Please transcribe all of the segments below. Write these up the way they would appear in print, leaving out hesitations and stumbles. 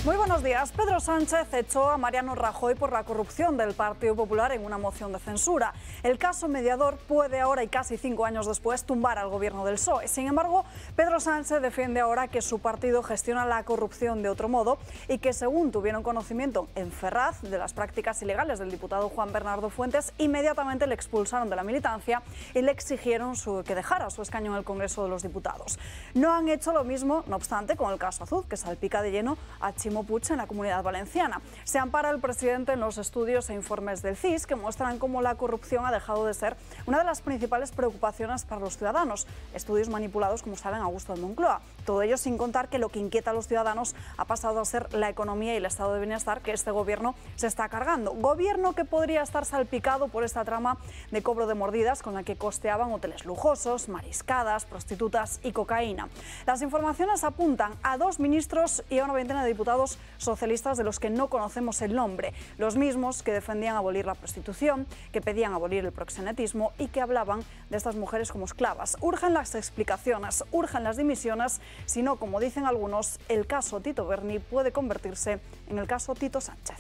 Muy buenos días. Pedro Sánchez echó a Mariano Rajoy por la corrupción del Partido Popular en una moción de censura. El caso mediador puede ahora, y casi 5 años después, tumbar al gobierno del PSOE. Sin embargo, Pedro Sánchez defiende ahora que su partido gestiona la corrupción de otro modo y que, según tuvieron conocimiento en Ferraz de las prácticas ilegales del diputado Juan Bernardo Fuentes, inmediatamente le expulsaron de la militancia y le exigieron que dejara su escaño en el Congreso de los Diputados. No han hecho lo mismo, no obstante, con el caso Azud, que salpica de lleno a Ximo Puig en la Comunidad Valenciana. Se ampara el presidente en los estudios e informes del CIS que muestran cómo la corrupción ha dejado de ser una de las principales preocupaciones para los ciudadanos. Estudios manipulados, como saben, a gusto de Moncloa. Todo ello sin contar que lo que inquieta a los ciudadanos ha pasado a ser la economía y el estado de bienestar que este gobierno se está cargando. Gobierno que podría estar salpicado por esta trama de cobro de mordidas con la que costeaban hoteles lujosos, mariscadas, prostitutas y cocaína. Las informaciones apuntan a 2 ministros y a una veintena de diputados socialistas de los que no conocemos el nombre, los mismos que defendían abolir la prostitución, que pedían abolir el proxenetismo y que hablaban de estas mujeres como esclavas. Urgen las explicaciones, urgen las dimisiones, si no, como dicen algunos, el caso Tito Berni puede convertirse en el caso Tito Sánchez.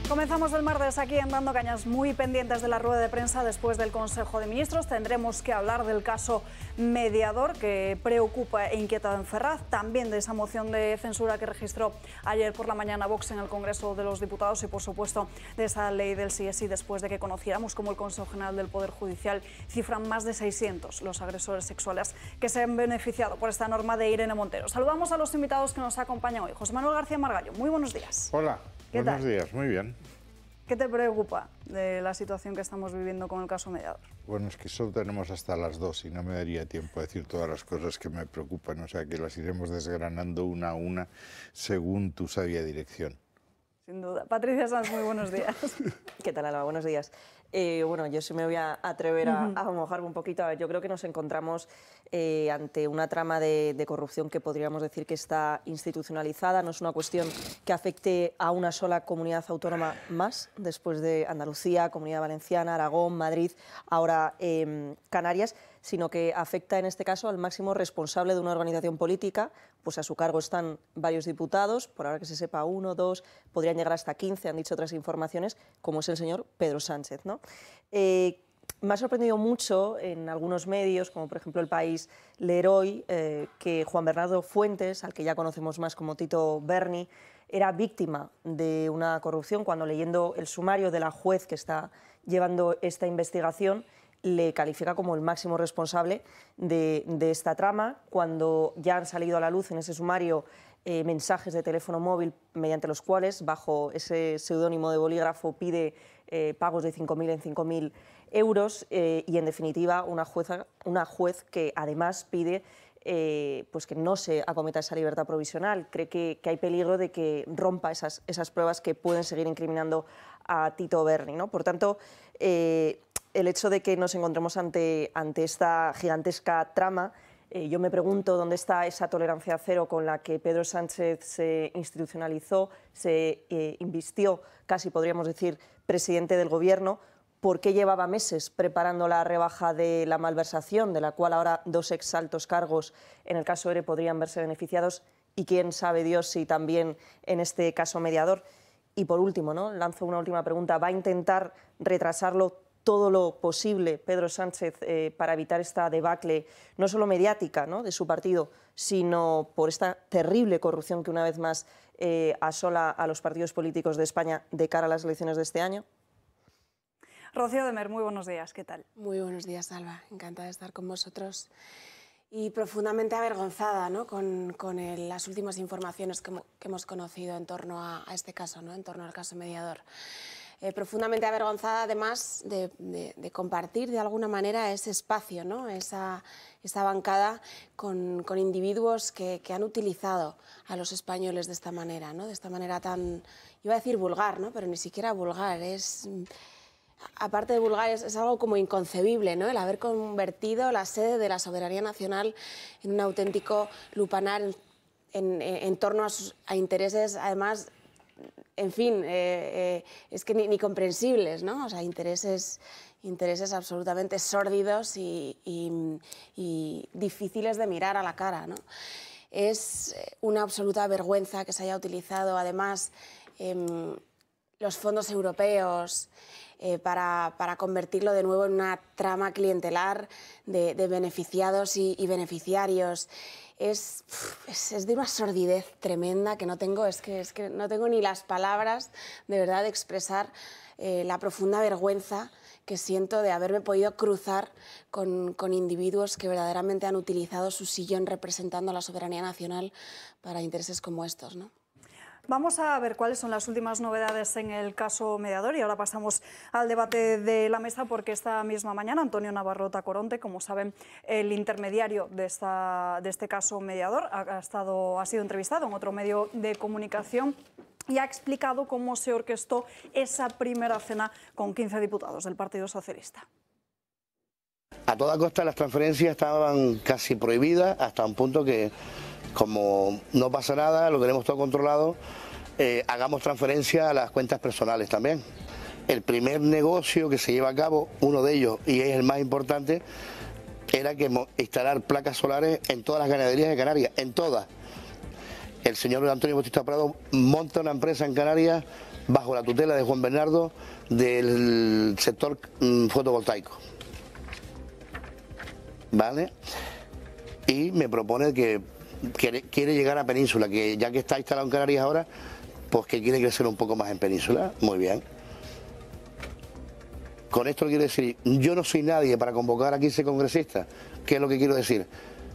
Comenzamos el martes aquí en Dando Cañas, muy pendientes de la rueda de prensa después del Consejo de Ministros. Tendremos que hablar del caso mediador que preocupa e inquieta en Ferraz, también de esa moción de censura que registró ayer por la mañana Vox en el Congreso de los Diputados y, por supuesto, de esa ley del sí es sí, después de que conociéramos cómo el Consejo General del Poder Judicial cifra más de 600 los agresores sexuales que se han beneficiado por esta norma de Irene Montero. Saludamos a los invitados que nos acompañan hoy. José Manuel García Margallo, muy buenos días. Hola, buenos días, muy bien. ¿Qué te preocupa de la situación que estamos viviendo con el caso mediador? Bueno, es que solo tenemos hasta las 2 y no me daría tiempo a decir todas las cosas que me preocupan, o sea que las iremos desgranando una a una según tu sabia dirección. Sin duda. Patricia Sanz, muy buenos días. ¿Qué tal, Alba? Buenos días. Bueno, yo sí me voy a atrever a mojarme un poquito. A ver, yo creo que nos encontramos ante una trama de corrupción que podríamos decir que está institucionalizada. No es una cuestión que afecte a una sola comunidad autónoma más, después de Andalucía, Comunidad Valenciana, Aragón, Madrid, ahora Canarias, sino que afecta en este caso al máximo responsable de una organización política. Pues a su cargo están varios diputados, por ahora que se sepa 1, 2, podrían llegar hasta 15, han dicho otras informaciones, como es el señor Pedro Sánchez, ¿no? Me ha sorprendido mucho en algunos medios, como por ejemplo El País, leer hoy que Juan Bernardo Fuentes, al que ya conocemos más como Tito Berni, era víctima de una corrupción, cuando leyendo el sumario de la juez que está llevando esta investigación, le califica como el máximo responsable de esta trama, cuando ya han salido a la luz en ese sumario mensajes de teléfono móvil mediante los cuales, bajo ese seudónimo de bolígrafo, pide pagos de 5.000 en 5.000 euros y, en definitiva, una juez que además pide pues que no se acometa esa libertad provisional. Cree que hay peligro de que rompa esas pruebas que pueden seguir incriminando a Tito Berni, ¿no? Por tanto, el hecho de que nos encontremos ante esta gigantesca trama, yo me pregunto dónde está esa tolerancia cero con la que Pedro Sánchez se institucionalizó, se invistió, casi podríamos decir, presidente del Gobierno. ¿Por qué llevaba meses preparando la rebaja de la malversación, de la cual ahora 2 exaltos cargos, en el caso ERE, podrían verse beneficiados? Y quién sabe Dios si también en este caso mediador. Y por último, ¿no?, lanzo una última pregunta. ¿Va a intentar retrasarlo todo lo posible Pedro Sánchez para evitar esta debacle, no solo mediática, ¿no?, de su partido, sino por esta terrible corrupción que una vez más asola a los partidos políticos de España de cara a las elecciones de este año? Rocío de Mer, muy buenos días, ¿qué tal? Muy buenos días, Alba, encantada de estar con vosotros y profundamente avergonzada, ¿no?, con las últimas informaciones que hemos conocido en torno a este caso, ¿no?, en torno al caso mediador. Profundamente avergonzada, además, de compartir de alguna manera ese espacio, ¿no?, esa bancada con individuos que han utilizado a los españoles de esta manera, ¿no?, de esta manera tan, iba a decir vulgar, ¿no?, pero ni siquiera vulgar, es aparte de vulgar, es algo como inconcebible, ¿no? El haber convertido la sede de la soberanía nacional en un auténtico lupanar en torno a intereses, además, en fin, es que ni comprensibles, ¿no? O sea, intereses absolutamente sórdidos y difíciles de mirar a la cara, ¿no? Es una absoluta vergüenza que se haya utilizado, además, los fondos europeos para convertirlo de nuevo en una trama clientelar de beneficiados y beneficiarios. Es de una sordidez tremenda que no tengo, es que no tengo ni las palabras de verdad de expresar la profunda vergüenza que siento de haberme podido cruzar con individuos que verdaderamente han utilizado su sillón representando a la soberanía nacional para intereses como estos, ¿no? Vamos a ver cuáles son las últimas novedades en el caso Mediador y ahora pasamos al debate de la mesa porque esta misma mañana Antonio Navarro Tacoronte, como saben, el intermediario de este caso Mediador, ha sido entrevistado en otro medio de comunicación y ha explicado cómo se orquestó esa primera cena con 15 diputados del Partido Socialista. A toda costa las transferencias estaban casi prohibidas hasta un punto que, como no pasa nada, lo tenemos todo controlado, hagamos transferencia a las cuentas personales también. El primer negocio que se lleva a cabo, uno de ellos, y es el más importante, era que instalar placas solares en todas las ganaderías de Canarias, en todas. El señor Antonio Bautista Prado monta una empresa en Canarias bajo la tutela de Juan Bernardo del sector fotovoltaico. ¿Vale? Y me propone que quiere llegar a Península, que ya que está instalado en Canarias ahora, pues que quiere crecer un poco más en Península. Muy bien. Con esto quiero decir, yo no soy nadie para convocar a 15 congresistas. ¿Qué es lo que quiero decir?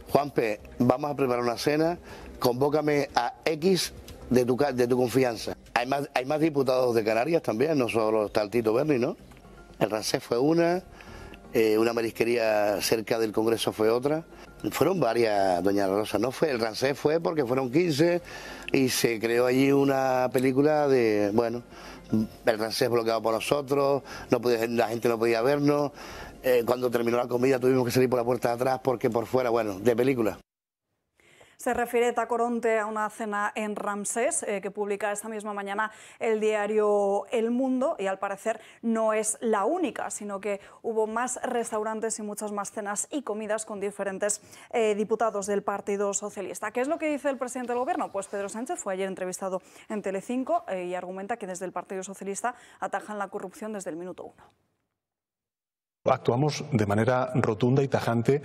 Juanpe, vamos a preparar una cena, convócame a X de tu confianza. Hay más diputados de Canarias también, no solo está el Tito Berni, ¿no? El Rancés fue una marisquería cerca del Congreso fue otra. Fueron varias, doña Rosa, no fue, el Rancés fue porque fueron 15 y se creó allí una película de, bueno, el Rancés bloqueado por nosotros, la gente no podía vernos, cuando terminó la comida tuvimos que salir por la puerta de atrás porque por fuera, bueno, de película. Se refiere Tacoronte a una cena en Ramsés que publica esta misma mañana el diario El Mundo y al parecer no es la única, sino que hubo más restaurantes y muchas más cenas y comidas con diferentes diputados del Partido Socialista. ¿Qué es lo que dice el presidente del Gobierno? Pues Pedro Sánchez fue ayer entrevistado en Telecinco y argumenta que desde el Partido Socialista atajan la corrupción desde el minuto 1. Actuamos de manera rotunda y tajante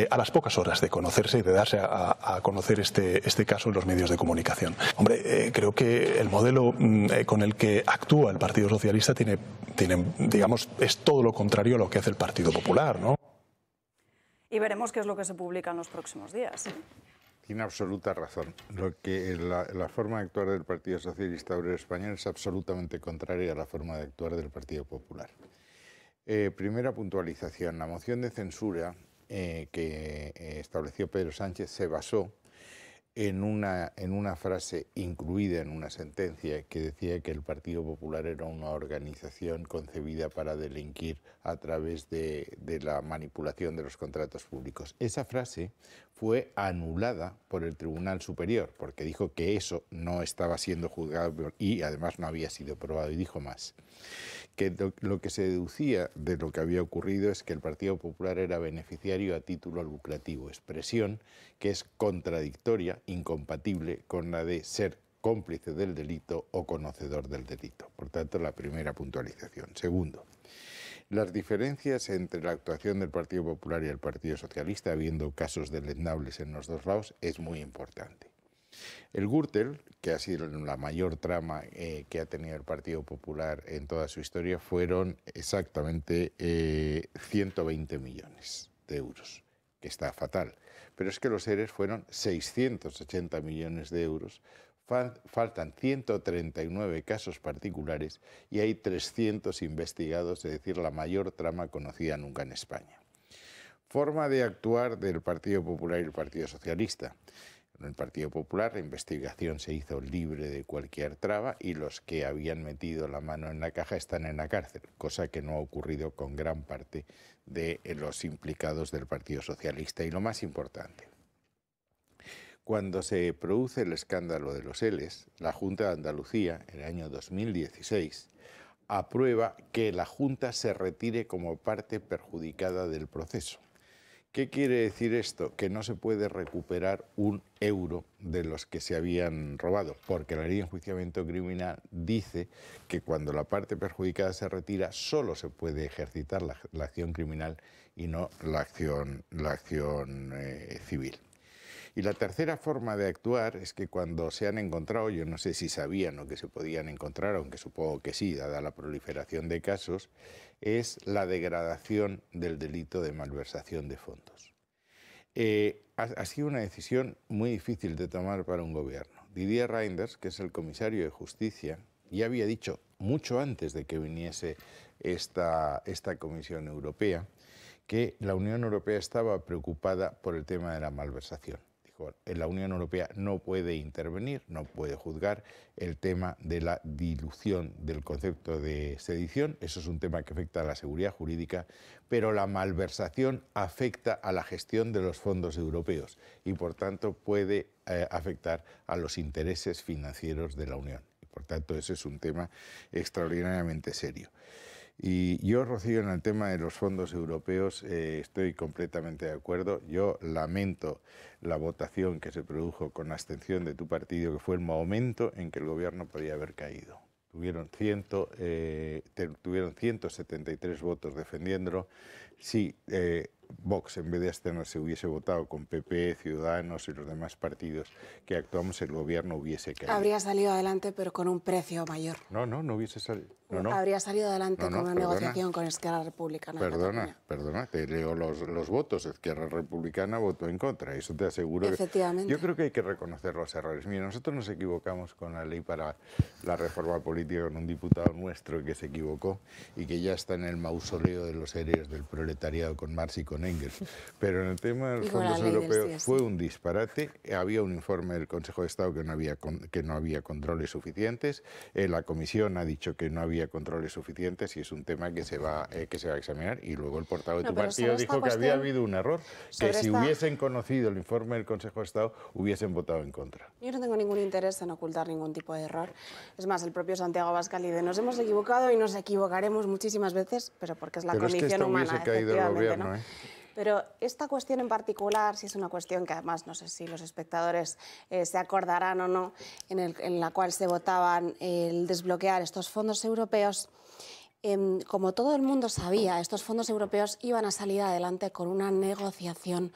a las pocas horas de conocerse y de darse a conocer este caso en los medios de comunicación. Hombre, creo que el modelo con el que actúa el Partido Socialista tiene, digamos, es todo lo contrario a lo que hace el Partido Popular, ¿no? Y veremos qué es lo que se publica en los próximos días. Tiene absoluta razón. La forma de actuar del Partido Socialista Obrero Español es absolutamente contraria a la forma de actuar del Partido Popular. Primera puntualización. La moción de censura que estableció Pedro Sánchez se basó en una frase incluida en una sentencia que decía que el Partido Popular era una organización concebida para delinquir a través de la manipulación de los contratos públicos. Esa frase fue anulada por el Tribunal Superior porque dijo que eso no estaba siendo juzgado y además no había sido probado, y dijo más. Que lo que se deducía de lo que había ocurrido es que el Partido Popular era beneficiario a título lucrativo, expresión que es contradictoria, incompatible con la de ser cómplice del delito o conocedor del delito. Por tanto, la primera puntualización. Segundo, las diferencias entre la actuación del Partido Popular y el Partido Socialista, habiendo casos deleznables en los dos lados, es muy importante. El Gürtel, que ha sido la mayor trama que ha tenido el Partido Popular en toda su historia, fueron exactamente 120 millones de euros, que está fatal. Pero es que los ERES fueron 680 millones de euros, faltan 139 casos particulares y hay 300 investigados, es decir, la mayor trama conocida nunca en España. Forma de actuar del Partido Popular y el Partido Socialista. En el Partido Popular la investigación se hizo libre de cualquier traba y los que habían metido la mano en la caja están en la cárcel, cosa que no ha ocurrido con gran parte de los implicados del Partido Socialista. Y lo más importante, cuando se produce el escándalo de los ELES, la Junta de Andalucía, en el año 2016, aprueba que la Junta se retire como parte perjudicada del proceso. ¿Qué quiere decir esto? Que no se puede recuperar un euro de los que se habían robado, porque la ley de enjuiciamiento criminal dice que cuando la parte perjudicada se retira solo se puede ejercitar la acción criminal y no la acción civil. Y la tercera forma de actuar es que cuando se han encontrado, yo no sé si sabían o que se podían encontrar, aunque supongo que sí, dada la proliferación de casos, es la degradación del delito de malversación de fondos. Ha sido una decisión muy difícil de tomar para un gobierno. Didier Reynders, que es el comisario de Justicia, ya había dicho mucho antes de que viniese esta Comisión Europea que la Unión Europea estaba preocupada por el tema de la malversación. La Unión Europea no puede intervenir, no puede juzgar el tema de la dilución del concepto de sedición. Eso es un tema que afecta a la seguridad jurídica, pero la malversación afecta a la gestión de los fondos europeos y, por tanto, puede afectar a los intereses financieros de la Unión. Y, por tanto, ese es un tema extraordinariamente serio. Y yo, Rocío, en el tema de los fondos europeos estoy completamente de acuerdo. Yo lamento la votación que se produjo con la abstención de tu partido, que fue el momento en que el gobierno podía haber caído. Tuvieron 173 votos defendiéndolo. Sí, Vox, en vez de abstenerse, hubiese votado con PP, Ciudadanos y los demás partidos que actuamos, el gobierno hubiese caído. Habría salido adelante, pero con un precio mayor. No hubiese salido. No. Habría salido adelante con una negociación con Esquerra Republicana. Perdona, te leo los votos. Esquerra Republicana votó en contra, eso te aseguro. Efectivamente. Yo creo que hay que reconocer los errores. Mira, nosotros nos equivocamos con la ley para la reforma política con un diputado nuestro que se equivocó y que ya está en el mausoleo de los héroes del proletariado con Marx y con Engels. Pero en el tema de los fondos europeos fue un disparate. Había un informe del Consejo de Estado que no había controles suficientes. La Comisión ha dicho que no había controles suficientes y es un tema que se va a examinar. Y luego el portavoz de tu partido dijo que había habido un error, que si hubiesen conocido el informe del Consejo de Estado hubiesen votado en contra. Yo no tengo ningún interés en ocultar ningún tipo de error. Es más, el propio Santiago Abascal dice, nos hemos equivocado y nos equivocaremos muchísimas veces, pero porque es la condición humana, efectivamente, ¿no? Pero esta cuestión en particular, si es una cuestión que además no sé si los espectadores se acordarán o no, en la cual se votaban el desbloquear estos fondos europeos, como todo el mundo sabía, estos fondos europeos iban a salir adelante con una negociación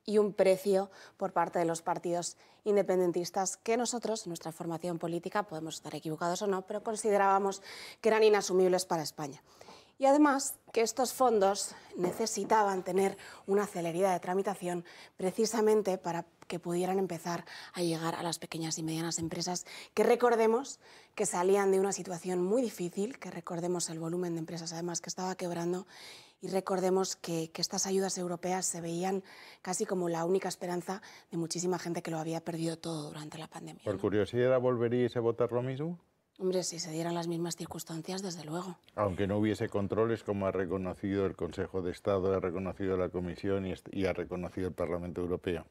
y un precio por parte de los partidos independentistas que nosotros, en nuestra formación política, podemos estar equivocados o no, pero considerábamos que eran inasumibles para España. Y además que estos fondos necesitaban tener una celeridad de tramitación precisamente para que pudieran empezar a llegar a las pequeñas y medianas empresas que recordemos que salían de una situación muy difícil, que recordemos el volumen de empresas además que estaba quebrando y recordemos que estas ayudas europeas se veían casi como la única esperanza de muchísima gente que lo había perdido todo durante la pandemia. Por curiosidad, ¿volveríais a votar lo mismo? Hombre, si se dieran las mismas circunstancias, desde luego. Aunque no hubiese controles, como ha reconocido el Consejo de Estado, ha reconocido la Comisión y ha reconocido el Parlamento Europeo.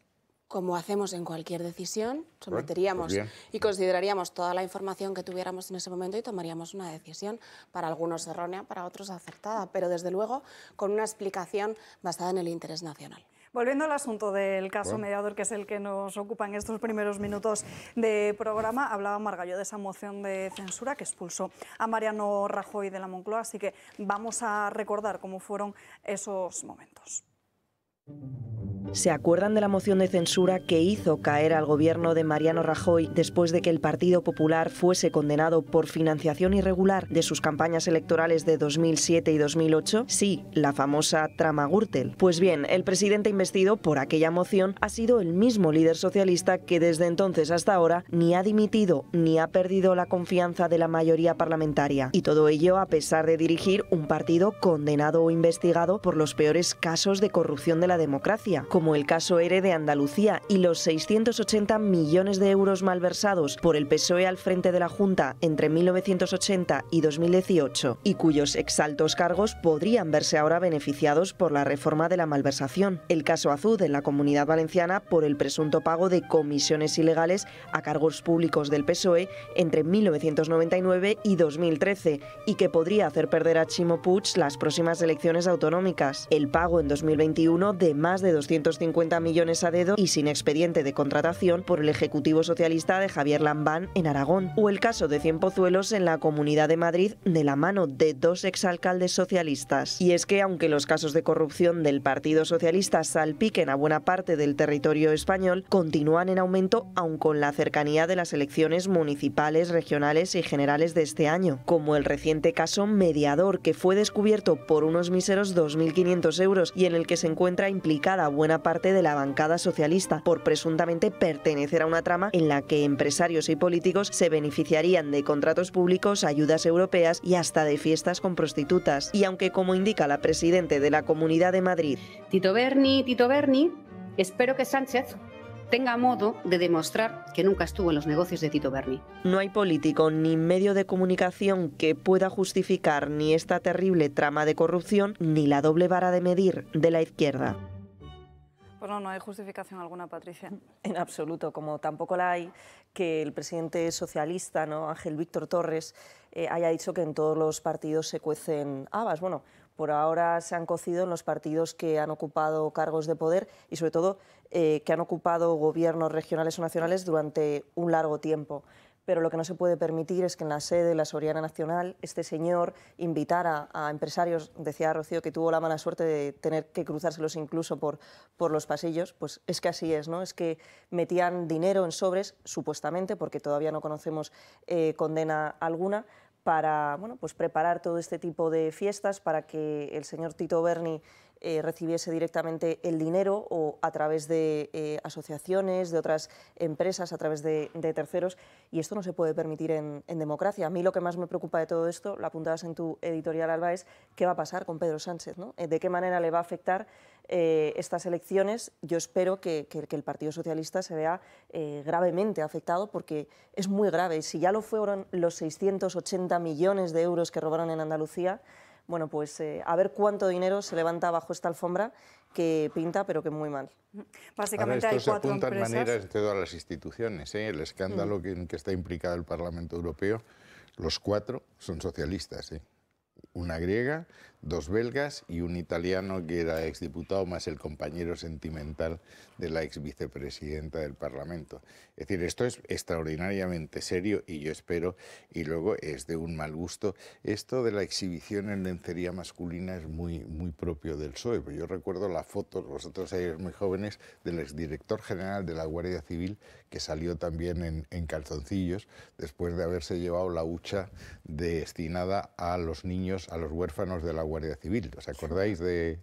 Como hacemos en cualquier decisión, someteríamos y consideraríamos toda la información que tuviéramos en ese momento y tomaríamos una decisión, para algunos errónea, para otros acertada, pero desde luego con una explicación basada en el interés nacional. Volviendo al asunto del caso mediador, que es el que nos ocupa en estos primeros minutos de programa, hablaba Margallo de esa moción de censura que expulsó a Mariano Rajoy de la Moncloa, así que vamos a recordar cómo fueron esos momentos. ¿Se acuerdan de la moción de censura que hizo caer al gobierno de Mariano Rajoy después de que el Partido Popular fuese condenado por financiación irregular de sus campañas electorales de 2007 y 2008? Sí, la famosa trama Gürtel. Pues bien, el presidente investido por aquella moción ha sido el mismo líder socialista que desde entonces hasta ahora ni ha dimitido ni ha perdido la confianza de la mayoría parlamentaria. Y todo ello a pesar de dirigir un partido condenado o investigado por los peores casos de corrupción de la democracia, como el caso ERE de Andalucía y los 680 millones de euros malversados por el PSOE al frente de la Junta entre 1980 y 2018, y cuyos exaltos cargos podrían verse ahora beneficiados por la reforma de la malversación. El caso Azud en la Comunidad Valenciana por el presunto pago de comisiones ilegales a cargos públicos del PSOE entre 1999 y 2013 y que podría hacer perder a Ximo Puig las próximas elecciones autonómicas. El pago en 2021 de más de 250 millones a dedo y sin expediente de contratación por el Ejecutivo Socialista de Javier Lambán en Aragón. O el caso de Cienpozuelos en la Comunidad de Madrid de la mano de 2 exalcaldes socialistas. Y es que aunque los casos de corrupción del Partido Socialista salpiquen a buena parte del territorio español, continúan en aumento aun con la cercanía de las elecciones municipales, regionales y generales de este año, como el reciente caso Mediador, que fue descubierto por unos míseros 2.500 euros y en el que se encuentra implicada buena parte de la bancada socialista por presuntamente pertenecer a una trama en la que empresarios y políticos se beneficiarían de contratos públicos, ayudas europeas y hasta de fiestas con prostitutas. Y aunque, como indica la presidenta de la Comunidad de Madrid, Tito Berni, espero que Sánchez tenga modo de demostrar que nunca estuvo en los negocios de Tito Berni. No hay político ni medio de comunicación que pueda justificar ni esta terrible trama de corrupción ni la doble vara de medir de la izquierda. Pues no hay justificación alguna, Patricia. En absoluto, como tampoco la hay que el presidente socialista, ¿no?, Ángel Víctor Torres, haya dicho que en todos los partidos se cuecen habas. Bueno, por ahora se han cocido en los partidos que han ocupado cargos de poder y sobre todo que han ocupado gobiernos regionales o nacionales durante un largo tiempo. Pero lo que no se puede permitir es que en la sede de la Soriana Nacional este señor invitara a empresarios, decía Rocío que tuvo la mala suerte de tener que cruzárselos incluso por los pasillos, pues es que así es, ¿no? Es que metían dinero en sobres, supuestamente, porque todavía no conocemos condena alguna, para pues preparar todo este tipo de fiestas, para que el señor Tito Berni recibiese directamente el dinero o a través de asociaciones, de otras empresas, a través de terceros, y esto no se puede permitir en democracia. A mí lo que más me preocupa de todo esto, lo apuntabas en tu editorial, Alba, es qué va a pasar con Pedro Sánchez, ¿no? De qué manera le va a afectar estas elecciones. Yo espero que el Partido Socialista se vea gravemente afectado, porque es muy grave. Si ya lo fueron los 680 millones de euros que robaron en Andalucía, bueno, pues a ver cuánto dinero se levanta bajo esta alfombra que pinta, pero que muy mal. Básicamente ahora, hay 4 empresas. Se apuntan maneras de todas las instituciones. El escándalo en que está implicado el Parlamento Europeo, los 4 son socialistas. Una griega, 2 belgas y un italiano que era exdiputado, más el compañero sentimental de la exvicepresidenta del Parlamento. Es decir, esto es extraordinariamente serio y yo espero, y luego es de un mal gusto, esto de la exhibición en lencería masculina es muy propio del PSOE. Yo recuerdo la foto, vosotros erais muy jóvenes, del exdirector general de la Guardia Civil, que salió también en calzoncillos después de haberse llevado la hucha destinada a los niños, a los huérfanos de la Guardia Civil. ¿Os acordáis de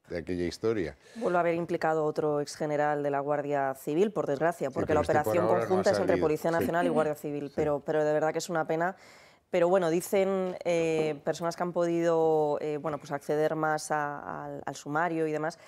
aquella historia? Vuelve a haber implicado otro exgeneral de la Guardia Civil, por desgracia, porque la operación conjunta es entre Policía Nacional y Guardia Civil, pero de verdad que es una pena. Pero bueno, dicen personas que han podido pues acceder más al sumario y demás,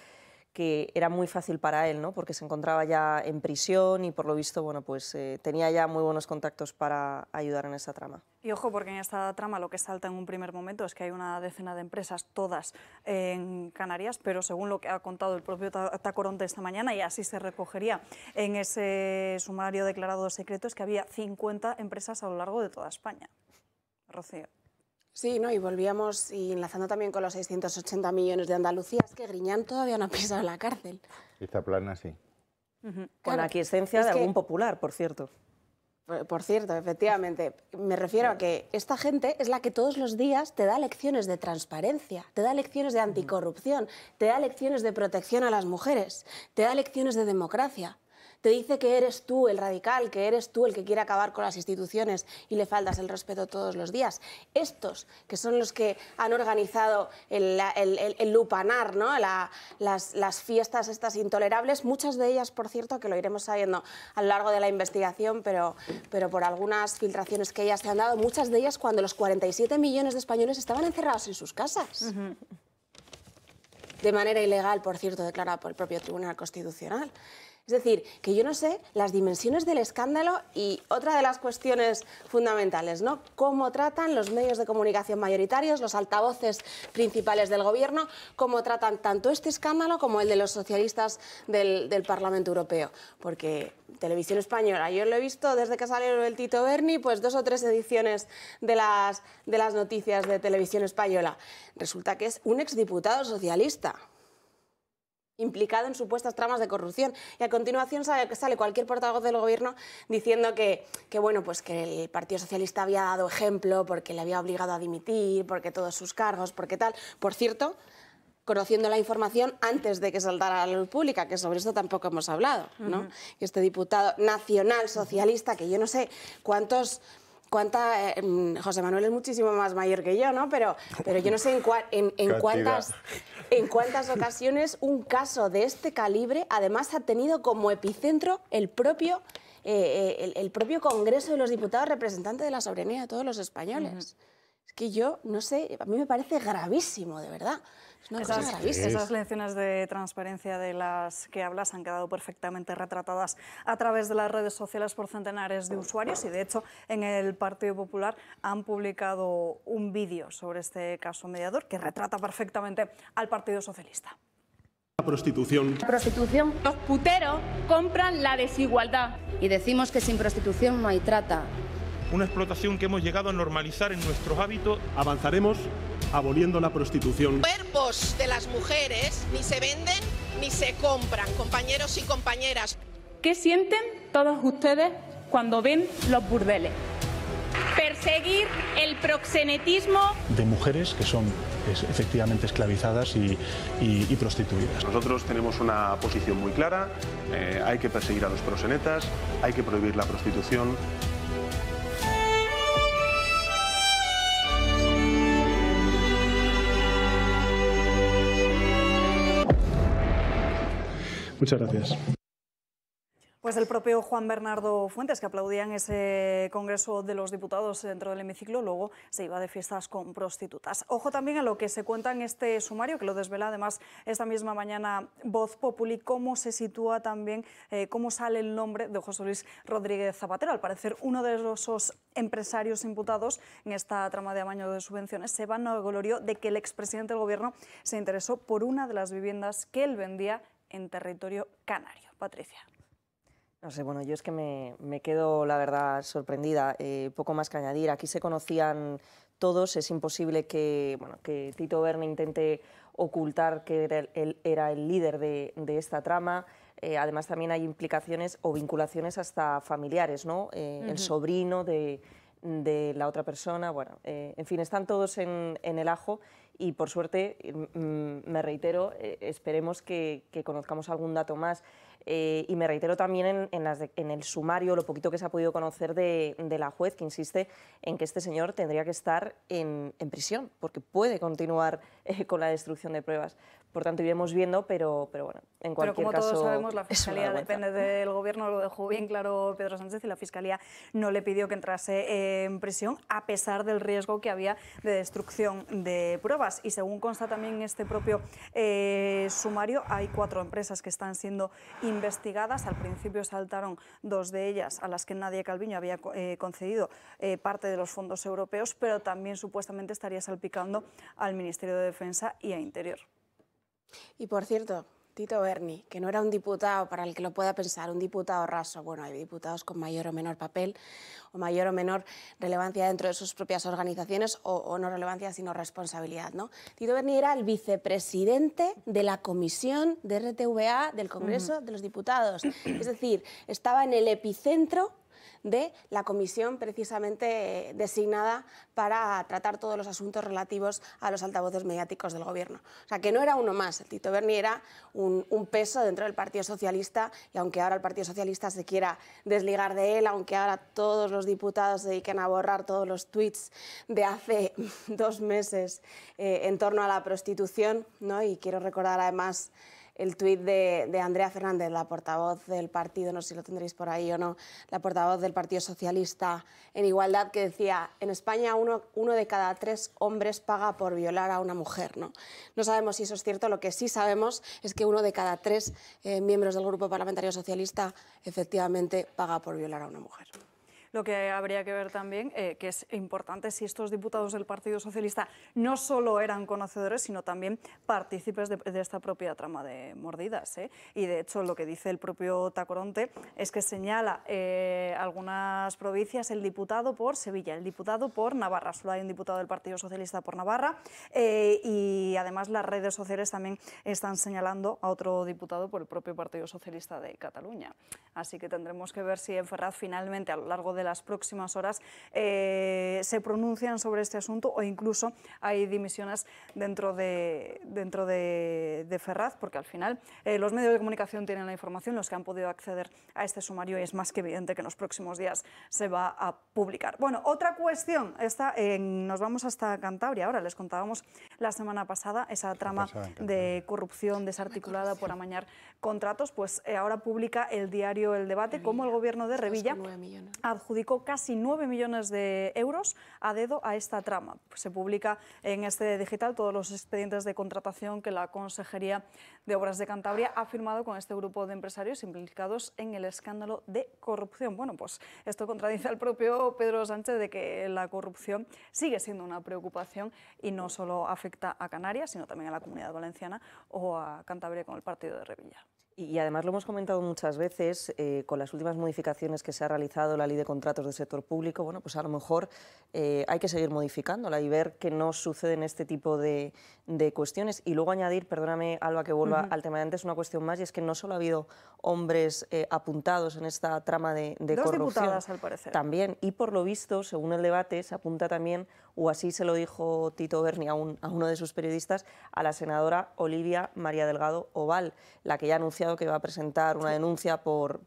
que era muy fácil para él, ¿no?, porque se encontraba ya en prisión y por lo visto pues tenía ya muy buenos contactos para ayudar en esa trama. Y ojo, porque en esta trama lo que salta en un primer momento es que hay una decena de empresas, todas en Canarias, pero según lo que ha contado el propio Tacoronte esta mañana, y así se recogería en ese sumario declarado secreto, es que había 50 empresas a lo largo de toda España. Rocío. Sí, ¿no? Y volvíamos, y enlazando también con los 680 millones de Andalucía, es que Griñán todavía no ha pisado la cárcel. Esta plana sí. Con la aquiescencia de algún popular, por cierto. Por cierto, efectivamente. Me refiero a que esta gente es la que todos los días te da lecciones de transparencia, te da lecciones de anticorrupción, te da lecciones de protección a las mujeres, te da lecciones de democracia. Te dice que eres tú el radical, que eres tú el que quiere acabar con las instituciones y le faltas el respeto todos los días. Estos, que son los que han organizado el lupanar, ¿no?, las fiestas estas intolerables, muchas de ellas, por cierto, que lo iremos sabiendo a lo largo de la investigación, pero por algunas filtraciones que ellas se han dado, muchas de ellas cuando los 47 millones de españoles estaban encerrados en sus casas. de manera ilegal, por cierto, declarada por el propio Tribunal Constitucional. Es decir, que yo no sé las dimensiones del escándalo y otra de las cuestiones fundamentales, ¿no? Cómo tratan los medios de comunicación mayoritarios, los altavoces principales del Gobierno, cómo tratan tanto este escándalo como el de los socialistas del Parlamento Europeo. Porque Televisión Española, yo lo he visto desde que salió el Tito Berni, pues 2 o 3 ediciones de las noticias de Televisión Española. Resulta que es un exdiputado socialista implicado en supuestas tramas de corrupción. Y a continuación sale cualquier portavoz del Gobierno diciendo que bueno, pues que el Partido Socialista había dado ejemplo porque le había obligado a dimitir, porque todos sus cargos, porque tal. Por cierto, conociendo la información antes de que saltara a la luz pública, que sobre esto tampoco hemos hablado, ¿no? Este diputado nacional socialista, que yo no sé José Manuel es muchísimo más mayor que yo, ¿no? Pero yo no sé en cuántas ocasiones un caso de este calibre además ha tenido como epicentro el propio Congreso de los Diputados, representante de la soberanía de todos los españoles. Es que yo no sé, a mí me parece gravísimo, de verdad. Es una cosa gravísima. Esas lecciones de transparencia de las que hablas han quedado perfectamente retratadas a través de las redes sociales por centenares de usuarios y, de hecho, en el Partido Popular han publicado un vídeo sobre este caso mediador que retrata perfectamente al Partido Socialista. La prostitución. La prostitución. Los puteros compran la desigualdad. Y decimos que sin prostitución no hay trata. Una explotación que hemos llegado a normalizar en nuestros hábitos. Avanzaremos aboliendo la prostitución. Los cuerpos de las mujeres ni se venden ni se compran, compañeros y compañeras. ¿Qué sienten todos ustedes cuando ven los burdeles? Perseguir el proxenetismo de mujeres que son efectivamente esclavizadas y prostituidas. Nosotros tenemos una posición muy clara, hay que perseguir a los proxenetas, hay que prohibir la prostitución. Muchas gracias. Pues el propio Juan Bernardo Fuentes, que aplaudía en ese Congreso de los Diputados dentro del hemiciclo, luego se iba de fiestas con prostitutas. Ojo también a lo que se cuenta en este sumario, que lo desvela además esta misma mañana Voz Populi, cómo se sitúa también, cómo sale el nombre de José Luis Rodríguez Zapatero. Al parecer, uno de esos empresarios imputados en esta trama de amaño de subvenciones se vanaglorió de que el expresidente del Gobierno se interesó por una de las viviendas que él vendía en territorio canario. Patricia. No sé, bueno, yo es que me quedo, la verdad, sorprendida. Poco más que añadir. Aquí se conocían todos. Es imposible que Tito Berni intente ocultar que él era el líder de esta trama. Además, también hay implicaciones o vinculaciones hasta familiares, ¿no? El sobrino de la otra persona. Bueno, en fin, están todos en el ajo. Y, por suerte, me reitero, esperemos que conozcamos algún dato más. Y me reitero también en el sumario, lo poquito que se ha podido conocer de la juez, que insiste en que este señor tendría que estar en prisión, porque puede continuar con la destrucción de pruebas. Por tanto, iremos viendo, pero bueno, en cualquier caso... Pero como todos sabemos, la Fiscalía depende del Gobierno, lo dejó bien claro Pedro Sánchez, y la Fiscalía no le pidió que entrase en prisión, a pesar del riesgo que había de destrucción de pruebas. Y según consta también en este propio sumario, hay 4 empresas que están siendo investigadas. Al principio saltaron 2 de ellas, a las que Nadia Calviño había concedido parte de los fondos europeos, pero también supuestamente estaría salpicando al Ministerio de Defensa y a Interior. Y por cierto, Tito Berni, que no era un diputado, para el que lo pueda pensar, un diputado raso. Bueno, hay diputados con mayor o menor papel o mayor o menor relevancia dentro de sus propias organizaciones o no relevancia, sino responsabilidad, ¿no? Tito Berni era el vicepresidente de la Comisión de RTVA del Congreso de los Diputados. Es decir, estaba en el epicentro de la comisión precisamente designada para tratar todos los asuntos relativos a los altavoces mediáticos del Gobierno. O sea, que no era uno más. El Tito Berni era un peso dentro del Partido Socialista, y aunque ahora el Partido Socialista se quiera desligar de él, aunque ahora todos los diputados se dediquen a borrar todos los tuits de hace 2 meses en torno a la prostitución, ¿no? Y quiero recordar además el tuit de Andrea Fernández, la portavoz del partido, no sé si lo tendréis por ahí o no, la portavoz del Partido Socialista en Igualdad, que decía: en España uno de cada 3 hombres paga por violar a una mujer, ¿no? No sabemos si eso es cierto, lo que sí sabemos es que 1 de cada 3 miembros del Grupo Parlamentario Socialista efectivamente paga por violar a una mujer. Lo que habría que ver también, que es importante, si estos diputados del Partido Socialista no solo eran conocedores, sino también partícipes de esta propia trama de mordidas, ¿eh? Y de hecho lo que dice el propio Tacoronte es que señala algunas provincias, el diputado por Sevilla, el diputado por Navarra, solo hay un diputado del Partido Socialista por Navarra, y además las redes sociales también están señalando a otro diputado por el propio Partido Socialista de Cataluña. Así que tendremos que ver si en Ferraz finalmente a lo largo de las próximas horas se pronuncian sobre este asunto, o incluso hay dimisiones dentro de Ferraz, porque al final los medios de comunicación tienen la información, los que han podido acceder a este sumario, y es más que evidente que en los próximos días se va a publicar. Bueno, otra cuestión, nos vamos hasta Cantabria. Ahora les contábamos la semana pasada esa trama de corrupción desarticulada por amañar contratos, pues ahora publica el diario El Debate cómo el gobierno de Revilla adjudicó casi 9 millones de euros a dedo a esta trama. Se publica en este digital todos los expedientes de contratación que la Consejería de Obras de Cantabria ha firmado con este grupo de empresarios implicados en el escándalo de corrupción. Bueno, pues esto contradice al propio Pedro Sánchez de que la corrupción sigue siendo una preocupación y no solo afecta a Canarias, sino también a la Comunidad Valenciana o a Cantabria con el partido de Revilla. Y además lo hemos comentado muchas veces, con las últimas modificaciones que se ha realizado la Ley de Contratos del Sector Público, bueno, pues a lo mejor hay que seguir modificándola y ver que no suceden este tipo de cuestiones. Y luego añadir, perdóname Alba que vuelva al tema de antes, una cuestión más, y es que no solo ha habido hombres apuntados en esta trama de corrupción. 2 diputadas, al parecer. También, y por lo visto, según El Debate, se apunta también, o así se lo dijo Tito Berni a uno de sus periodistas, a la senadora Olivia María Delgado Oval, la que ya ha anunciado que va a presentar una denuncia por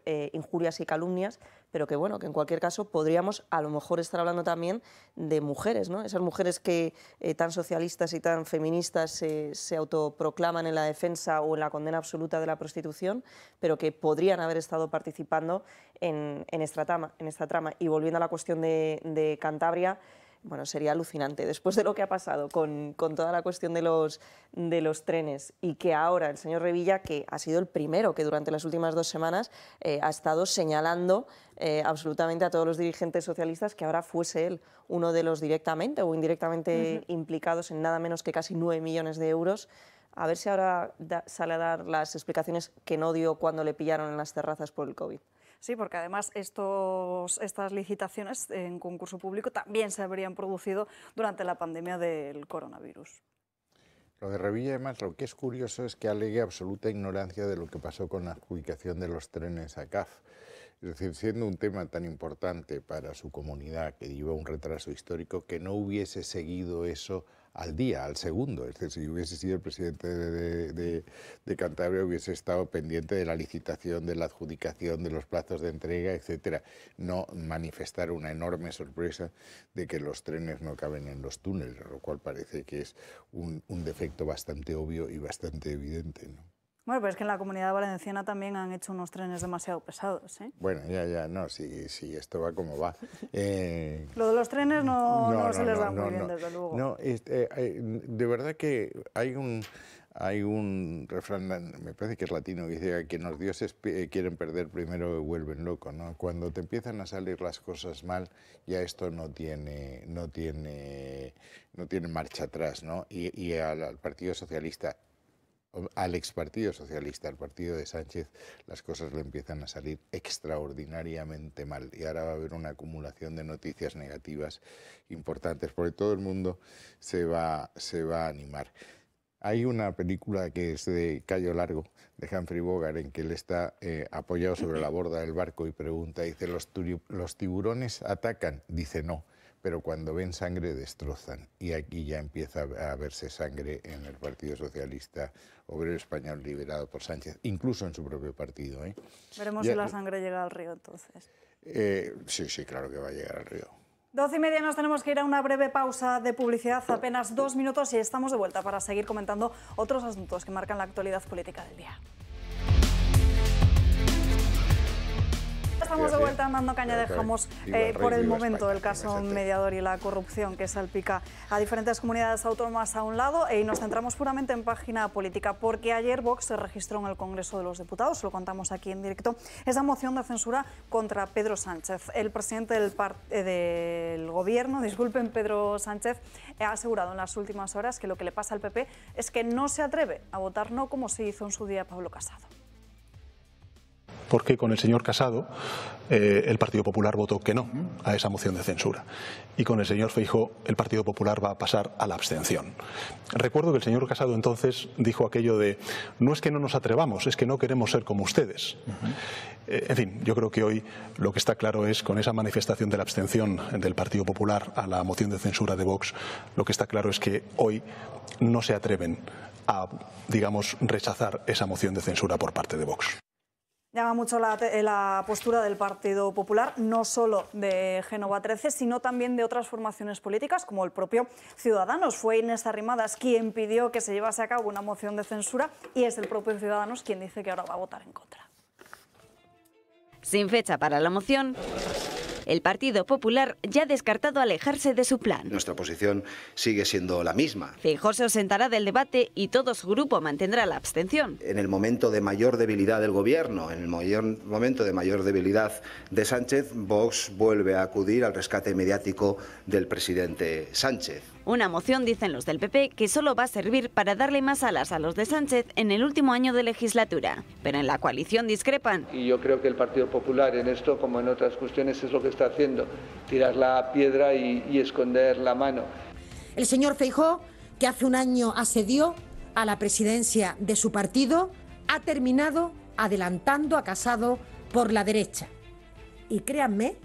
injurias y calumnias, pero que bueno, que en cualquier caso podríamos a lo mejor estar hablando también de mujeres, ¿no? Esas mujeres que tan socialistas y tan feministas se autoproclaman en la defensa o en la condena absoluta de la prostitución, pero que podrían haber estado participando en esta trama. Y volviendo a la cuestión de Cantabria, bueno, sería alucinante. Después de lo que ha pasado con toda la cuestión de los trenes, y que ahora el señor Revilla, que ha sido el primero que durante las últimas 2 semanas ha estado señalando absolutamente a todos los dirigentes socialistas, que ahora fuese él uno de los directamente o indirectamente implicados en nada menos que casi 9 millones de euros. A ver si ahora sale a dar las explicaciones que no dio cuando le pillaron en las terrazas por el COVID. Sí, porque además estas licitaciones en concurso público también se habrían producido durante la pandemia del coronavirus. Lo de Revilla, además, lo que es curioso es que alegue absoluta ignorancia de lo que pasó con la adjudicación de los trenes a CAF. Es decir, siendo un tema tan importante para su comunidad, que lleva un retraso histórico, que no hubiese seguido eso al día, al segundo. Es decir, si hubiese sido el presidente de Cantabria, hubiese estado pendiente de la licitación, de la adjudicación, de los plazos de entrega, etcétera. No manifestar una enorme sorpresa de que los trenes no caben en los túneles, lo cual parece que es un defecto bastante obvio y bastante evidente, ¿no? Bueno, pero es que en la Comunidad Valenciana también han hecho unos trenes demasiado pesados, ¿eh? Bueno, no, sí, esto va como va. Lo de los trenes no se les da muy bien, desde luego. No, de verdad que hay un refrán, me parece que es latino, que dice que quien los dioses quieren perder primero vuelven loco, ¿no? Cuando te empiezan a salir las cosas mal, ya esto no tiene marcha atrás, ¿no? Y al Partido Socialista, al expartido socialista, al partido de Sánchez, las cosas le empiezan a salir extraordinariamente mal, y ahora va a haber una acumulación de noticias negativas importantes, porque todo el mundo se va a animar. Hay una película que es de Cayo Largo, de Humphrey Bogart, en que él está apoyado sobre la borda del barco y pregunta, dice, ¿los tiburones atacan? Dice, no. Pero cuando ven sangre destrozan, y aquí ya empieza a verse sangre en el Partido Socialista Obrero Español liderado por Sánchez, incluso en su propio partido, ¿eh? Veremos si la sangre llega al río entonces. Sí, claro que va a llegar al río. 12:30, nos tenemos que ir a una breve pausa de publicidad, apenas 2 minutos, y estamos de vuelta para seguir comentando otros asuntos que marcan la actualidad política del día. Estamos de vuelta andando caña, dejamos por el momento el caso mediador y la corrupción que salpica a diferentes comunidades autónomas a un lado, y nos centramos puramente en página política, porque ayer Vox se registró en el Congreso de los Diputados, lo contamos aquí en directo, esa moción de censura contra Pedro Sánchez. El presidente del gobierno, Pedro Sánchez, ha asegurado en las últimas horas que lo que le pasa al PP es que no se atreve a votar no, como se hizo en su día Pablo Casado. Porque con el señor Casado el Partido Popular votó que no a esa moción de censura, y con el señor Feijóo el Partido Popular va a pasar a la abstención. Recuerdo que el señor Casado entonces dijo aquello de: no es que no nos atrevamos, es que no queremos ser como ustedes. En fin, yo creo que hoy lo que está claro es, con esa manifestación de la abstención del Partido Popular a la moción de censura de Vox, lo que está claro es que hoy no se atreven a, digamos, rechazar esa moción de censura por parte de Vox. Llama mucho la postura del Partido Popular, no solo de Génova 13, sino también de otras formaciones políticas, como el propio Ciudadanos. Fue Inés Arrimadas quien pidió que se llevase a cabo una moción de censura, y es el propio Ciudadanos quien dice que ahora va a votar en contra. Sin fecha para la moción, el Partido Popular ya ha descartado alejarse de su plan. Nuestra posición sigue siendo la misma. Feijóo se ausentará del debate y todo su grupo mantendrá la abstención. En el momento de mayor debilidad del Gobierno, en el momento de mayor debilidad de Sánchez, Vox vuelve a acudir al rescate mediático del presidente Sánchez. Una moción, dicen los del PP, que solo va a servir para darle más alas a los de Sánchez en el último año de legislatura. Pero en la coalición discrepan. Y yo creo que el Partido Popular en esto, como en otras cuestiones, es lo que está haciendo: tirar la piedra y esconder la mano. El señor Feijóo, que hace un año asedió a la presidencia de su partido, ha terminado adelantando a Casado por la derecha. Y créanme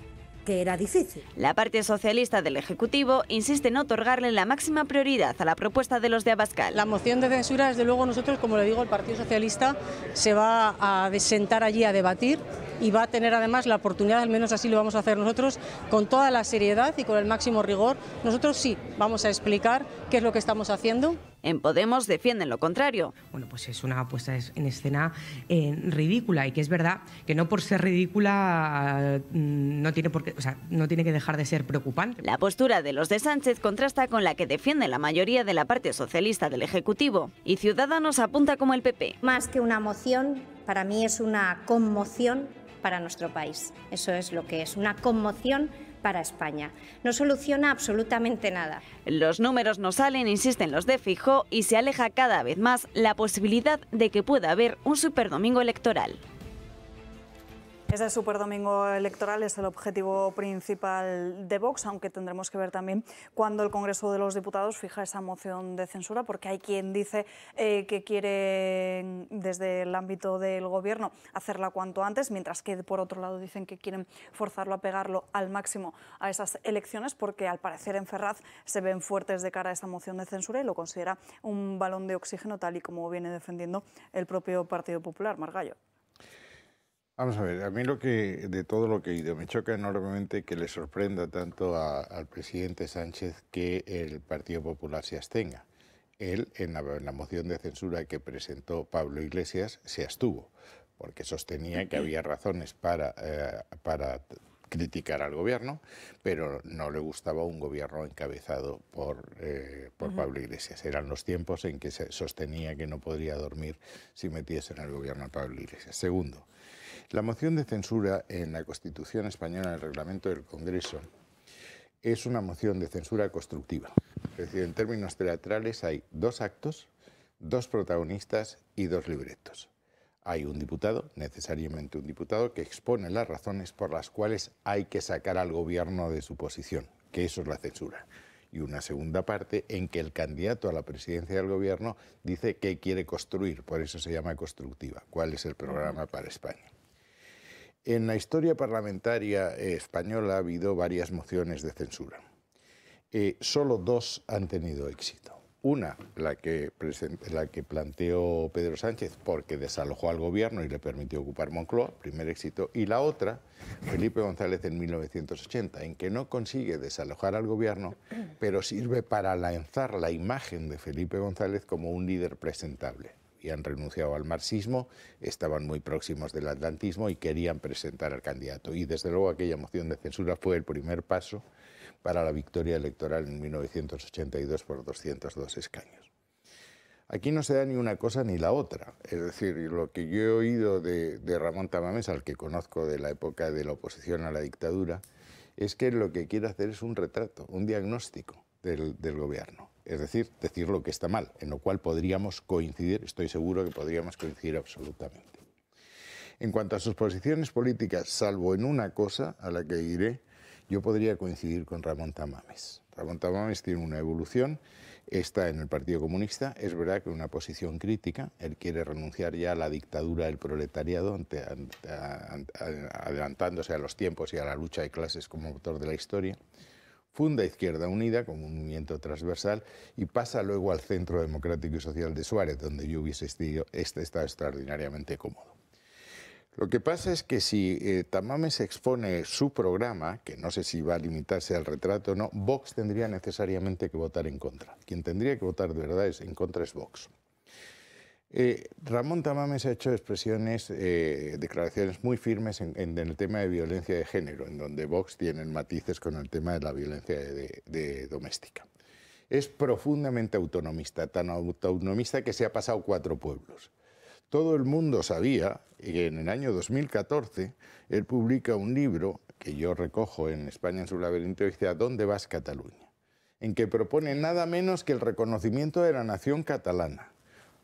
que era difícil. La parte socialista del Ejecutivo insiste en otorgarle la máxima prioridad a la propuesta de los de Abascal. La moción de censura, desde luego, nosotros, como le digo, el Partido Socialista se va a sentar allí a debatir, y va a tener además la oportunidad, al menos así lo vamos a hacer nosotros, con toda la seriedad y con el máximo rigor. Nosotros sí vamos a explicar qué es lo que estamos haciendo. En Podemos defienden lo contrario. Bueno, pues es una puesta en escena ridícula, y que es verdad que no por ser ridícula no tiene por qué, no tiene que dejar de ser preocupante. La postura de los de Sánchez contrasta con la que defiende la mayoría de la parte socialista del Ejecutivo, y Ciudadanos apunta como el PP. Más que una moción, para mí es una conmoción para nuestro país. Eso es lo que es, una conmoción para España. No soluciona absolutamente nada. Los números no salen, insisten los de Feijóo, y se aleja cada vez más la posibilidad de que pueda haber un superdomingo electoral. Ese superdomingo electoral es el objetivo principal de Vox, aunque tendremos que ver también cuando el Congreso de los Diputados fija esa moción de censura, porque hay quien dice que quiere, desde el ámbito del Gobierno, hacerla cuanto antes, mientras que por otro lado dicen que quieren forzarlo a pegarlo al máximo a esas elecciones, porque al parecer en Ferraz se ven fuertes de cara a esta moción de censura y lo considera un balón de oxígeno, tal y como viene defendiendo el propio Partido Popular. Margallo. Vamos a ver, a mí de todo lo que he oído, me choca enormemente que le sorprenda tanto al presidente Sánchez que el Partido Popular se abstenga. Él, en la moción de censura que presentó Pablo Iglesias, se abstuvo, porque sostenía que había razones para criticar al gobierno, pero no le gustaba un gobierno encabezado por Pablo Iglesias. Eran los tiempos en que se sostenía que no podría dormir si metiese en el gobierno a Pablo Iglesias. Segundo, la moción de censura en la Constitución española, en el reglamento del Congreso, es una moción de censura constructiva. Es decir, en términos teatrales hay 2 actos, 2 protagonistas y 2 libretos. Hay un diputado, necesariamente un diputado, que expone las razones por las cuales hay que sacar al gobierno de su posición, que eso es la censura. Y una segunda parte en que el candidato a la presidencia del gobierno dice qué quiere construir, por eso se llama constructiva, cuál es el programa para España. En la historia parlamentaria española ha habido varias mociones de censura. Solo 2 han tenido éxito. Una, la que planteó Pedro Sánchez porque desalojó al gobierno y le permitió ocupar Moncloa, primer éxito, y la otra, Felipe González en 1980, en que no consigue desalojar al gobierno, pero sirve para lanzar la imagen de Felipe González como un líder presentable. Habían renunciado al marxismo, estaban muy próximos del atlantismo y querían presentar al candidato. Y desde luego aquella moción de censura fue el primer paso para la victoria electoral en 1982 por 202 escaños. Aquí no se da ni una cosa ni la otra. Es decir, lo que yo he oído de Ramón Tamames, al que conozco de la época de la oposición a la dictadura, es que lo que quiere hacer es un retrato, un diagnóstico del gobierno. Es decir lo que está mal, en lo cual podríamos coincidir, estoy seguro que podríamos coincidir absolutamente. En cuanto a sus posiciones políticas, salvo en una cosa a la que diré, yo podría coincidir con Ramón Tamames. Ramón Tamames tiene una evolución, está en el Partido Comunista, es verdad que una posición crítica, él quiere renunciar ya a la dictadura del proletariado, adelantándose a los tiempos y a la lucha de clases como motor de la historia. Funda Izquierda Unida como un movimiento transversal y pasa luego al Centro Democrático y Social de Suárez, donde yo hubiese estado extraordinariamente cómodo. Lo que pasa es que si Tamames expone su programa, que no sé si va a limitarse al retrato o no, Vox tendría necesariamente que votar en contra. Quien tendría que votar de verdad en contra es Vox. Ramón Tamames ha hecho declaraciones muy firmes en el tema de violencia de género, en donde Vox tiene matices con el tema de la violencia doméstica. Es profundamente autonomista, tan autonomista que se ha pasado 4 pueblos. Todo el mundo sabía que en el año 2014 él publica un libro que yo recojo en España en su laberinto y dice ¿A dónde vas, Cataluña?, en que propone nada menos que el reconocimiento de la nación catalana.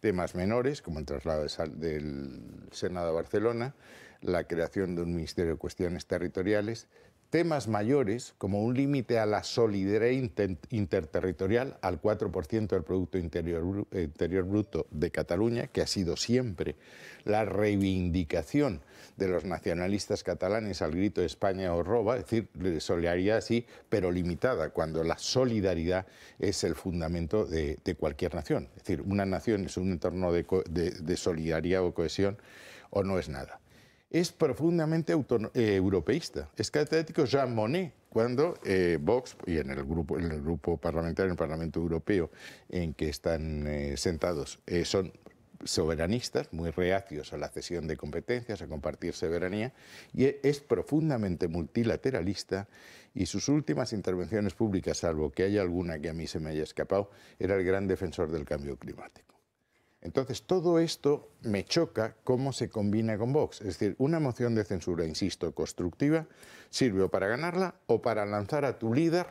Temas menores, como el traslado del Senado a Barcelona, la creación de un Ministerio de Cuestiones Territoriales, temas mayores, como un límite a la solidaridad interterritorial al 4% del Producto Interior Bruto de Cataluña, que ha sido siempre la reivindicación de los nacionalistas catalanes al grito de España os roba, es decir, solidaridad sí, pero limitada, cuando la solidaridad es el fundamento de cualquier nación. Es decir, una nación es un entorno de solidaridad o cohesión o no es nada. Es profundamente europeísta. Es catedrático Jean Monnet, cuando Vox, y en el grupo parlamentario, en el Parlamento Europeo, en que están sentados, son soberanistas, muy reacios a la cesión de competencias, a compartir soberanía, y es profundamente multilateralista, y sus últimas intervenciones públicas, salvo que haya alguna que a mí se me haya escapado, era el gran defensor del cambio climático. Entonces, todo esto me choca cómo se combina con Vox. Es decir, una moción de censura, insisto, constructiva, sirve o para ganarla o para lanzar a tu líder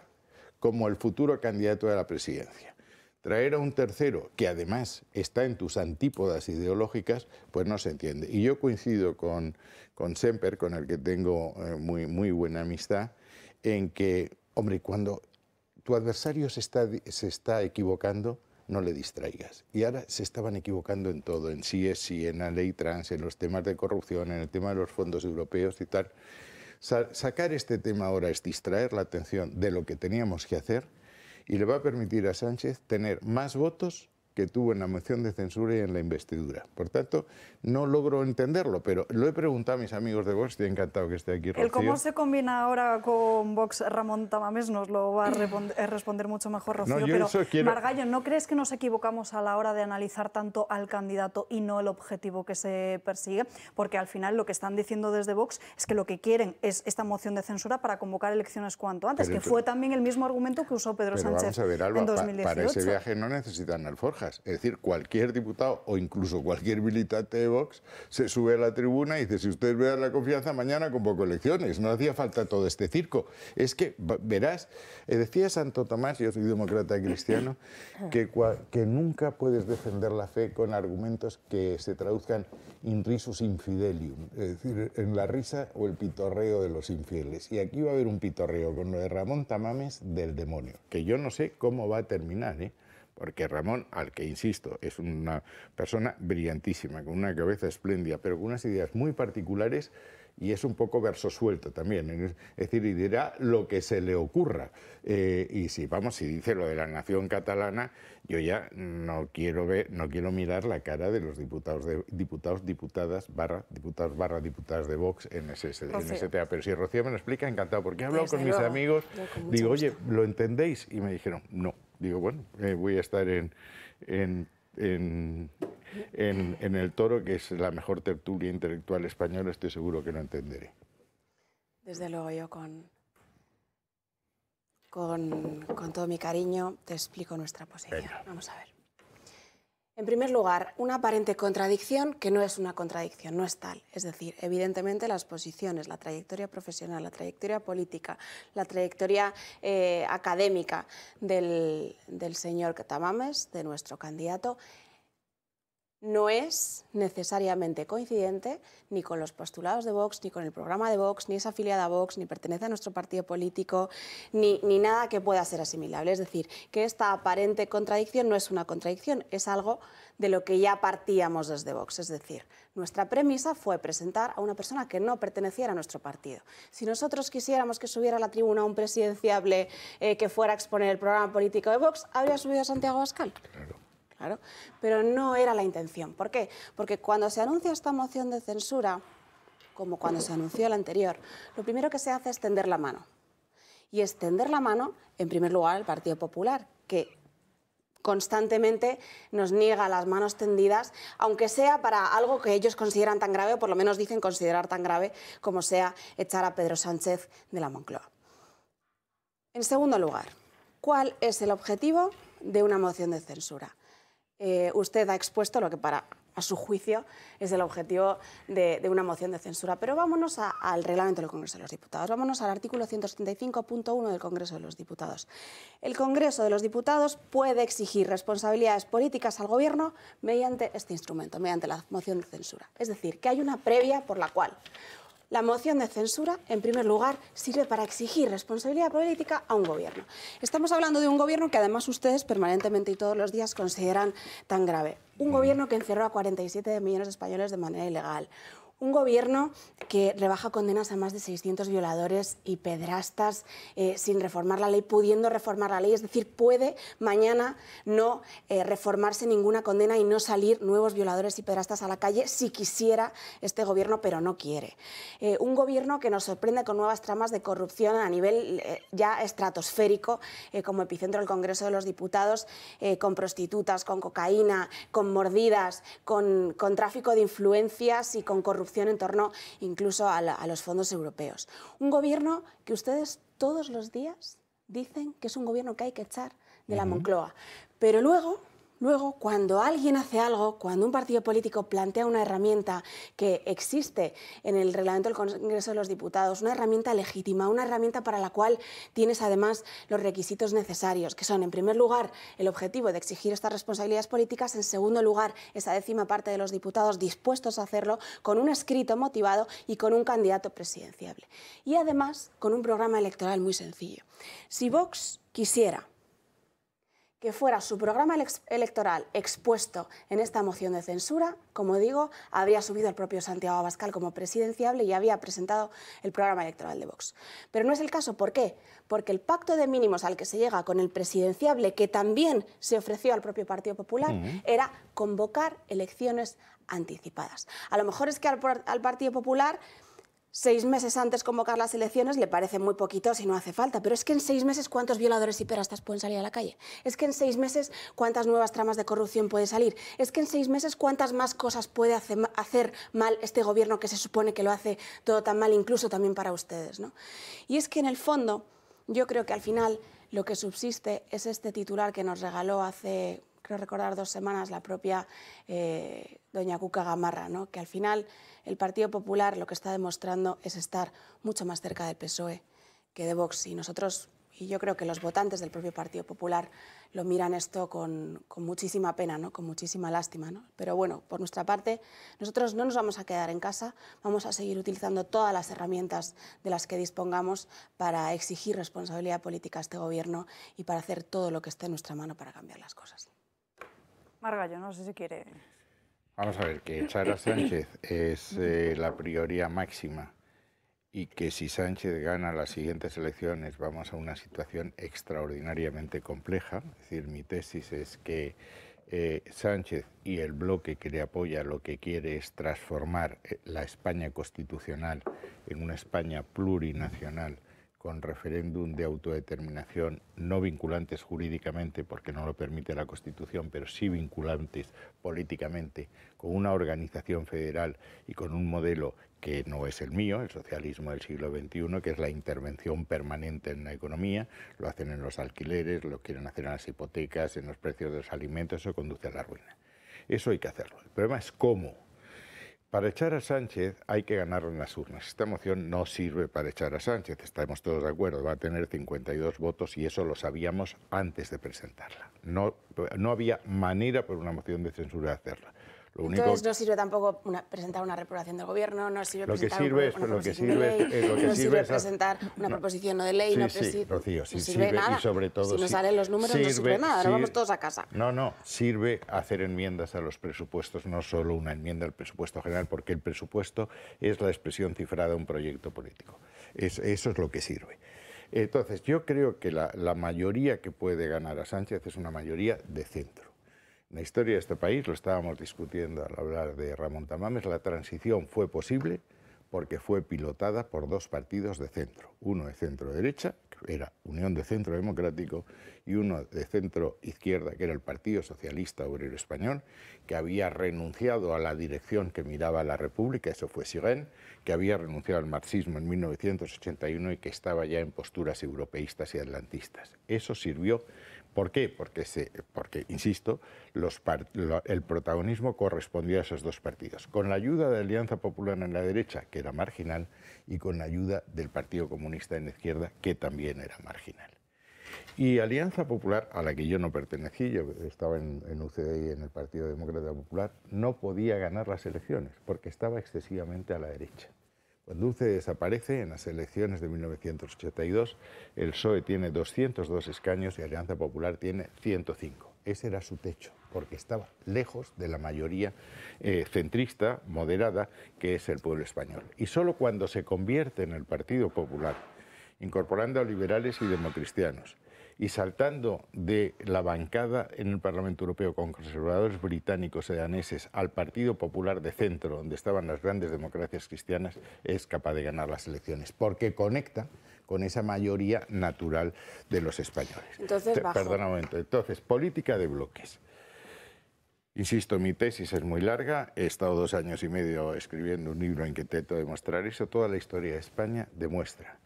como el futuro candidato a la presidencia. Traer a un tercero, que además está en tus antípodas ideológicas, pues no se entiende. Y yo coincido con Semper, con el que tengo muy buena amistad, en que, hombre, cuando tu adversario se está equivocando, no le distraigas. Y ahora se estaban equivocando en todo, en CSI, en la ley trans, en los temas de corrupción, en el tema de los fondos europeos y tal. Sacar este tema ahora es distraer la atención de lo que teníamos que hacer y le va a permitir a Sánchez tener más votos que tuvo en la moción de censura y en la investidura. Por tanto, no logro entenderlo, pero lo he preguntado a mis amigos de Vox, estoy encantado que esté aquí Rocío. El cómo se combina ahora con Vox Ramón Tamames nos lo va a responder mucho mejor Rocío, no, pero Margallo, ¿no crees que nos equivocamos a la hora de analizar tanto al candidato y no el objetivo que se persigue? Porque al final lo que están diciendo desde Vox es que lo que quieren es esta moción de censura para convocar elecciones cuanto antes, que fue también el mismo argumento que usó Pedro Sánchez en 2018. Para ese viaje no necesitan alforjas. Es decir, cualquier diputado o incluso cualquier militante de Vox se sube a la tribuna y dice, si ustedes me dan la confianza, mañana convoco elecciones. No hacía falta todo este circo. Es que, verás, decía Santo Tomás, yo soy demócrata cristiano, que nunca puedes defender la fe con argumentos que se traduzcan in risus infidelium, es decir, en la risa o el pitorreo de los infieles. Y aquí va a haber un pitorreo con lo de Ramón Tamames del demonio, que yo no sé cómo va a terminar, porque Ramón, al que insisto, es una persona brillantísima, con una cabeza espléndida, pero con unas ideas muy particulares, y es un poco verso suelto también, es decir, y dirá lo que se le ocurra. Y si dice lo de la nación catalana, yo ya no quiero mirar la cara de los diputadas, diputadas de Vox en ese tema. Pero si Rocío me lo explica, encantado, porque he hablado con mis amigos, digo, oye, ¿lo entendéis? Y me dijeron, no. Digo, bueno, voy a estar en el Toro, que es la mejor tertulia intelectual española, estoy seguro que lo entenderé. Desde luego, yo con todo mi cariño te explico nuestra posición. Venga. Vamos a ver. En primer lugar, una aparente contradicción que no es una contradicción, no es tal. Es decir, evidentemente las posiciones, la trayectoria profesional, la trayectoria política, la trayectoria académica del señor Tamames, de nuestro candidato, no es necesariamente coincidente ni con los postulados de Vox, ni con el programa de Vox, ni es afiliada a Vox, ni pertenece a nuestro partido político, ni nada que pueda ser asimilable. Es decir, que esta aparente contradicción no es una contradicción, es algo de lo que ya partíamos desde Vox. Es decir, nuestra premisa fue presentar a una persona que no perteneciera a nuestro partido. Si nosotros quisiéramos que subiera a la tribuna un presidenciable que fuera a exponer el programa político de Vox, ¿habría subido a Santiago Abascal? Claro, pero no era la intención. ¿Por qué? Porque cuando se anuncia esta moción de censura, como cuando se anunció la anterior, lo primero que se hace es tender la mano. Y es tender la mano, en primer lugar, al Partido Popular, que constantemente nos niega las manos tendidas, aunque sea para algo que ellos consideran tan grave, o por lo menos dicen considerar tan grave, como sea echar a Pedro Sánchez de la Moncloa. En segundo lugar, ¿cuál es el objetivo de una moción de censura? Usted ha expuesto lo que a su juicio es el objetivo de una moción de censura. Pero vámonos al reglamento del Congreso de los Diputados. Vámonos al artículo 175.1 del Congreso de los Diputados. El Congreso de los Diputados puede exigir responsabilidades políticas al Gobierno mediante este instrumento, mediante la moción de censura. Es decir, que hay una previa por la cual la moción de censura, en primer lugar, sirve para exigir responsabilidad política a un gobierno. Estamos hablando de un gobierno que además ustedes permanentemente y todos los días consideran tan grave. Un gobierno que encerró a 47 millones de españoles de manera ilegal. Un gobierno que rebaja condenas a más de 600 violadores y pederastas sin reformar la ley, pudiendo reformar la ley. Es decir, puede mañana no reformarse ninguna condena y no salir nuevos violadores y pederastas a la calle si quisiera este gobierno, pero no quiere. Un gobierno que nos sorprende con nuevas tramas de corrupción a nivel ya estratosférico, como epicentro del Congreso de los Diputados, con prostitutas, con cocaína, con mordidas, con tráfico de influencias y con corrupción en torno incluso a los fondos europeos. Un gobierno que ustedes todos los días dicen que es un gobierno que hay que echar de la Moncloa. Pero luego, cuando alguien hace algo, cuando un partido político plantea una herramienta que existe en el reglamento del Congreso de los Diputados, una herramienta legítima, una herramienta para la cual tienes además los requisitos necesarios, que son, en primer lugar, el objetivo de exigir estas responsabilidades políticas, en segundo lugar, esa 10ª parte de los diputados dispuestos a hacerlo con un escrito motivado y con un candidato presidenciable. Y además, con un programa electoral muy sencillo. Si Vox quisiera que fuera su programa electoral expuesto en esta moción de censura, como digo, habría subido el propio Santiago Abascal como presidenciable y había presentado el programa electoral de Vox. Pero no es el caso. ¿Por qué? Porque el pacto de mínimos al que se llega con el presidenciable, que también se ofreció al propio Partido Popular, era convocar elecciones anticipadas. A lo mejor es que al Partido Popular 6 meses antes convocar las elecciones le parece muy poquito si no hace falta, pero es que en 6 meses ¿cuántos violadores y pederastas pueden salir a la calle? Es que en 6 meses ¿cuántas nuevas tramas de corrupción puede salir? Es que en 6 meses ¿cuántas más cosas puede hacer mal este gobierno que se supone que lo hace todo tan mal, incluso también para ustedes, ¿no? Y es que en el fondo yo creo que al final lo que subsiste es este titular que nos regaló hace, creo recordar, 2 semanas la propia doña Cuca Gamarra, ¿no? Que al final el Partido Popular lo que está demostrando es estar mucho más cerca del PSOE que de Vox. Y nosotros, y yo creo que los votantes del propio Partido Popular lo miran esto con muchísima pena, ¿no? Con muchísima lástima, ¿no? Pero bueno, por nuestra parte, nosotros no nos vamos a quedar en casa, vamos a seguir utilizando todas las herramientas de las que dispongamos para exigir responsabilidad política a este gobierno y para hacer todo lo que esté en nuestra mano para cambiar las cosas. Margallo, no sé si quiere... Vamos a ver, que echar a Sánchez es la prioridad máxima y que si Sánchez gana las siguientes elecciones vamos a una situación extraordinariamente compleja. Es decir, mi tesis es que Sánchez y el bloque que le apoya lo que quiere es transformar la España constitucional en una España plurinacional con referéndum de autodeterminación no vinculantes jurídicamente, porque no lo permite la Constitución, pero sí vinculantes políticamente, con una organización federal y con un modelo que no es el mío, el socialismo del siglo XXI, que es la intervención permanente en la economía. Lo hacen en los alquileres, lo quieren hacer en las hipotecas, en los precios de los alimentos, eso conduce a la ruina. Eso hay que hacerlo. El problema es cómo. Para echar a Sánchez hay que ganar en las urnas. Esta moción no sirve para echar a Sánchez, estamos todos de acuerdo, va a tener 52 votos y eso lo sabíamos antes de presentarla. No había manera por una moción de censura de hacerla. Entonces no sirve tampoco presentar una reprobación del gobierno, no sirve presentar una proposición de ley, no sirve presentar una proposición no de ley, no sirve nada. Y sobre todo, si no salen los números no sirve nada, nos vamos todos a casa. No, sirve hacer enmiendas a los presupuestos, no solo una enmienda al presupuesto general, porque el presupuesto es la expresión cifrada de un proyecto político. Eso es lo que sirve. Entonces, yo creo que la mayoría que puede ganar a Sánchez es una mayoría de centro. En la historia de este país, lo estábamos discutiendo al hablar de Ramón Tamames, la transición fue posible porque fue pilotada por dos partidos de centro. Uno de centro-derecha, que era Unión de Centro Democrático, y uno de centro-izquierda, que era el Partido Socialista Obrero Español, que había renunciado a la dirección que miraba la República, eso fue Sirén, que había renunciado al marxismo en 1981 y que estaba ya en posturas europeístas y atlantistas. Eso sirvió. ¿Por qué? Porque insisto, el protagonismo correspondía a esos dos partidos, con la ayuda de Alianza Popular en la derecha, que era marginal, y con la ayuda del Partido Comunista en la izquierda, que también era marginal. Y Alianza Popular, a la que yo no pertenecí, yo estaba en UCD y en el Partido Demócrata Popular, no podía ganar las elecciones, porque estaba excesivamente a la derecha. Cuando UCD desaparece, en las elecciones de 1982, el PSOE tiene 202 escaños y Alianza Popular tiene 105. Ese era su techo, porque estaba lejos de la mayoría centrista, moderada, que es el pueblo español. Y solo cuando se convierte en el Partido Popular, incorporando a liberales y democristianos, y saltando de la bancada en el Parlamento Europeo con conservadores británicos y daneses al Partido Popular de centro, donde estaban las grandes democracias cristianas, es capaz de ganar las elecciones, porque conecta con esa mayoría natural de los españoles. Entonces, perdona un momento. Entonces, política de bloques. Insisto, mi tesis es muy larga, he estado 2 años y medio escribiendo un libro en que intento demostrar eso. Toda la historia de España demuestra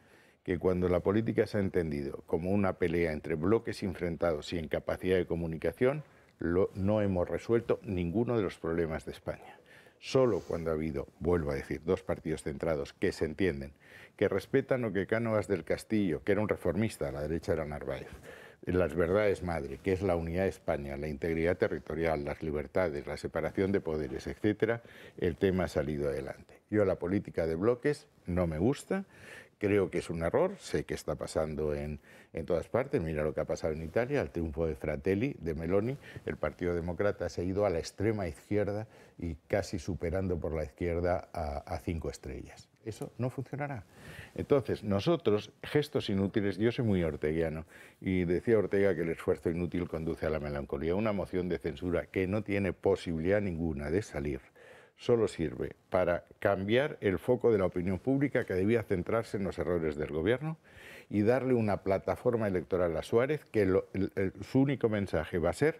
que cuando la política se ha entendido como una pelea entre bloques enfrentados y en capacidad de comunicación, no hemos resuelto ninguno de los problemas de España. Solo cuando ha habido, vuelvo a decir, dos partidos centrados que se entienden, que respetan lo que Cánovas del Castillo, que era un reformista, a la derecha era Narváez, las verdades madre, que es la unidad de España, la integridad territorial, las libertades, la separación de poderes, etcétera, el tema ha salido adelante. Yo la política de bloques no me gusta. Creo que es un error, sé que está pasando en todas partes, mira lo que ha pasado en Italia, el triunfo de Fratelli, de Meloni, el Partido Demócrata se ha ido a la extrema izquierda y casi superando por la izquierda a 5 estrellas. Eso no funcionará. Entonces, nosotros, gestos inútiles, yo soy muy orteguiano, y decía Ortega que el esfuerzo inútil conduce a la melancolía. Una moción de censura que no tiene posibilidad ninguna de salir, solo sirve para cambiar el foco de la opinión pública, que debía centrarse en los errores del gobierno, y darle una plataforma electoral a Suárez, que su único mensaje va a ser: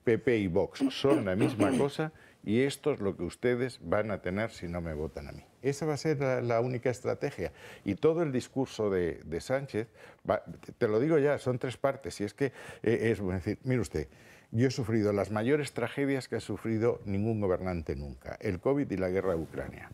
PP y Vox son la misma cosa y esto es lo que ustedes van a tener si no me votan a mí. Esa va a ser la única estrategia. Y todo el discurso de Sánchez, te lo digo ya, son 3 partes. Y es que es decir, mire usted, yo he sufrido las mayores tragedias que ha sufrido ningún gobernante nunca, el COVID y la guerra de Ucrania.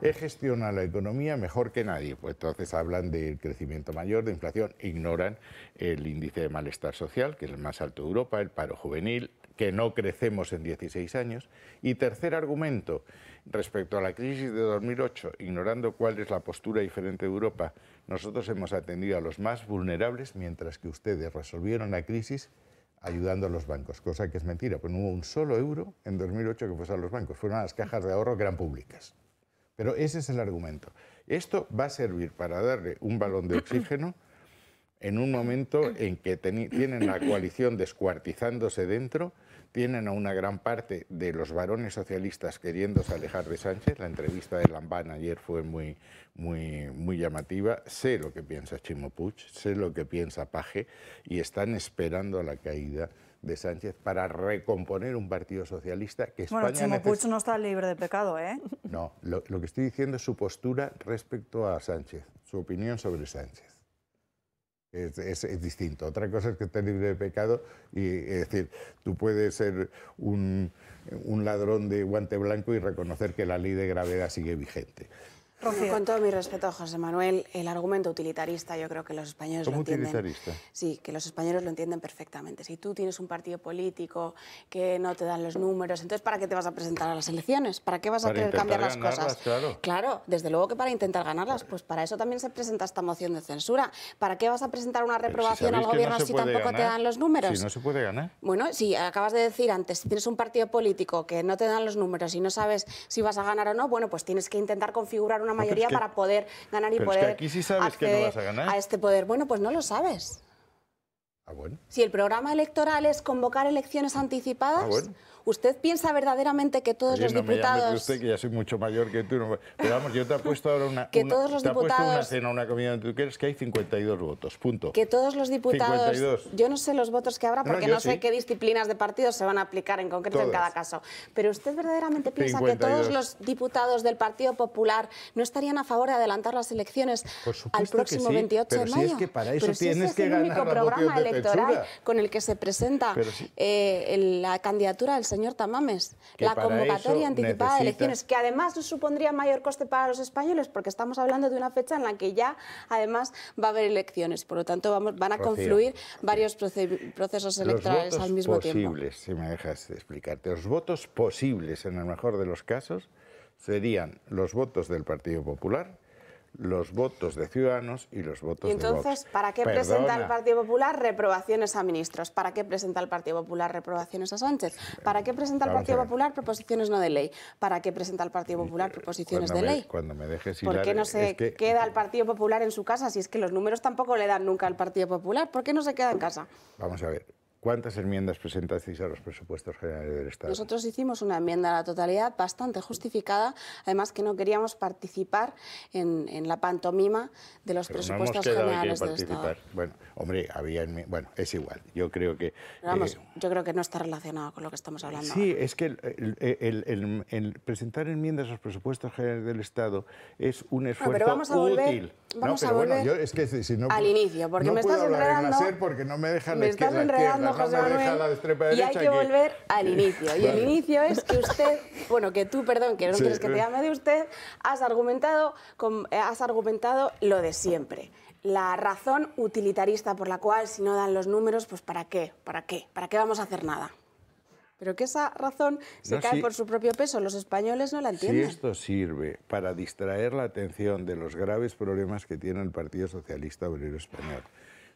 He gestionado la economía mejor que nadie, pues entonces hablan del crecimiento mayor, de inflación, ignoran el índice de malestar social, que es el más alto de Europa, el paro juvenil, que no crecemos en 16 años. Y tercer argumento, respecto a la crisis de 2008, ignorando cuál es la postura diferente de Europa, nosotros hemos atendido a los más vulnerables, mientras que ustedes resolvieron la crisis ayudando a los bancos, cosa que es mentira, pues no hubo un solo euro en 2008 que fuese a los bancos, fueron a las cajas de ahorro que eran públicas. Pero ese es el argumento. Esto va a servir para darle un balón de oxígeno en un momento en que tienen la coalición descuartizándose dentro, tienen a una gran parte de los varones socialistas queriéndose alejar de Sánchez. La entrevista de Lambán ayer fue muy llamativa. Sé lo que piensa Ximo Puig, sé lo que piensa Page, y están esperando a la caída de Sánchez para recomponer un partido socialista que España necesita. Bueno, Ximo Puig no está libre de pecado, ¿eh? No, lo que estoy diciendo es su postura respecto a Sánchez, su opinión sobre Sánchez. Es distinto. Otra cosa es que esté libre de pecado y es decir, tú puedes ser un ladrón de guante blanco y reconocer que la ley de gravedad sigue vigente. Rocío. Con todo mi respeto, José Manuel, el argumento utilitarista yo creo que los españoles lo entienden. ¿Utilitarista? Sí, que los españoles lo entienden perfectamente. Si tú tienes un partido político que no te dan los números, entonces ¿para qué te vas a presentar a las elecciones? ¿Para qué vas a querer cambiar las cosas? Claro, desde luego que para intentar ganarlas, pues para eso también se presenta esta moción de censura. ¿Para qué vas a presentar una reprobación al gobierno si tampoco te dan los números? Si no se puede ganar. Bueno, si acabas de decir antes, si tienes un partido político que no te dan los números y no sabes si vas a ganar o no, bueno, pues tienes que intentar configurar una mayoría para poder ganar y poder aquí sí sabes que no vas a ganar. A este poder. Bueno, pues no lo sabes. Bueno. Si el programa electoral es convocar elecciones anticipadas, ¿usted piensa verdaderamente que todos los diputados... No me llame usted, que ya soy mucho mayor que tú. Pero vamos, yo te he puesto ahora una cena, una comida donde tú quieres, que hay 52 votos, punto. Que todos los diputados... 52. Yo no sé los votos que habrá porque no sé qué disciplinas de partidos se van a aplicar en concreto en cada caso. Pero ¿usted verdaderamente piensa 52. Que todos los diputados del Partido Popular no estarían a favor de adelantar las elecciones al próximo 28 de mayo? Si es que para eso tienes que ganar la programa electoral con el que se presenta la candidatura del señor Tamames, la convocatoria anticipada de elecciones, que además no supondría mayor coste para los españoles, porque estamos hablando de una fecha en la que ya además va a haber elecciones, por lo tanto van a confluir varios procesos electorales al mismo tiempo. Los votos posibles, si me dejas explicarte, los votos posibles en el mejor de los casos serían los votos del Partido Popular, los votos de Ciudadanos y los votos de Vox. Y entonces, ¿para qué presenta el Partido Popular reprobaciones a ministros? ¿Para qué presenta el Partido Popular reprobaciones a Sánchez? ¿Para qué presenta el Partido Popular proposiciones no de ley? ¿Para qué presenta el Partido Popular proposiciones de ley? Cuando me dejes hilar, ¿por qué no se queda el Partido Popular en su casa? Si es que los números tampoco le dan nunca al Partido Popular, ¿por qué no se queda en casa? Vamos a ver. ¿Cuántas enmiendas presentasteis a los presupuestos generales del Estado? Nosotros hicimos una enmienda a la totalidad bastante justificada, además que no queríamos participar en la pantomima de los presupuestos generales del Estado. Bueno, hombre, bueno, es igual. Yo creo que... Vamos, yo creo que no está relacionado con lo que estamos hablando. Sí, ahora. Es que el presentar enmiendas a los presupuestos generales del Estado es un esfuerzo pero vamos a volver, útil. Vamos a volver yo es que si no, al inicio, porque no me estás enredando. Porque no me dejan me estás enredando, José Manuel, y hay que volver al inicio. Y el inicio es que usted, que tú, perdón, que no quieres que te llame de usted, has argumentado lo de siempre. La razón utilitarista por la cual, si no dan los números, pues ¿para qué? ¿Para qué? ¿Para qué vamos a hacer nada? Pero que esa razón se cae por su propio peso. Los españoles no la entienden. Si esto sirve para distraer la atención de los graves problemas que tiene el Partido Socialista Obrero Español.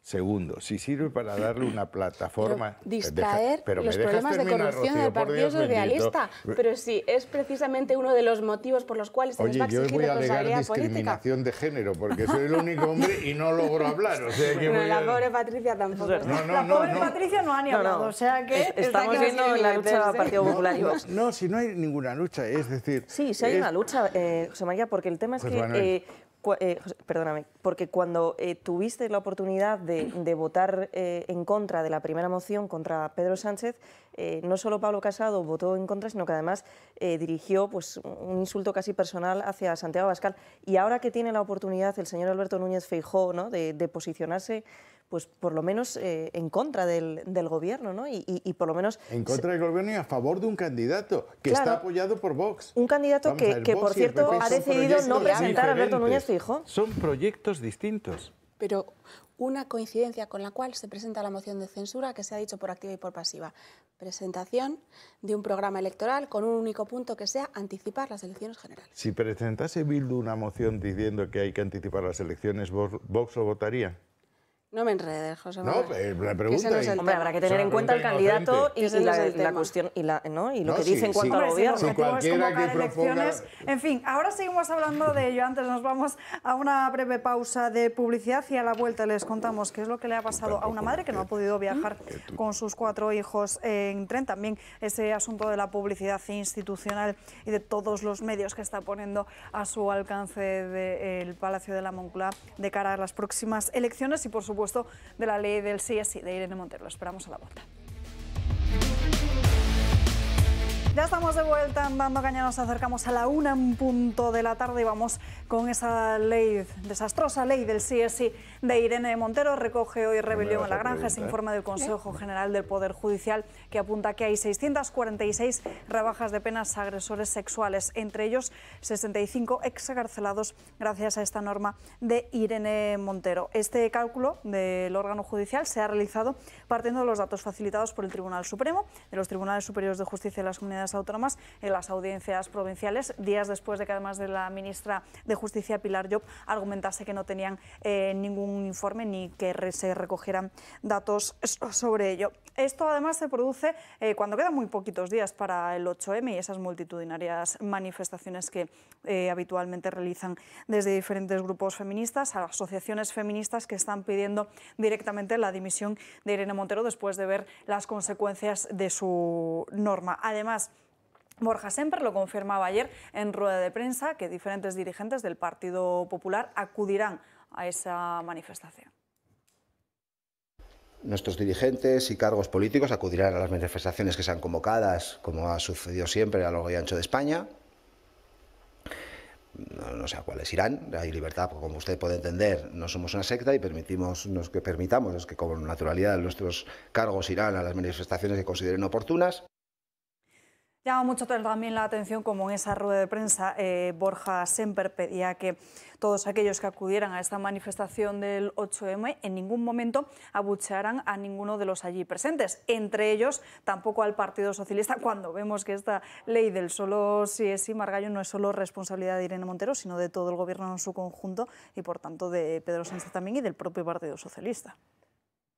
Segundo, si sirve para darle una plataforma... Distraer los problemas de corrupción del Partido Socialista. Pero sí, es precisamente uno de los motivos por los cuales se les va a exigir responsabilidad política. Yo voy a alegar discriminación de género, porque soy el único hombre y no logro hablar. O sea que la pobre Patricia tampoco. La pobre Patricia no ha ni hablado, o sea que... Estamos viendo la lucha del Partido Popular y Vox. No, si no hay ninguna lucha, es decir... Sí, sí hay una lucha, José María, porque el tema es que... perdóname, porque cuando tuviste la oportunidad de votar en contra de la primera moción contra Pedro Sánchez, no solo Pablo Casado votó en contra, sino que además dirigió un insulto casi personal hacia Santiago Abascal. Y ahora que tiene la oportunidad el señor Alberto Núñez Feijóo, ¿no?, de posicionarse, pues por lo menos en contra del gobierno, ¿no? Y por lo menos... En contra del gobierno y a favor de un candidato que está apoyado por Vox. Un candidato que por cierto, ha decidido no presentar a Alberto Núñez Feijóo. Son proyectos distintos. Pero una coincidencia con la cual se presenta la moción de censura, que se ha dicho por activa y por pasiva. Presentación de un programa electoral con un único punto, que sea anticipar las elecciones generales. Si presentase Bildu una moción diciendo que hay que anticipar las elecciones, ¿Vox lo votaría? No me enredes, José No, Manuel. la pregunta es... Hombre, habrá que tener en cuenta el candidato y la cuestión y lo que dice en cuanto al gobierno. El objetivo es convocar elecciones. En fin, ahora seguimos hablando de ello. Antes nos vamos a una breve pausa de publicidad y a la vuelta les contamos qué es lo que le ha pasado a una madre que no ha podido viajar con sus 4 hijos en tren. También ese asunto de la publicidad institucional y de todos los medios que está poniendo a su alcance del Palacio de la Moncloa de cara a las próximas elecciones y, por supuesto, de la ley del sí es sí de Irene Montero. Lo esperamos a la vuelta. Ya estamos de vuelta en Dando Caña, nos acercamos a la 1:00 de la tarde y vamos con esa ley, desastrosa ley del sí es sí de Irene Montero. Recoge hoy Rebelión en la Granja ese informe del Consejo General del Poder Judicial que apunta que hay 646 rebajas de penas a agresores sexuales, entre ellos 65 excarcelados gracias a esta norma de Irene Montero. Este cálculo del órgano judicial se ha realizado partiendo de los datos facilitados por el Tribunal Supremo, de los Tribunales Superiores de Justicia de las Comunidades Autónomas en las audiencias provinciales, días después de que además de la ministra de Justicia Pilar Llop argumentase que no tenían ningún informe ni que se recogieran datos sobre ello. Esto además se produce cuando quedan muy poquitos días para el 8M y esas multitudinarias manifestaciones que habitualmente realizan desde diferentes grupos feministas, a asociaciones feministas que están pidiendo directamente la dimisión de Irene Montero después de ver las consecuencias de su norma. Además, Borja Semper lo confirmaba ayer en rueda de prensa que diferentes dirigentes del Partido Popular acudirán a esa manifestación. Nuestros dirigentes y cargos políticos acudirán a las manifestaciones que sean convocadas, como ha sucedido siempre a lo largo y ancho de España. No sé a cuáles irán, hay libertad, porque como usted puede entender, no somos una secta y permitamos que con naturalidad nuestros cargos irán a las manifestaciones que consideren oportunas. Llama mucho también la atención como en esa rueda de prensa Borja Semper pedía que todos aquellos que acudieran a esta manifestación del 8M en ningún momento abuchearan a ninguno de los allí presentes, entre ellos tampoco al Partido Socialista, cuando vemos que esta ley del solo sí es sí, Margallo, no es solo responsabilidad de Irene Montero, sino de todo el Gobierno en su conjunto y por tanto de Pedro Sánchez también y del propio Partido Socialista.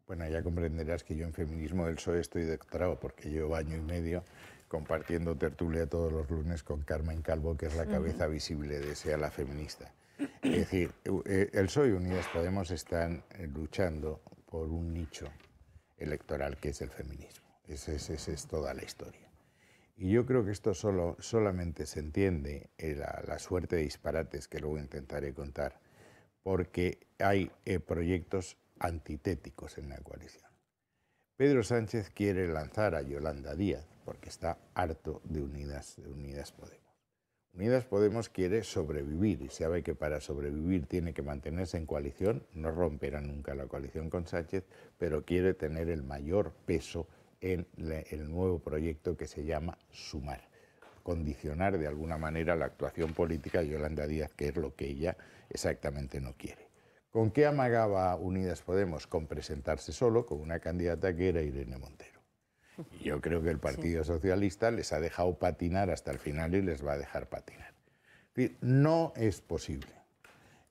Bueno, ya comprenderás que yo en feminismo del PSOE estoy doctorado porque llevo año y medio compartiendo tertulia todos los lunes con Carmen Calvo, que es la cabeza visible de Sea la Feminista. Es decir, el PSOE y Unidas Podemos están luchando por un nicho electoral que es el feminismo. Esa es toda la historia. Y yo creo que esto solamente se entiende la suerte de disparates que luego intentaré contar, porque hay proyectos antitéticos en la coalición. Pedro Sánchez quiere lanzar a Yolanda Díaz porque está harto de Unidas Podemos. Unidas Podemos quiere sobrevivir y sabe que para sobrevivir tiene que mantenerse en coalición, no romperá nunca la coalición con Sánchez, pero quiere tener el mayor peso en el nuevo proyecto que se llama Sumar, condicionar de alguna manera la actuación política de Yolanda Díaz, que es lo que ella exactamente no quiere. ¿Con qué amagaba Unidas Podemos? Con presentarse solo con una candidata que era Irene Montero. Y yo creo que el Partido Socialista les ha dejado patinar hasta el final y les va a dejar patinar. Es decir, no es posible.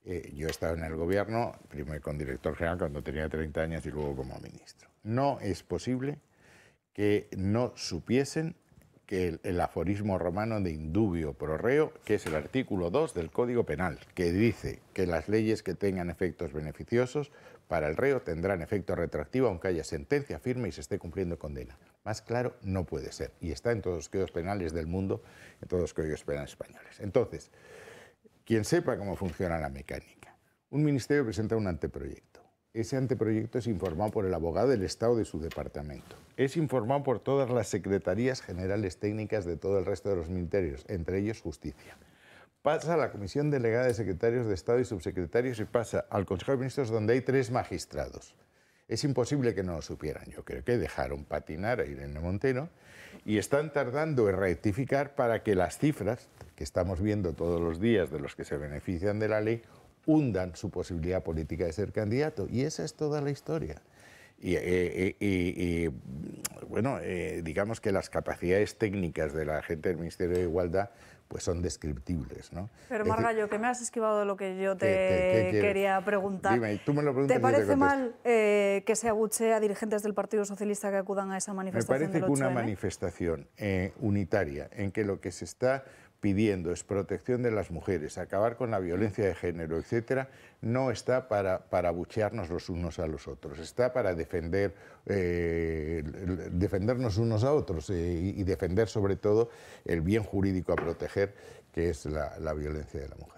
Yo he estado en el gobierno, primero con director general cuando tenía 30 años y luego como ministro. No es posible que no supiesen que el aforismo romano de indubio pro reo, que es el artículo 2 del Código Penal, que dice que las leyes que tengan efectos beneficiosos para el reo tendrán efecto retroactivo aunque haya sentencia firme y se esté cumpliendo condena. Más claro no puede ser. Y está en todos los códigos penales del mundo, en todos los códigos penales españoles. Entonces, quien sepa cómo funciona la mecánica, un ministerio presenta un anteproyecto. Ese anteproyecto es informado por el abogado del Estado de su departamento. Es informado por todas las secretarías generales técnicas de todo el resto de los ministerios, entre ellos Justicia. Pasa a la Comisión Delegada de Secretarios de Estado y Subsecretarios y pasa al Consejo de Ministros, donde hay 3 magistrados. Es imposible que no lo supieran. Yo creo que dejaron patinar a Irene Montero y están tardando en rectificar para que las cifras que estamos viendo todos los días de los que se benefician de la ley hundan su posibilidad política de ser candidato. Y esa es toda la historia. Y bueno, digamos que las capacidades técnicas de la gente del Ministerio de Igualdad pues son descriptibles, ¿no? Pero Margallo, que me has esquivado de lo que yo te quería preguntar. Dime, tú me lo preguntas. ¿Te parece mal que se abuchee a dirigentes del Partido Socialista que acudan a esa manifestación? Me parece del que 8M? una manifestación unitaria en que lo que se está pidiendo es protección de las mujeres, acabar con la violencia de género, etcétera, no está para abuchearnos los unos a los otros, está para defendernos unos a otros y defender sobre todo el bien jurídico a proteger, que es la violencia de la mujer.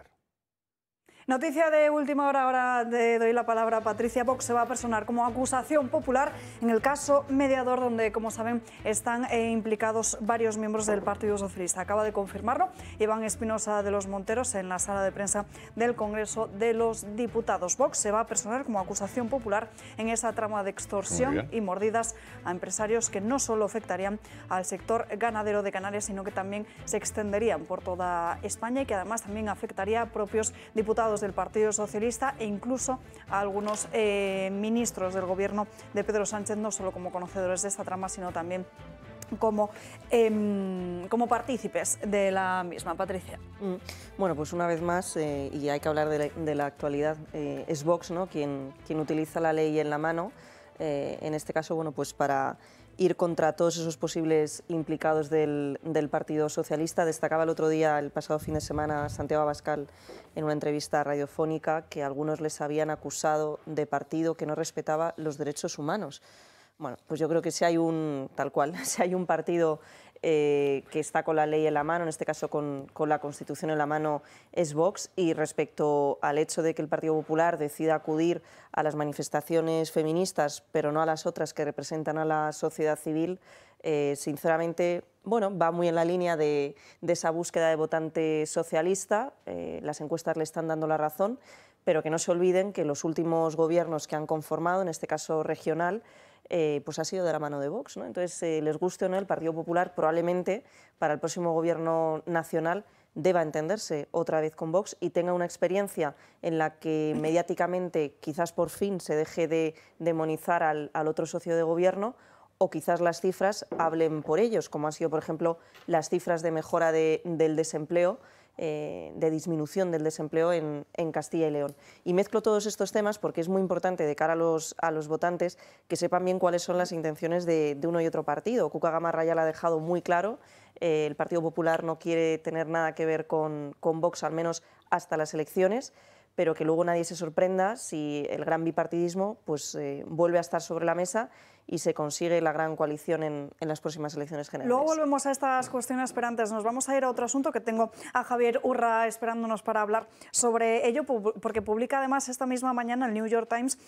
Noticia de última hora, ahora te doy la palabra a Patricia. Vox se va a personar como acusación popular en el caso Mediador, donde, como saben, están implicados varios miembros del Partido Socialista. Acaba de confirmarlo Iván Espinosa de los Monteros en la sala de prensa del Congreso de los Diputados. Vox se va a personar como acusación popular en esa trama de extorsión y mordidas a empresarios que no solo afectarían al sector ganadero de Canarias, sino que también se extenderían por toda España y que además también afectaría a propios diputados del Partido Socialista e incluso a algunos ministros del gobierno de Pedro Sánchez, no solo como conocedores de esta trama, sino también como partícipes de la misma. Patricia. Bueno, pues una vez más, y hay que hablar de la actualidad, es Vox, ¿no?, quien utiliza la ley en la mano, en este caso, bueno, pues para ir contra todos esos posibles implicados del Partido Socialista. Destacaba el otro día, el pasado fin de semana, Santiago Abascal en una entrevista radiofónica que algunos les habían acusado de partido que no respetaba los derechos humanos. Bueno, pues yo creo que si hay un partido que está con la ley en la mano, en este caso con la Constitución en la mano, es Vox. Y respecto al hecho de que el Partido Popular decida acudir a las manifestaciones feministas, pero no a las otras que representan a la sociedad civil, sinceramente, bueno, va muy en la línea de esa búsqueda de votante socialista. Las encuestas le están dando la razón, pero que no se olviden que los últimos gobiernos que han conformado, en este caso regional, pues ha sido de la mano de Vox, ¿no? Entonces, les guste o no, el Partido Popular probablemente para el próximo gobierno nacional deba entenderse otra vez con Vox y tenga una experiencia en la que mediáticamente quizás por fin se deje de demonizar al otro socio de gobierno, o quizás las cifras hablen por ellos, como han sido, por ejemplo, las cifras de mejora del desempleo, de disminución del desempleo en Castilla y León. Y mezclo todos estos temas porque es muy importante de cara a los votantes que sepan bien cuáles son las intenciones de uno y otro partido. Cuca Gamarra ya lo ha dejado muy claro, el Partido Popular no quiere tener nada que ver con Vox, al menos hasta las elecciones, pero que luego nadie se sorprenda si el gran bipartidismo pues, vuelve a estar sobre la mesa y se consigue la gran coalición en las próximas elecciones generales. Luego volvemos a estas cuestiones, pero antes nos vamos a ir a otro asunto que tengo a Javier Urra esperándonos para hablar sobre ello, porque publica además esta misma mañana el New York Times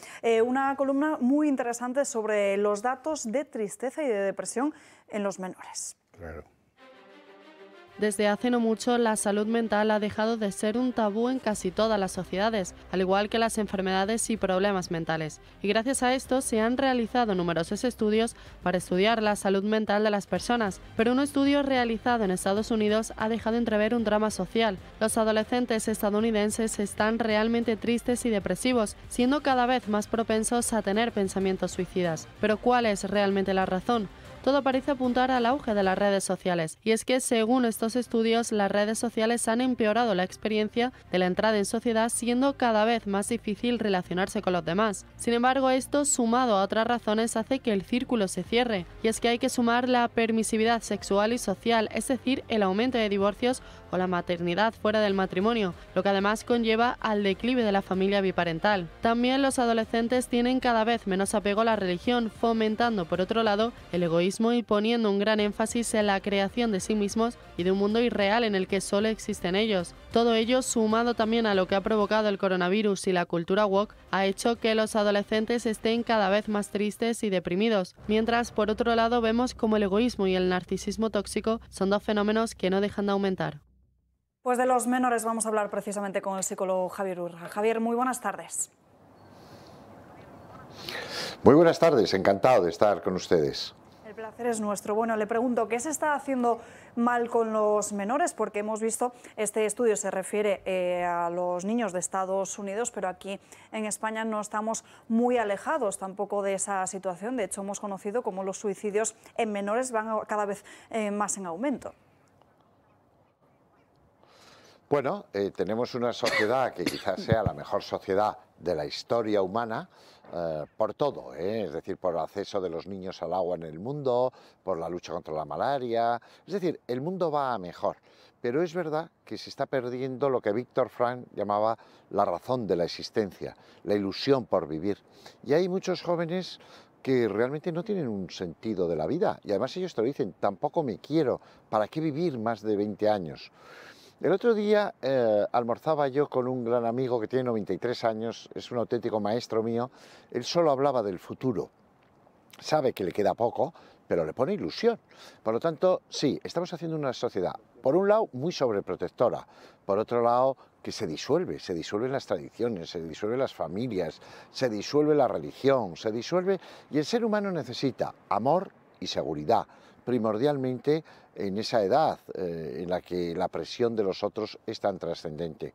una columna muy interesante sobre los datos de tristeza y de depresión en los menores. Claro. Desde hace no mucho, la salud mental ha dejado de ser un tabú en casi todas las sociedades, al igual que las enfermedades y problemas mentales. Y gracias a esto se han realizado numerosos estudios para estudiar la salud mental de las personas. Pero un estudio realizado en Estados Unidos ha dejado entrever un drama social. Los adolescentes estadounidenses están realmente tristes y depresivos, siendo cada vez más propensos a tener pensamientos suicidas. Pero ¿cuál es realmente la razón? Todo parece apuntar al auge de las redes sociales, y es que según estos estudios las redes sociales han empeorado la experiencia de la entrada en sociedad, siendo cada vez más difícil relacionarse con los demás. Sin embargo, esto sumado a otras razones hace que el círculo se cierre, y es que hay que sumar la permisividad sexual y social, es decir, el aumento de divorcios o la maternidad fuera del matrimonio, lo que además conlleva al declive de la familia biparental. También los adolescentes tienen cada vez menos apego a la religión, fomentando por otro lado el egoísmo y poniendo un gran énfasis en la creación de sí mismos y de un mundo irreal en el que solo existen ellos. Todo ello, sumado también a lo que ha provocado el coronavirus y la cultura woke, ha hecho que los adolescentes estén cada vez más tristes y deprimidos, mientras por otro lado vemos como el egoísmo y el narcisismo tóxico son dos fenómenos que no dejan de aumentar. Pues de los menores vamos a hablar precisamente con el psicólogo Javier Urra. Javier, muy buenas tardes. Muy buenas tardes, encantado de estar con ustedes. El placer es nuestro. Bueno, le pregunto, ¿qué se está haciendo mal con los menores? Porque hemos visto, este estudio se refiere a los niños de Estados Unidos, pero aquí en España no estamos muy alejados tampoco de esa situación. De hecho, hemos conocido cómo los suicidios en menores van cada vez más en aumento. Bueno, tenemos una sociedad que quizás sea la mejor sociedad de la historia humana, por todo, es decir, por el acceso de los niños al agua en el mundo, por la lucha contra la malaria, es decir, el mundo va a mejor, pero es verdad que se está perdiendo lo que Víctor Frank llamaba la razón de la existencia, la ilusión por vivir, y hay muchos jóvenes que realmente no tienen un sentido de la vida, y además ellos te lo dicen, tampoco me quiero, ¿para qué vivir más de 20 años? El otro día almorzaba yo con un gran amigo que tiene 93 años, es un auténtico maestro mío, él solo hablaba del futuro, sabe que le queda poco, pero le pone ilusión. Por lo tanto, sí, estamos haciendo una sociedad, por un lado, muy sobreprotectora, por otro lado, que se disuelven las tradiciones, se disuelven las familias, se disuelve la religión, se disuelve, y el ser humano necesita amor y seguridad, primordialmente en esa edad en la que la presión de los otros es tan trascendente.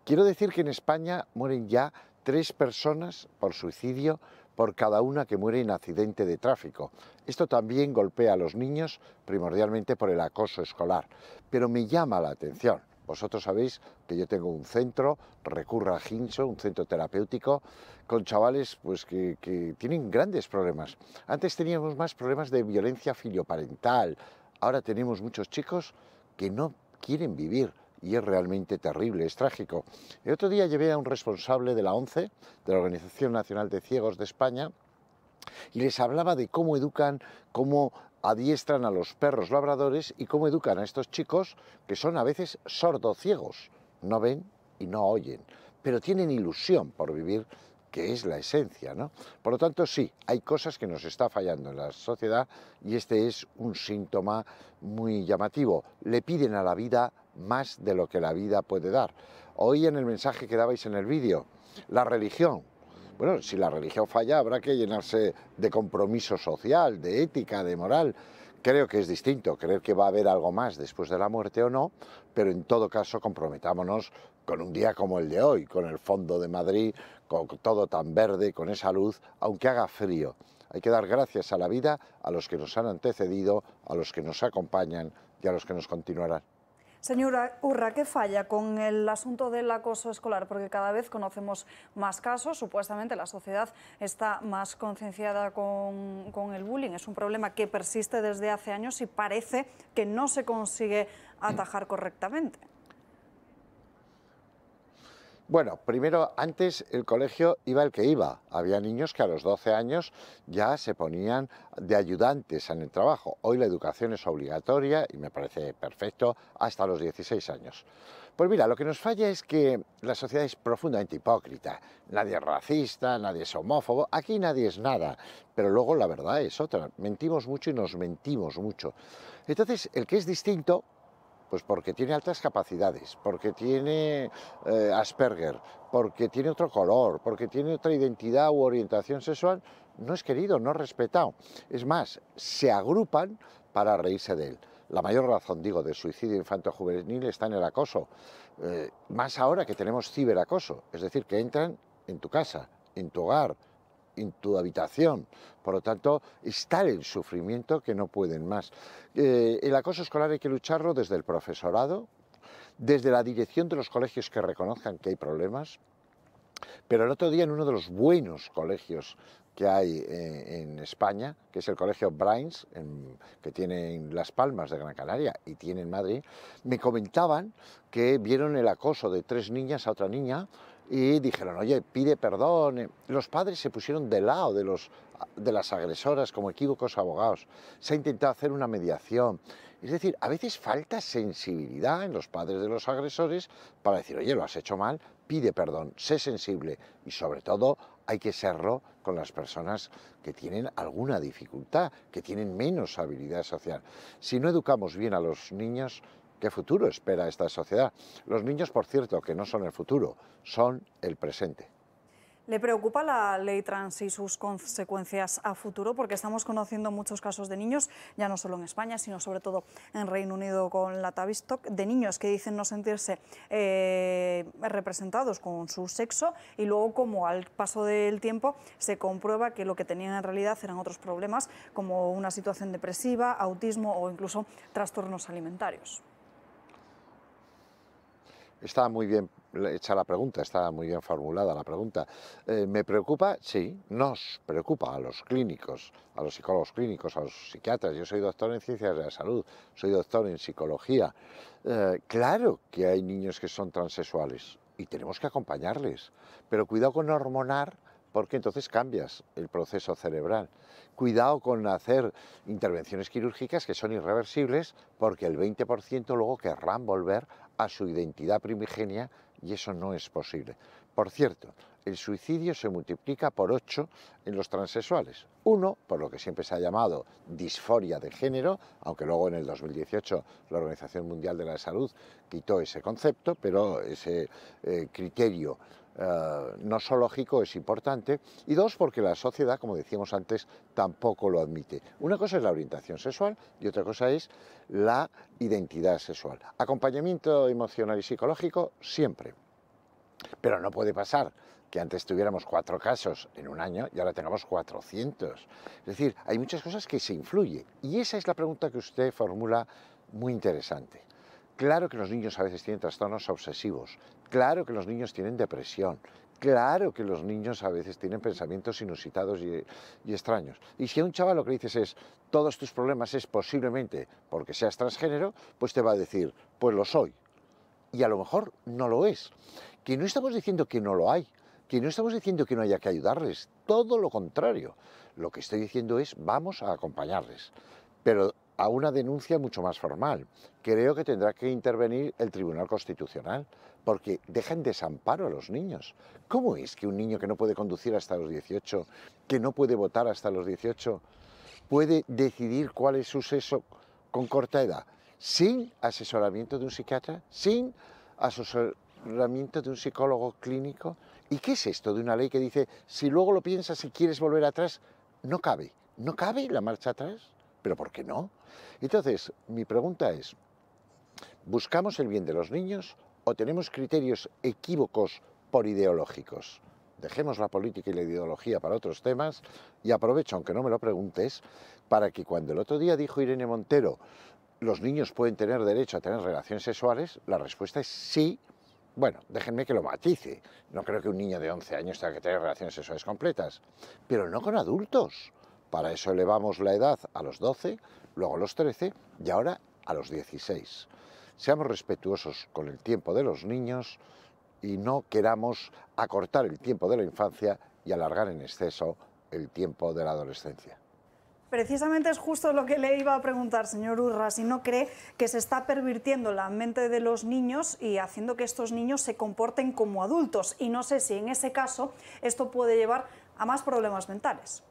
Quiero decir que en España mueren ya 3 personas por suicidio por cada una que muere en accidente de tráfico. Esto también golpea a los niños, primordialmente por el acoso escolar. Pero me llama la atención. Vosotros sabéis que yo tengo un centro, Recurra a Ginso, un centro terapéutico, con chavales pues, que tienen grandes problemas. Antes teníamos más problemas de violencia filioparental, ahora tenemos muchos chicos que no quieren vivir y es realmente terrible, es trágico. El otro día llevé a un responsable de la ONCE, de la Organización Nacional de Ciegos de España, y les hablaba de cómo educan, cómo adiestran a los perros labradores y cómo educan a estos chicos que son a veces sordociegos, no ven y no oyen, pero tienen ilusión por vivir, que es la esencia, ¿no? Por lo tanto, sí, hay cosas que nos está fallando en la sociedad y este es un síntoma muy llamativo. Le piden a la vida más de lo que la vida puede dar. Hoy en el mensaje que dabais en el vídeo, la religión. Bueno, si la religión falla habrá que llenarse de compromiso social, de ética, de moral. Creo que es distinto, creer que va a haber algo más después de la muerte o no, pero en todo caso comprometámonos con un día como el de hoy, con el fondo de Madrid, con todo tan verde, con esa luz, aunque haga frío. Hay que dar gracias a la vida, a los que nos han antecedido, a los que nos acompañan y a los que nos continuarán. Señora Urra, ¿qué falla con el asunto del acoso escolar? Porque cada vez conocemos más casos, supuestamente la sociedad está más concienciada con el bullying. Es un problema que persiste desde hace años y parece que no se consigue atajar correctamente. Bueno, primero, antes el colegio iba el que iba. Había niños que a los 12 años ya se ponían de ayudantes en el trabajo. Hoy la educación es obligatoria y me parece perfecto hasta los 16 años. Pues mira, lo que nos falla es que la sociedad es profundamente hipócrita. Nadie es racista, nadie es homófobo, aquí nadie es nada. Pero luego la verdad es otra. Mentimos mucho y nos mentimos mucho. Entonces, el que es distinto, pues porque tiene altas capacidades, porque tiene Asperger, porque tiene otro color, porque tiene otra identidad u orientación sexual, no es querido, no es respetado. Es más, se agrupan para reírse de él. La mayor razón, digo, del suicidio infanto-juvenil está en el acoso. Más ahora que tenemos ciberacoso, es decir, que entran en tu casa, en tu hogar, en tu habitación. Por lo tanto, es tal el sufrimiento que no pueden más. El acoso escolar hay que lucharlo desde el profesorado, desde la dirección de los colegios que reconozcan que hay problemas, pero el otro día en uno de los buenos colegios que hay en España, que es el colegio Brains, que tiene en Las Palmas de Gran Canaria y tiene en Madrid, me comentaban que vieron el acoso de 3 niñas a otra niña y dijeron, oye, pide perdón. Los padres se pusieron de lado de las agresoras como equívocos abogados. Se ha intentado hacer una mediación. Es decir, a veces falta sensibilidad en los padres de los agresores para decir, oye, lo has hecho mal, pide perdón, sé sensible y sobre todo hay que serlo con las personas que tienen alguna dificultad, que tienen menos habilidad social. Si no educamos bien a los niños, ¿qué futuro espera esta sociedad? Los niños, por cierto, que no son el futuro, son el presente. ¿Le preocupa la ley trans y sus consecuencias a futuro? Porque estamos conociendo muchos casos de niños, ya no solo en España, sino sobre todo en Reino Unido con la Tavistock, de niños que dicen no sentirse representados con su sexo y luego, como al paso del tiempo se comprueba que lo que tenían en realidad eran otros problemas como una situación depresiva, autismo o incluso trastornos alimentarios. Está muy bien hecha la pregunta, está muy bien formulada la pregunta. ¿Me preocupa? Sí, nos preocupa a los clínicos, a los psicólogos clínicos, a los psiquiatras. Yo soy doctor en ciencias de la salud, soy doctor en psicología. Claro que hay niños que son transexuales y tenemos que acompañarles, pero cuidado con hormonar, porque entonces cambias el proceso cerebral. Cuidado con hacer intervenciones quirúrgicas que son irreversibles, porque el 20% luego querrán volver a su identidad primigenia y eso no es posible. Por cierto, el suicidio se multiplica por 8 en los transexuales. 1, por lo que siempre se ha llamado disforia de género, aunque luego en el 2018 la Organización Mundial de la Salud quitó ese concepto, pero ese criterio nosológico es importante. Y 2, porque la sociedad, como decíamos antes, tampoco lo admite. Una cosa es la orientación sexual y otra cosa es la identidad sexual. Acompañamiento emocional y psicológico siempre. Pero no puede pasar que antes tuviéramos 4 casos en un año y ahora tengamos 400. Es decir, hay muchas cosas que se influyen. Y esa es la pregunta que usted formula muy interesante. Claro que los niños a veces tienen trastornos obsesivos, claro que los niños tienen depresión, claro que los niños a veces tienen pensamientos inusitados y extraños. Y si a un chaval lo que le dices es, todos tus problemas es posiblemente porque seas transgénero, pues te va a decir, pues lo soy. Y a lo mejor no lo es. Que no estamos diciendo que no lo hay, que no estamos diciendo que no haya que ayudarles, todo lo contrario. Lo que estoy diciendo es, vamos a acompañarles. Pero a una denuncia mucho más formal. Creo que tendrá que intervenir el Tribunal Constitucional, porque deja en desamparo a los niños. ¿Cómo es que un niño que no puede conducir hasta los 18, que no puede votar hasta los 18, puede decidir cuál es su sexo con corta edad, sin asesoramiento de un psiquiatra, sin asesoramiento de un psicólogo clínico? ¿Y qué es esto de una ley que dice, si luego lo piensas y quieres volver atrás, no cabe? ¿No cabe la marcha atrás? ¿Pero por qué no? Entonces, mi pregunta es, ¿buscamos el bien de los niños o tenemos criterios equívocos por ideológicos? Dejemos la política y la ideología para otros temas y aprovecho, aunque no me lo preguntes, para que cuando el otro día dijo Irene Montero, los niños pueden tener derecho a tener relaciones sexuales, la respuesta es sí. Bueno, déjenme que lo matice. No creo que un niño de 11 años tenga que tener relaciones sexuales completas, pero no con adultos. Para eso elevamos la edad a los 12, luego a los 13 y ahora a los 16. Seamos respetuosos con el tiempo de los niños y no queramos acortar el tiempo de la infancia y alargar en exceso el tiempo de la adolescencia. Precisamente es justo lo que le iba a preguntar, señor Urra, si no cree que se está pervirtiendo la mente de los niños y haciendo que estos niños se comporten como adultos. Y no sé si en ese caso esto puede llevar a más problemas mentales.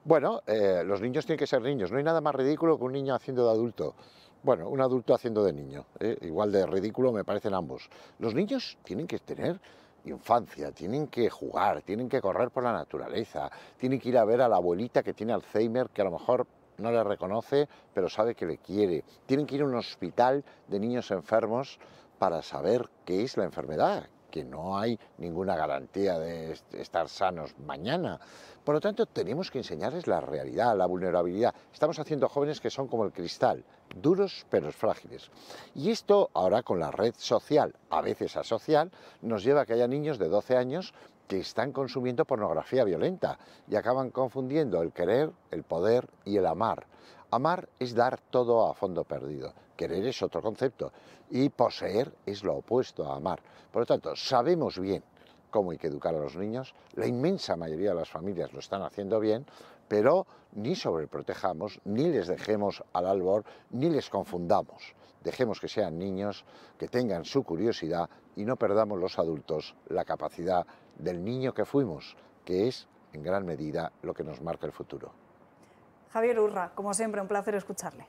Bueno, los niños tienen que ser niños. No hay nada más ridículo que un niño haciendo de adulto. Bueno, un adulto haciendo de niño. Igual de ridículo me parecen ambos. Los niños tienen que tener infancia, tienen que jugar, tienen que correr por la naturaleza, tienen que ir a ver a la abuelita que tiene Alzheimer, que a lo mejor no le reconoce, pero sabe que le quiere. Tienen que ir a un hospital de niños enfermos para saber qué es la enfermedad, que no hay ninguna garantía de estar sanos mañana. Por lo tanto, tenemos que enseñarles la realidad, la vulnerabilidad. Estamos haciendo jóvenes que son como el cristal, duros pero frágiles. Y esto ahora con la red social, a veces asocial, nos lleva a que haya niños de 12 años que están consumiendo pornografía violenta y acaban confundiendo el querer, el poder y el amar. Amar es dar todo a fondo perdido. Querer es otro concepto y poseer es lo opuesto a amar. Por lo tanto, sabemos bien cómo hay que educar a los niños, la inmensa mayoría de las familias lo están haciendo bien, pero ni sobreprotejamos, ni les dejemos al albor, ni les confundamos. Dejemos que sean niños, que tengan su curiosidad y no perdamos los adultos la capacidad del niño que fuimos, que es en gran medida lo que nos marca el futuro. Javier Urra, como siempre, un placer escucharle.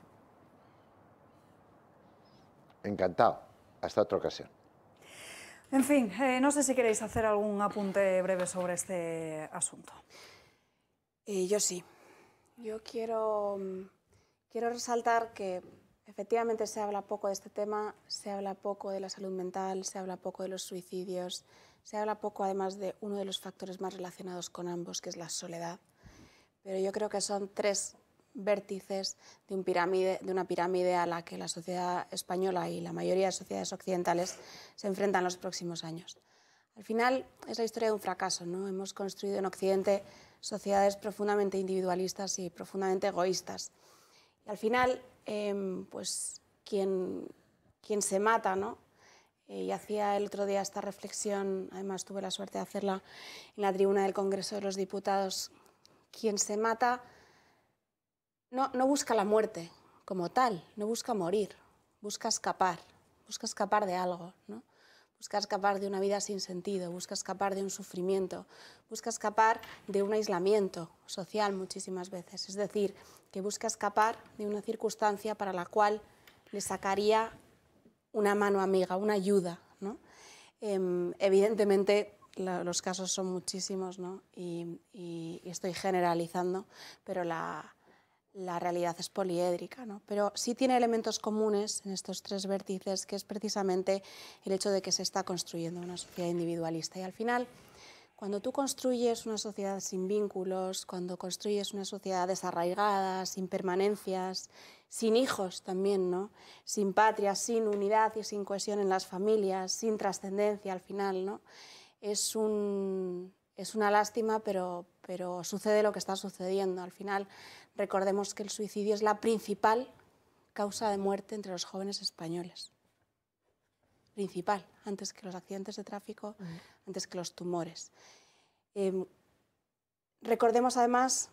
Encantado. Hasta otra ocasión. En fin, no sé si queréis hacer algún apunte breve sobre este asunto. Yo sí. Yo quiero resaltar que efectivamente se habla poco de este tema, se habla poco de la salud mental, se habla poco de los suicidios, se habla poco además de uno de los factores más relacionados con ambos, que es la soledad. Pero yo creo que son tres vértices de una pirámide a la que la sociedad española y la mayoría de sociedades occidentales se enfrentan en los próximos años. Al final es la historia de un fracaso, ¿no? Hemos construido en Occidente sociedades profundamente individualistas y profundamente egoístas. Y al final, pues quien se mata, ¿no? Y hacía el otro día esta reflexión, además tuve la suerte de hacerla en la tribuna del Congreso de los Diputados, quien se mata no busca la muerte como tal, no busca morir, busca escapar de algo, ¿no? Busca escapar de una vida sin sentido, busca escapar de un sufrimiento, busca escapar de un aislamiento social muchísimas veces. Es decir, que busca escapar de una circunstancia para la cual le sacaría una mano amiga, una ayuda, ¿no? Evidentemente los casos son muchísimos, ¿no? y estoy generalizando, pero la realidad es poliédrica, ¿no? Pero sí tiene elementos comunes en estos tres vértices, que es precisamente el hecho de que se está construyendo una sociedad individualista. Y al final, cuando tú construyes una sociedad sin vínculos, cuando construyes una sociedad desarraigada, sin permanencias, sin hijos también, ¿no? Sin patria, sin unidad y sin cohesión en las familias, sin trascendencia al final, ¿no? Es una lástima, pero sucede lo que está sucediendo. Al final, recordemos que el suicidio es la principal causa de muerte entre los jóvenes españoles. Principal, antes que los accidentes de tráfico, antes que los tumores. Recordemos además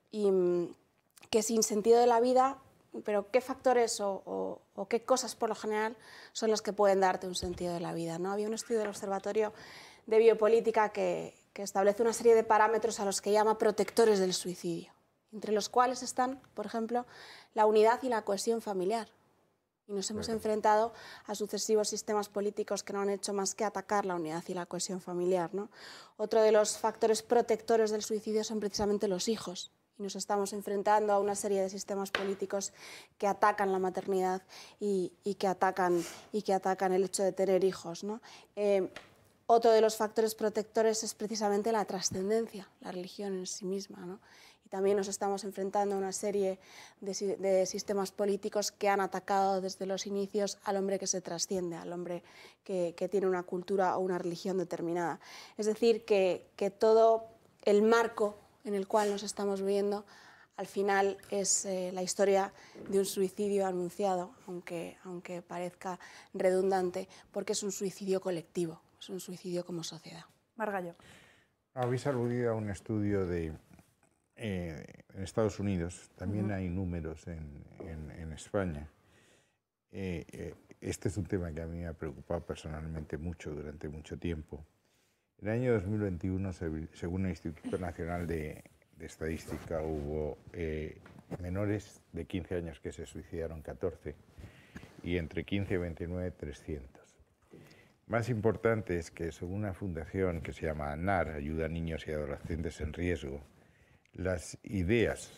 que sin sentido de la vida, pero qué factores o qué cosas por lo general son las que pueden darte un sentido de la vida, ¿no? Había un estudio del Observatorio de Biopolítica que establece una serie de parámetros a los que llama protectores del suicidio, entre los cuales están, por ejemplo, la unidad y la cohesión familiar. Y nos hemos enfrentado a sucesivos sistemas políticos que no han hecho más que atacar la unidad y la cohesión familiar, ¿no? Otro de los factores protectores del suicidio son precisamente los hijos. Y nos estamos enfrentando a una serie de sistemas políticos que atacan la maternidad y que atacan el hecho de tener hijos, ¿no? Otro de los factores protectores es precisamente la trascendencia, la religión en sí misma, ¿no? Y también nos estamos enfrentando a una serie de sistemas políticos que han atacado desde los inicios al hombre que se trasciende, al hombre que tiene una cultura o una religión determinada. Es decir, que todo el marco en el cual nos estamos viendo al final es la historia de un suicidio anunciado, aunque parezca redundante, porque es un suicidio colectivo. Es un suicidio como sociedad. Margallo. Habéis aludido a un estudio en Estados Unidos, también hay números en España. Este es un tema que a mí me ha preocupado personalmente mucho durante mucho tiempo. En el año 2021, según el Instituto Nacional de Estadística, hubo menores de 15 años que se suicidaron 14 y entre 15 y 29, 300. Más importante es que, según una fundación que se llama ANAR, Ayuda a Niños y Adolescentes en Riesgo, las ideas,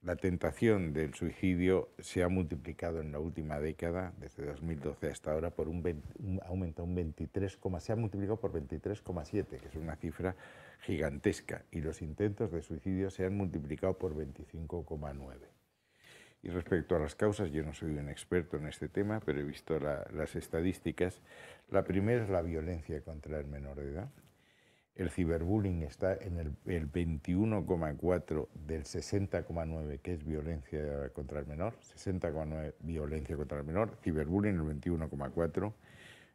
la tentación del suicidio se ha multiplicado en la última década, desde 2012 hasta ahora, por aumenta un 23, se ha multiplicado por 23,7, que es una cifra gigantesca, y los intentos de suicidio se han multiplicado por 25,9. Y respecto a las causas, yo no soy un experto en este tema, pero he visto las estadísticas. La primera es la violencia contra el menor de edad. El ciberbullying está en el 21,4 del 60,9, que es violencia contra el menor. 60,9 violencia contra el menor, ciberbullying el 21,4,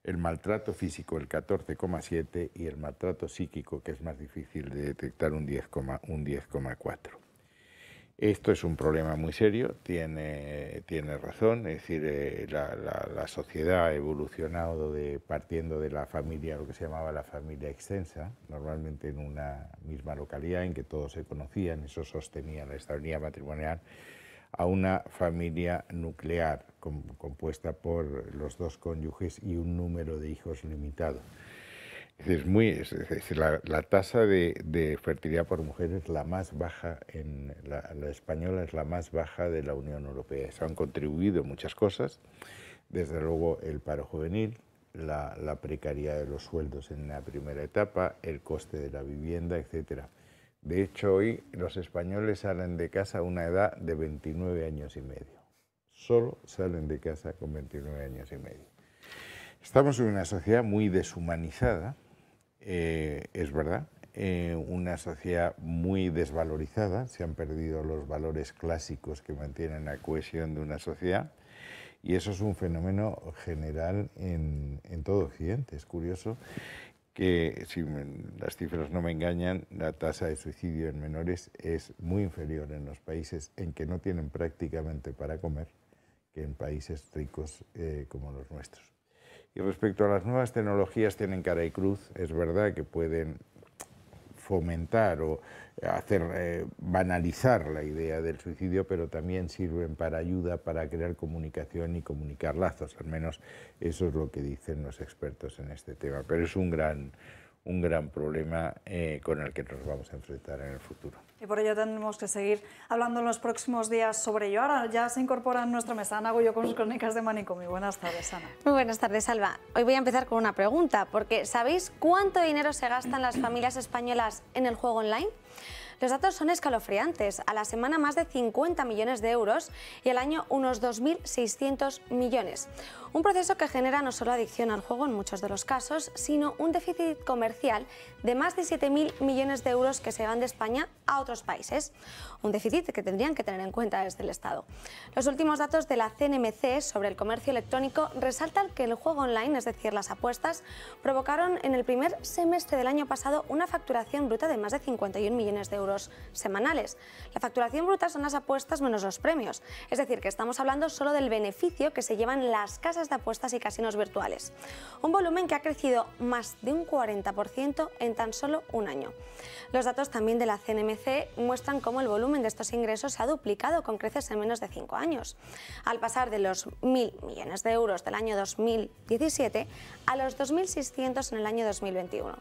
el maltrato físico el 14,7 y el maltrato psíquico, que es más difícil de detectar, un 10,4. Esto es un problema muy serio, tiene razón, es decir, la sociedad ha evolucionado partiendo de la familia, lo que se llamaba la familia extensa, normalmente en una misma localidad en que todos se conocían, eso sostenía la estabilidad matrimonial, a una familia nuclear compuesta por los dos cónyuges y un número de hijos limitado. Es decir, la tasa de fertilidad por mujer es la más baja, la española es la más baja de la Unión Europea. Se han contribuido muchas cosas, desde luego el paro juvenil, la precariedad de los sueldos en la primera etapa, el coste de la vivienda, etc. De hecho, hoy los españoles salen de casa a una edad de 29 años y medio. Solo salen de casa con 29 años y medio. Estamos en una sociedad muy deshumanizada, es verdad, una sociedad muy desvalorizada, se han perdido los valores clásicos que mantienen la cohesión de una sociedad, y eso es un fenómeno general en todo Occidente. Es curioso que, si las cifras no me engañan, la tasa de suicidio en menores es muy inferior en los países en que no tienen prácticamente para comer que en países ricos como los nuestros. Y respecto a las nuevas tecnologías, tienen cara y cruz. Es verdad que pueden fomentar o hacer banalizar la idea del suicidio, pero también sirven para ayuda, para crear comunicación y comunicar lazos. Al menos eso es lo que dicen los expertos en este tema. Pero es un gran problema con el que nos vamos a enfrentar en el futuro. Y por ello tendremos que seguir hablando en los próximos días sobre ello. Ahora ya se incorpora en nuestra mesa Ana Goyo con sus crónicas de Manicomio. Buenas tardes, Ana. Muy buenas tardes, Alba. Hoy voy a empezar con una pregunta, porque ¿sabéis cuánto dinero se gastan las familias españolas en el juego online? Los datos son escalofriantes. A la semana más de 50 millones de euros y al año unos 2.600 millones. Un proceso que genera no solo adicción al juego en muchos de los casos, sino un déficit comercial de más de 7.000 millones de euros que se van de España a otros países. Un déficit que tendrían que tener en cuenta desde el Estado. Los últimos datos de la CNMC sobre el comercio electrónico resaltan que el juego online, es decir, las apuestas, provocaron en el primer semestre del año pasado una facturación bruta de más de 51 millones de euros semanales. La facturación bruta son las apuestas menos los premios, es decir, que estamos hablando solo del beneficio que se llevan las casas de apuestas y casinos virtuales. Un volumen que ha crecido más de un 40% en tan solo un año. Los datos también de la CNMC muestran cómo el volumen de estos ingresos se ha duplicado con creces en menos de 5 años, al pasar de los 1.000 millones de euros del año 2017 a los 2.600 en el año 2021.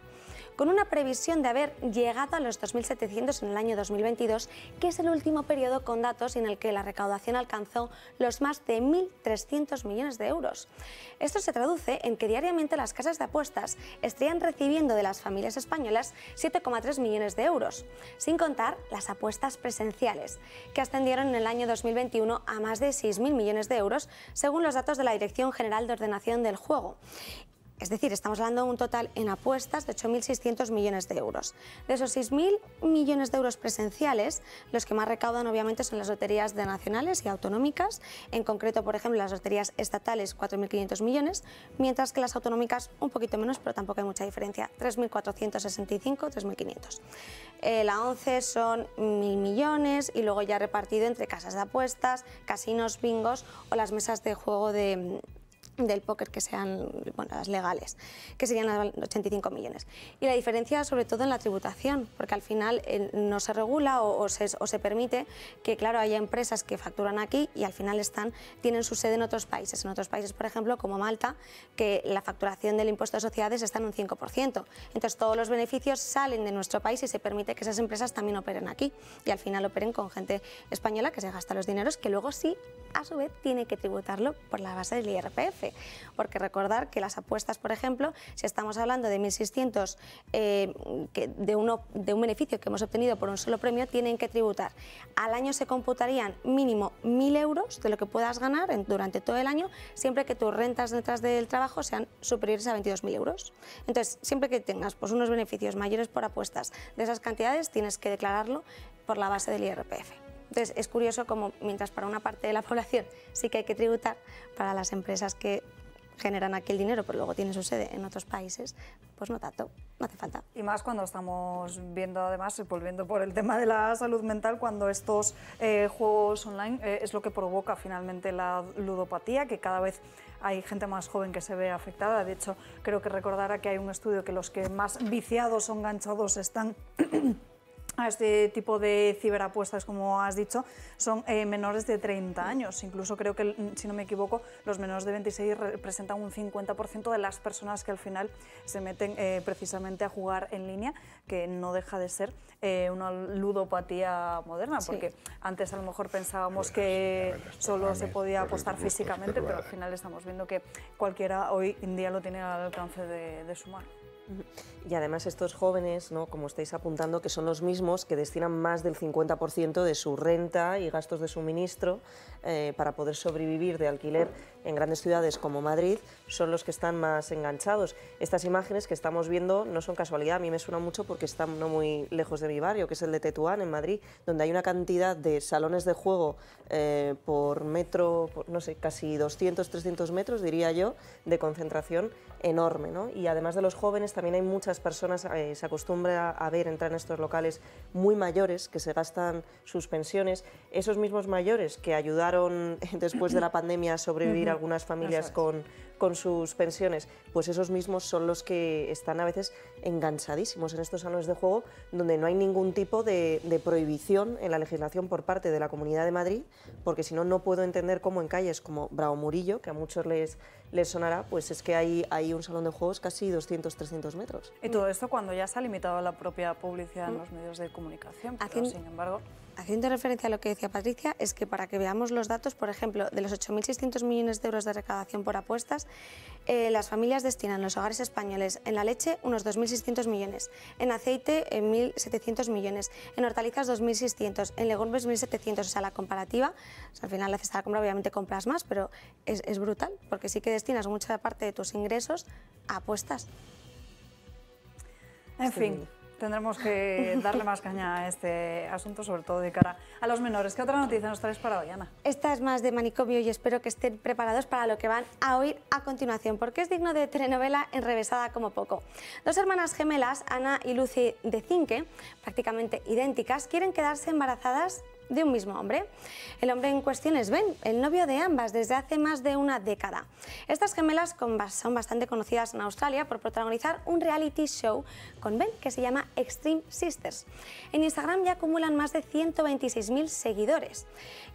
Con una previsión de haber llegado a los 2.700 en el año 2022, que es el último periodo con datos en el que la recaudación alcanzó los más de 1.300 millones de euros. Esto se traduce en que diariamente las casas de apuestas estarían recibiendo de las familias españolas 7,3 millones de euros, sin contar las apuestas presenciales, que ascendieron en el año 2021 a más de 6.000 millones de euros, según los datos de la Dirección General de Ordenación del Juego. Es decir, estamos hablando de un total en apuestas de 8.600 millones de euros. De esos 6.000 millones de euros presenciales, los que más recaudan obviamente son las loterías nacionales y autonómicas, en concreto, por ejemplo, las loterías estatales 4.500 millones, mientras que las autonómicas un poquito menos, pero tampoco hay mucha diferencia, 3.465, 3.500. La 11 son 1.000 millones y luego ya repartido entre casas de apuestas, casinos, bingos o las mesas de juego del póker que sean, bueno, las legales, que serían 85 millones. Y la diferencia sobre todo en la tributación, porque al final no se regula o se permite que, claro, haya empresas que facturan aquí y al final tienen su sede en otros países. En otros países, por ejemplo, como Malta, que la facturación del impuesto de sociedades está en un 5%. Entonces todos los beneficios salen de nuestro país y se permite que esas empresas también operen aquí y al final operen con gente española que se gasta los dineros, que luego sí, a su vez, tiene que tributarlo por la base del IRPF. Porque recordar que las apuestas, por ejemplo, si estamos hablando de 1.600 de un beneficio que hemos obtenido por un solo premio, tienen que tributar. Al año se computarían mínimo 1.000 euros de lo que puedas ganar durante todo el año, siempre que tus rentas detrás del trabajo sean superiores a 22.000 euros. Entonces, siempre que tengas pues, unos beneficios mayores por apuestas de esas cantidades, tienes que declararlo por la base del IRPF. Entonces, es curioso como mientras para una parte de la población sí que hay que tributar, para las empresas que generan aquí el dinero, pero luego tienen su sede en otros países, pues no tanto, no hace falta. Y más cuando estamos viendo, además, volviendo por el tema de la salud mental, cuando estos juegos online es lo que provoca finalmente la ludopatía, que cada vez hay gente más joven que se ve afectada. De hecho, creo que recordará que hay un estudio que los que más viciados o enganchados están a este tipo de ciberapuestas, como has dicho, son menores de 30 años. Incluso creo que, si no me equivoco, los menores de 26 representan un 50% de las personas que al final se meten precisamente a jugar en línea, que no deja de ser una ludopatía moderna, porque antes a lo mejor pensábamos que solo se podía apostar físicamente, pero al final estamos viendo que cualquiera hoy en día lo tiene al alcance de su mano. Y además estos jóvenes, ¿no?, como estáis apuntando, que son los mismos que destinan más del 50% de su renta y gastos de suministro para poder sobrevivir de alquiler en grandes ciudades como Madrid, son los que están más enganchados. Estas imágenes que estamos viendo no son casualidad, a mí me suena mucho porque están no muy lejos de mi barrio, que es el de Tetuán, en Madrid, donde hay una cantidad de salones de juego por metro, no sé, casi 200, 300 metros, diría yo, de concentración enorme, ¿no? Y además de los jóvenes, también hay muchas personas, se acostumbra a ver entrar en estos locales muy mayores que se gastan sus pensiones. Esos mismos mayores que ayudaron después de la pandemia a sobrevivir algunas familias con sus pensiones, pues esos mismos son los que están a veces enganchadísimos en estos salones de juego, donde no hay ningún tipo de prohibición en la legislación por parte de la Comunidad de Madrid, porque si no, no puedo entender cómo en calles como Bravo Murillo, que a muchos les sonará, pues es que hay un salón de juegos casi 200, 300 metros. Y todo esto cuando ya se ha limitado la propia publicidad en los medios de comunicación, pero sin embargo... Haciendo referencia a lo que decía Patricia, es que para que veamos los datos, por ejemplo, de los 8.600 millones de euros de recaudación por apuestas, las familias destinan en los hogares españoles en la leche unos 2.600 millones, en aceite 1.700 millones, en hortalizas 2.600, en legumbres 1.700, o sea, la comparativa, o sea, al final la cesta de la compra obviamente compras más, pero es brutal, porque sí que destinas mucha parte de tus ingresos a apuestas. En fin. Tendremos que darle más caña a este asunto, sobre todo de cara a los menores. ¿Qué otra noticia nos traes para hoy, Ana? Esta es más de manicomio y espero que estén preparados para lo que van a oír a continuación, porque es digno de telenovela enrevesada como poco. Dos hermanas gemelas, Ana y Lucy de Cinque, prácticamente idénticas, quieren quedarse embarazadas de un mismo hombre. El hombre en cuestión es Ben, el novio de ambas desde hace más de una década. Estas gemelas son bastante conocidas en Australia por protagonizar un reality show con Ben que se llama Extreme Sisters. En Instagram ya acumulan más de 126.000 seguidores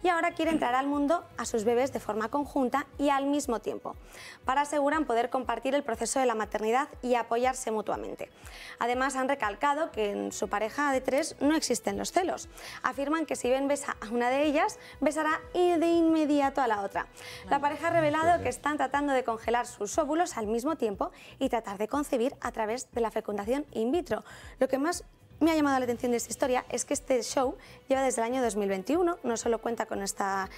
y ahora quieren traer al mundo a sus bebés de forma conjunta y al mismo tiempo, para asegurar poder compartir el proceso de la maternidad y apoyarse mutuamente. Además han recalcado que en su pareja de tres no existen los celos. Afirman que si Ben besa a una de ellas, besará de inmediato a la otra. La pareja ha revelado que están tratando de congelar sus óvulos al mismo tiempo y tratar de concebir a través de la fecundación in vitro. Lo que más me ha llamado la atención de esta historia es que este show lleva desde el año 2021, no solo cuenta con esta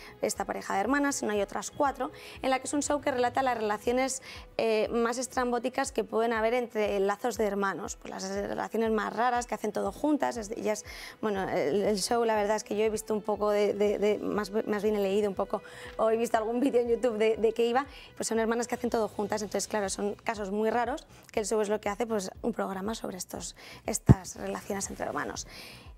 pareja de hermanas, sino hay otras 4, en la que es un show que relata las relaciones más estrambóticas que pueden haber entre lazos de hermanos, pues las relaciones más raras, que hacen todo juntas. Bueno, el show, la verdad es que yo he visto un poco más bien he leído un poco, o he visto algún vídeo en YouTube de qué iba, pues son hermanas que hacen todo juntas, entonces claro, son casos muy raros, que el show es lo que hace, pues un programa sobre estas relaciones entre hermanos.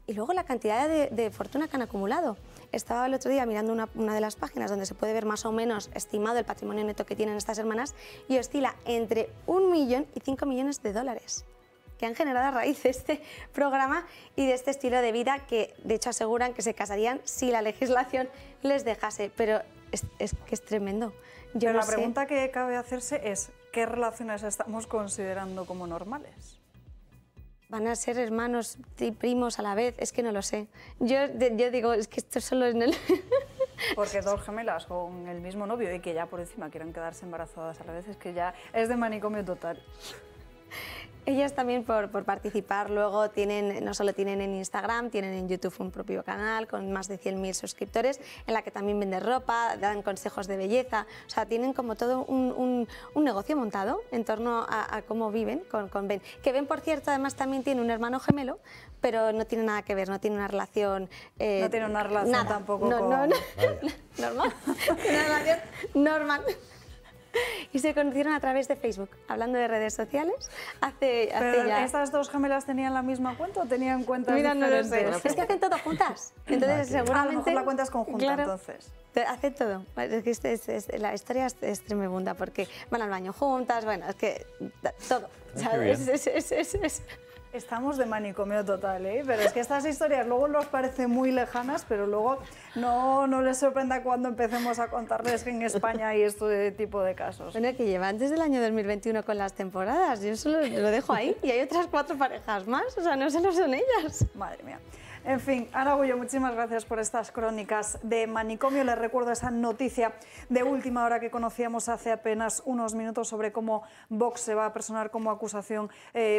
Y luego la cantidad de fortuna que han acumulado. Estaba el otro día mirando una de las páginas donde se puede ver más o menos estimado el patrimonio neto que tienen estas hermanas y oscila entre 1 millón y 5 millones de dólares que han generado a raíz de este programa y de este estilo de vida, que de hecho aseguran que se casarían si la legislación les dejase, pero es que es tremendo. Pero la pregunta que cabe hacerse es, ¿qué relaciones estamos considerando como normales? ¿Van a ser hermanos y primos a la vez? Es que no lo sé. Yo digo, es que esto solo es en el... Porque dos gemelas con el mismo novio y que ya por encima quieran quedarse embarazadas a la vez, es que ya es de manicomio total. Ellas también por participar luego no solo tienen en Instagram, tienen en YouTube un propio canal con más de 100.000 suscriptores, en la que también venden ropa, dan consejos de belleza, o sea, tienen como todo un negocio montado en torno a cómo viven con Ben. Que Ben, por cierto, además también tiene un hermano gemelo, pero no tiene nada que ver, no tiene una relación... no tiene una relación nada. Tampoco no, con... normal, tiene una relación normal. Y se conocieron a través de Facebook, hablando de redes sociales, hace ya... ¿Estas dos gemelas tenían la misma cuenta o tenían cuentas diferentes? No lo sé. Es que hacen todo juntas. Entonces, seguramente... A lo mejor la cuenta es conjunta, claro, entonces. Hacen todo. Es que la historia es tremenda, porque van al baño juntas, bueno, es que todo. ¿Sabes? Estamos de manicomio total, ¿eh? Pero es que estas historias luego nos parecen muy lejanas, pero luego no les sorprenda cuando empecemos a contarles que en España hay este tipo de casos. Bueno, que lleva antes del año 2021 con las temporadas, yo eso lo dejo ahí, y hay otras 4 parejas más, o sea, no solo son ellas. Madre mía. En fin, Ana Gullo, muchísimas gracias por estas crónicas de manicomio. Les recuerdo esa noticia de última hora que conocíamos hace apenas unos minutos sobre cómo Vox se va a personar como acusación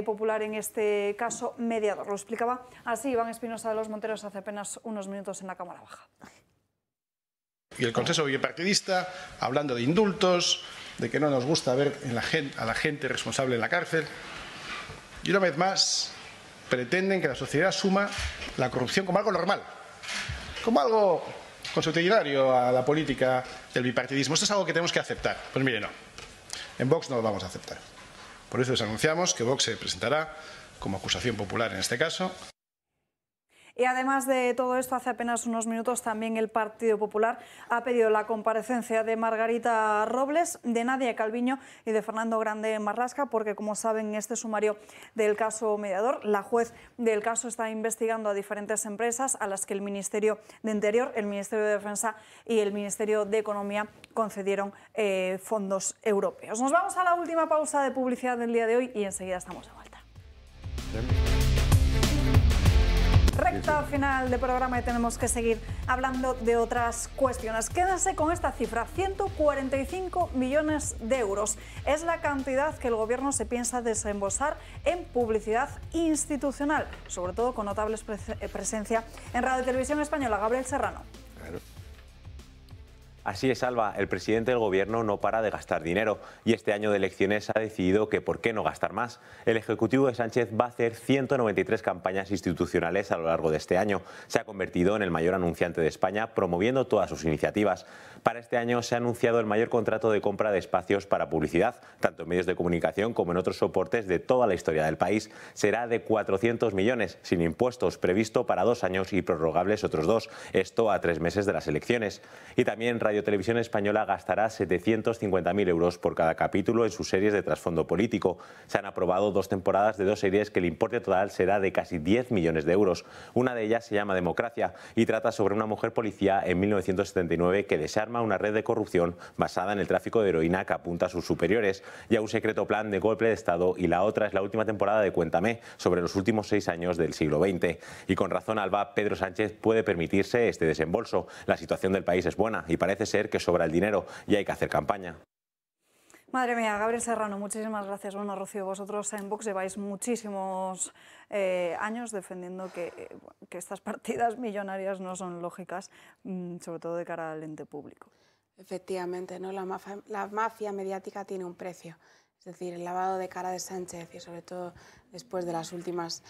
popular en este caso mediador. Lo explicaba así Iván Espinosa de los Monteros hace apenas unos minutos en la Cámara Baja. Y el Consejo Bipartidista, hablando de indultos, de que no nos gusta ver a la gente responsable en la cárcel. Y una vez más pretenden que la sociedad asuma la corrupción como algo normal, como algo consuetudinario a la política del bipartidismo. Esto es algo que tenemos que aceptar. Pues mire, no. En Vox no lo vamos a aceptar. Por eso les anunciamos que Vox se presentará como acusación popular en este caso. Y además de todo esto, hace apenas unos minutos también el Partido Popular ha pedido la comparecencia de Margarita Robles, de Nadia Calviño y de Fernando Grande Marlasca, porque como saben, en este sumario del caso mediador, la juez del caso está investigando a diferentes empresas a las que el Ministerio de Interior, el Ministerio de Defensa y el Ministerio de Economía concedieron fondos europeos. Nos vamos a la última pausa de publicidad del día de hoy y enseguida estamos de vuelta. Recta final de programa y tenemos que seguir hablando de otras cuestiones. Quédense con esta cifra, 145 millones de euros. Es la cantidad que el Gobierno se piensa desembolsar en publicidad institucional, sobre todo con notable presencia en Radio y Televisión Española. Gabriel Serrano. Claro. Así es, Alba, el presidente del Gobierno no para de gastar dinero y este año de elecciones ha decidido que por qué no gastar más. El Ejecutivo de Sánchez va a hacer 193 campañas institucionales a lo largo de este año. Se ha convertido en el mayor anunciante de España, promoviendo todas sus iniciativas. Para este año se ha anunciado el mayor contrato de compra de espacios para publicidad, tanto en medios de comunicación como en otros soportes de toda la historia del país. Será de 400 millones, sin impuestos, previsto para 2 años y prorrogables otros 2, esto a 3 meses de las elecciones. Y también Radio Televisión Española gastará 750.000 euros por cada capítulo en sus series de trasfondo político. Se han aprobado 2 temporadas de 2 series que el importe total será de casi 10 millones de euros. Una de ellas se llama Democracia y trata sobre una mujer policía en 1979 que desarma una red de corrupción basada en el tráfico de heroína que apunta a sus superiores y a un secreto plan de golpe de Estado, y la otra es la última temporada de Cuéntame, sobre los últimos 6 años del siglo XX. Y con razón, Alba, Pedro Sánchez puede permitirse este desembolso. La situación del país es buena y parece ser que sobra el dinero y hay que hacer campaña. Madre mía, Gabriel Serrano, muchísimas gracias. Bueno, Rocío, vosotros en Vox lleváis muchísimos años defendiendo que estas partidas millonarias no son lógicas, sobre todo de cara al ente público. Efectivamente, ¿no? La mafia mediática tiene un precio. Es decir, el lavado de cara de Sánchez y sobre todo después de las últimas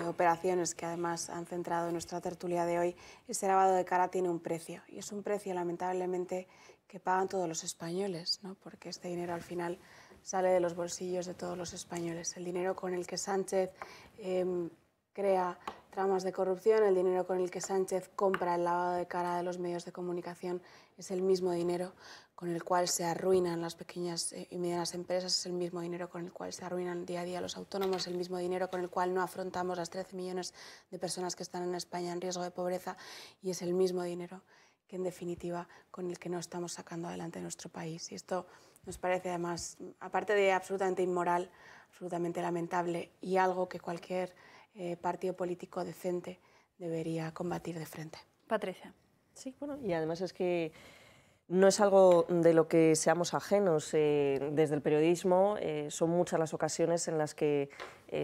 operaciones que además han centrado nuestra tertulia de hoy, ese lavado de cara tiene un precio. Y es un precio, lamentablemente, que pagan todos los españoles, ¿no? Porque este dinero al final sale de los bolsillos de todos los españoles. El dinero con el que Sánchez crea tramas de corrupción, el dinero con el que Sánchez compra el lavado de cara de los medios de comunicación, es el mismo dinero con el cual se arruinan las pequeñas y medianas empresas, es el mismo dinero con el cual se arruinan día a día los autónomos, es el mismo dinero con el cual no afrontamos las 13 millones de personas que están en España en riesgo de pobreza, y es el mismo dinero que en definitiva con el que no estamos sacando adelante nuestro país. Y esto nos parece además, aparte de absolutamente inmoral, absolutamente lamentable y algo que cualquier partido político decente debería combatir de frente. Patricia. Sí, bueno, y además es que no es algo de lo que seamos ajenos. Desde el periodismo son muchas las ocasiones en las que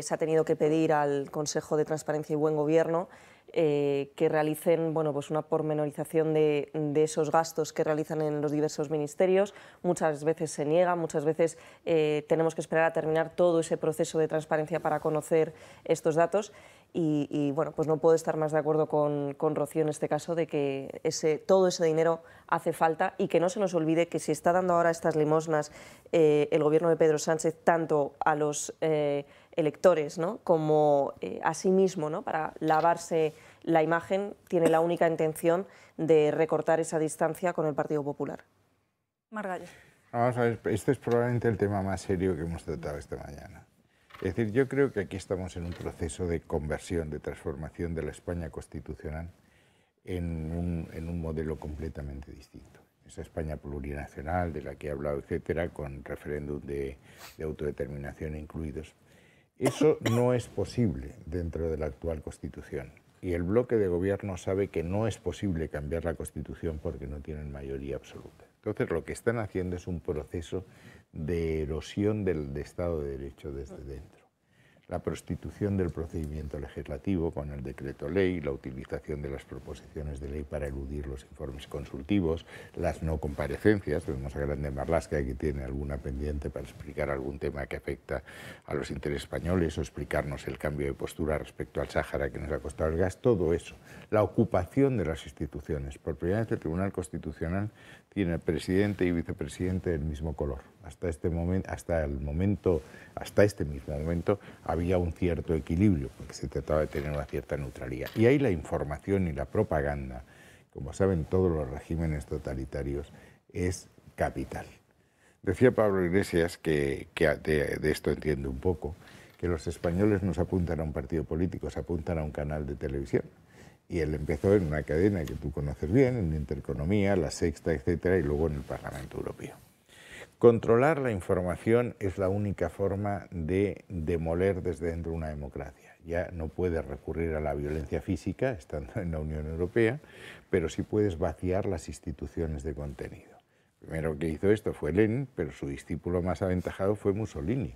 se ha tenido que pedir al Consejo de Transparencia y Buen Gobierno que realicen, bueno, pues una pormenorización de esos gastos que realizan en los diversos ministerios. Muchas veces se niega, muchas veces tenemos que esperar a terminar todo ese proceso de transparencia para conocer estos datos. Y bueno, pues no puedo estar más de acuerdo con Rocío en este caso de que todo ese dinero hace falta, y que no se nos olvide que si está dando ahora estas limosnas el gobierno de Pedro Sánchez tanto a los electores, ¿no?, como a sí mismo, ¿no?, para lavarse la imagen, tiene la única intención de recortar esa distancia con el Partido Popular. Margallo. Vamos a ver, este es probablemente el tema más serio que hemos tratado esta mañana. Es decir, yo creo que aquí estamos en un proceso de conversión, de transformación de la España constitucional en un modelo completamente distinto. Esa España plurinacional de la que he hablado, etcétera, con referéndum de autodeterminación incluidos. Eso no es posible dentro de la actual Constitución. Y el bloque de gobierno sabe que no es posible cambiar la Constitución porque no tienen mayoría absoluta. Entonces, lo que están haciendo es un proceso de erosión del Estado de Derecho desde dentro. La prostitución del procedimiento legislativo con el decreto ley, la utilización de las proposiciones de ley para eludir los informes consultivos, las no comparecencias. Vemos a Grande Marlaska que tiene alguna pendiente para explicar algún tema que afecta a los intereses españoles o explicarnos el cambio de postura respecto al Sáhara que nos ha costado el gas, todo eso. La ocupación de las instituciones. Por primera vez el Tribunal Constitucional tiene presidente y vicepresidente del mismo color. Hasta este mismo momento había un cierto equilibrio, porque se trataba de tener una cierta neutralidad. Y ahí la información y la propaganda, como saben todos los regímenes totalitarios, es capital. Decía Pablo Iglesias, que de esto entiende un poco, que los españoles no se apuntan a un partido político, se apuntan a un canal de televisión. Y él empezó en una cadena que tú conoces bien, en Intereconomía, La Sexta, etcétera, y luego en el Parlamento Europeo. Controlar la información es la única forma de demoler desde dentro una democracia. Ya no puedes recurrir a la violencia física, estando en la Unión Europea, pero sí puedes vaciar las instituciones de contenido. El primero que hizo esto fue Lenin, pero su discípulo más aventajado fue Mussolini.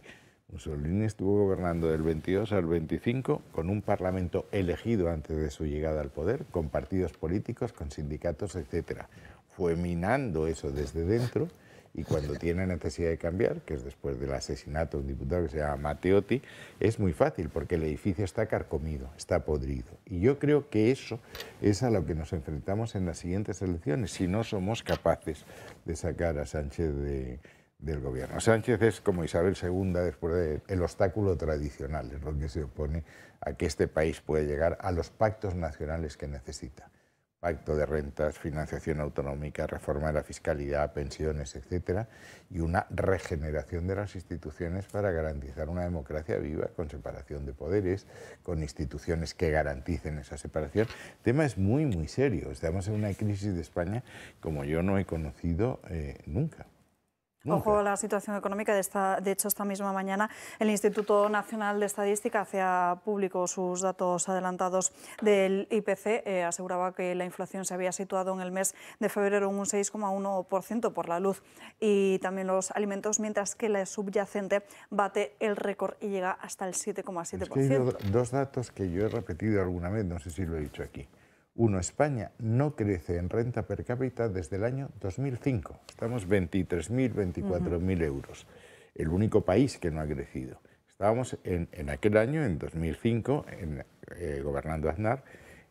Mussolini estuvo gobernando del 22 al 25 con un parlamento elegido antes de su llegada al poder, con partidos políticos, con sindicatos, etc. Fue minando eso desde dentro y cuando tiene necesidad de cambiar, que es después del asesinato de un diputado que se llama Matteotti, es muy fácil porque el edificio está carcomido, está podrido. Y yo creo que eso es a lo que nos enfrentamos en las siguientes elecciones, si no somos capaces de sacar a Sánchez del gobierno. Sánchez es como Isabel II después del obstáculo tradicional, es lo que se opone a que este país pueda llegar a los pactos nacionales que necesita. Pacto de rentas, financiación autonómica, reforma de la fiscalidad, pensiones, etcétera, y una regeneración de las instituciones para garantizar una democracia viva, con separación de poderes, con instituciones que garanticen esa separación. El tema es muy, muy serio. Estamos en una crisis de España como yo no he conocido nunca. Ojo a la situación económica. De hecho, esta misma mañana el Instituto Nacional de Estadística hacía público sus datos adelantados del IPC. Aseguraba que la inflación se había situado en el mes de febrero en un 6,1% por la luz y también los alimentos, mientras que la subyacente bate el récord y llega hasta el 7,7%. Es que hay dos datos que yo he repetido alguna vez, no sé si lo he dicho aquí. Uno, España no crece en renta per cápita desde el año 2005. Estamos 23.000, 24.000 euros. El único país que no ha crecido. Estábamos en aquel año, en 2005, gobernando Aznar,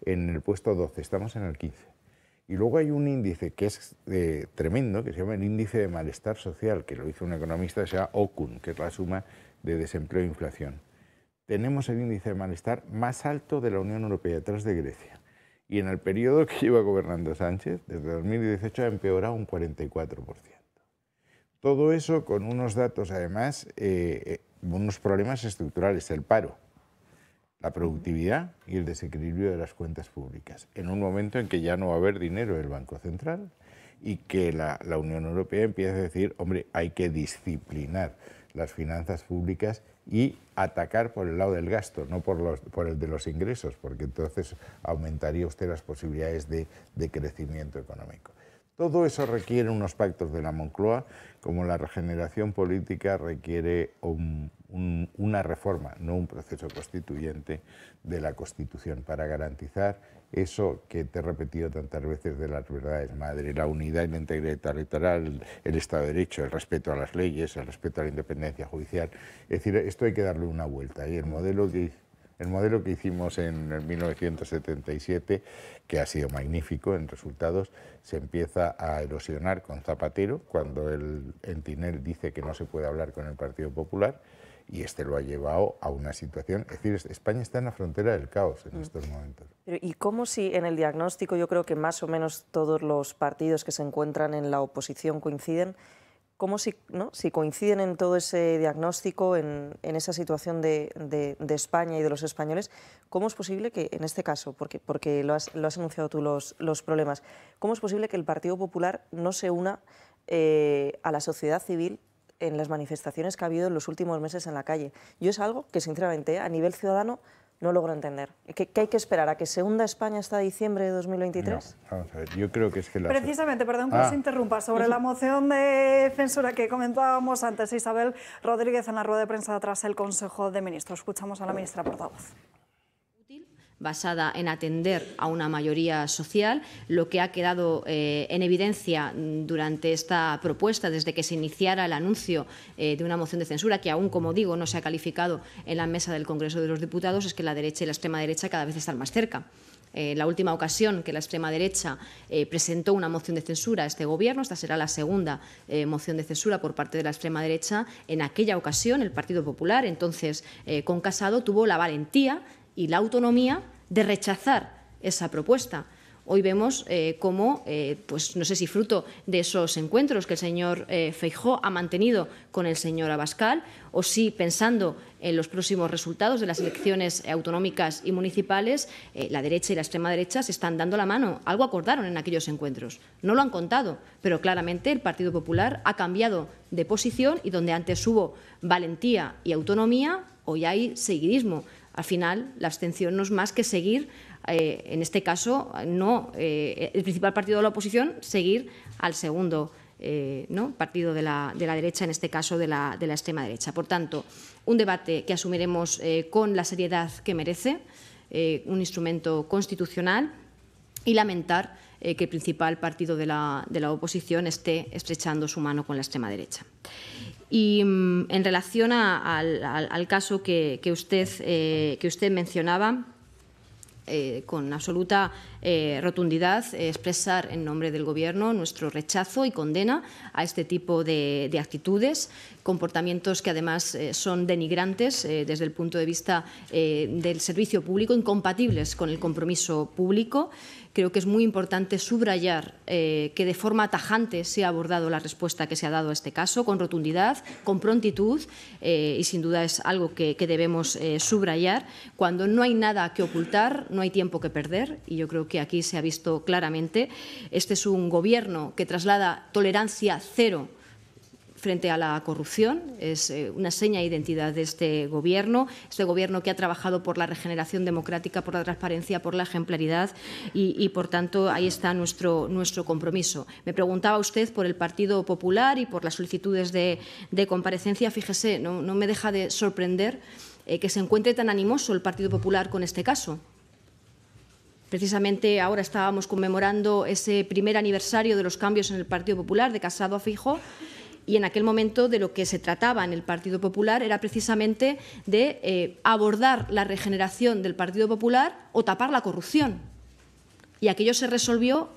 en el puesto 12. Estamos en el 15. Y luego hay un índice que es tremendo, que se llama el índice de malestar social, que lo hizo un economista que se llama Okun, que es la suma de desempleo e inflación. Tenemos el índice de malestar más alto de la Unión Europea, detrás de Grecia. Y en el periodo que lleva gobernando Sánchez, desde 2018, ha empeorado un 44%. Todo eso con unos datos, además, unos problemas estructurales, el paro, la productividad y el desequilibrio de las cuentas públicas, en un momento en que ya no va a haber dinero del Banco Central y que la Unión Europea empieza a decir, hombre, hay que disciplinar las finanzas públicas y atacar por el lado del gasto, no por el de los ingresos, porque entonces aumentaría usted las posibilidades de crecimiento económico. Todo eso requiere unos pactos de la Moncloa, como la regeneración política requiere una reforma, no un proceso constituyente de la Constitución, para garantizar eso que te he repetido tantas veces de las verdades madre, la unidad y la integridad territorial, el Estado de Derecho, el respeto a las leyes, el respeto a la independencia judicial. Es decir, esto hay que darle una vuelta. Y el modelo que hicimos en el 1977, que ha sido magnífico en resultados, se empieza a erosionar con Zapatero, cuando el Tinel dice que no se puede hablar con el Partido Popular, y este lo ha llevado a una situación... Es decir, España está en la frontera del caos en estos momentos. ¿Y cómo si en el diagnóstico, yo creo que más o menos todos los partidos que se encuentran en la oposición coinciden, si coinciden en todo ese diagnóstico, en esa situación de España y de los españoles, ¿cómo es posible que en este caso, porque lo has enunciado tú los problemas, cómo es posible que el Partido Popular no se una a la sociedad civil en las manifestaciones que ha habido en los últimos meses en la calle? Yo es algo que, sinceramente, a nivel ciudadano no logro entender. ¿Qué hay que esperar? ¿A que se hunda España hasta diciembre de 2023? No, vamos a ver, yo creo que es que... Precisamente, perdón que os interrumpa, sobre la moción de censura que comentábamos antes, Isabel Rodríguez, en la rueda de prensa tras el Consejo de Ministros. Escuchamos a la ministra portavoz. Basada en atender a una mayoría social. Lo que ha quedado en evidencia durante esta propuesta, desde que se iniciara el anuncio de una moción de censura, que aún, como digo, no se ha calificado en la mesa del Congreso de los Diputados, es que la derecha y la extrema derecha cada vez están más cerca. La última ocasión que la extrema derecha presentó una moción de censura a este Gobierno, esta será la segunda moción de censura por parte de la extrema derecha, en aquella ocasión el Partido Popular, entonces con Casado, tuvo la valentía y la autonomía de rechazar esa propuesta. Hoy vemos cómo, pues no sé si fruto de esos encuentros que el señor Feijóo ha mantenido con el señor Abascal, o si pensando en los próximos resultados de las elecciones autonómicas y municipales, la derecha y la extrema derecha se están dando la mano. Algo acordaron en aquellos encuentros. No lo han contado, pero claramente el Partido Popular ha cambiado de posición y donde antes hubo valentía y autonomía, hoy hay seguidismo. Al final, la abstención no es más que seguir, en este caso, el principal partido de la oposición, seguir al segundo partido de la derecha, en este caso de la extrema derecha. Por tanto, un debate que asumiremos con la seriedad que merece, un instrumento constitucional, y lamentar que el principal partido de la oposición esté estrechando su mano con la extrema derecha. Y en relación al caso que usted mencionaba, con absoluta rotundidad, expresar en nombre del Gobierno nuestro rechazo y condena a este tipo de actitudes, comportamientos que además son denigrantes desde el punto de vista del servicio público, incompatibles con el compromiso público. Creo que es muy importante subrayar que de forma tajante se ha abordado la respuesta que se ha dado a este caso, con rotundidad, con prontitud, y sin duda es algo que debemos subrayar. Cuando no hay nada que ocultar, no hay tiempo que perder, y yo creo que aquí se ha visto claramente. Este es un Gobierno que traslada tolerancia cero frente a la corrupción, es una seña de identidad de este Gobierno que ha trabajado por la regeneración democrática, por la transparencia, por la ejemplaridad y por tanto, ahí está nuestro compromiso. Me preguntaba usted por el Partido Popular y por las solicitudes de comparecencia. Fíjese, no me deja de sorprender que se encuentre tan animoso el Partido Popular con este caso. Precisamente ahora estábamos conmemorando ese primer aniversario de los cambios en el Partido Popular, de Casado a Feijóo, y en aquel momento de lo que se trataba en el Partido Popular era precisamente de abordar la regeneración del Partido Popular o tapar la corrupción. Y aquello se resolvió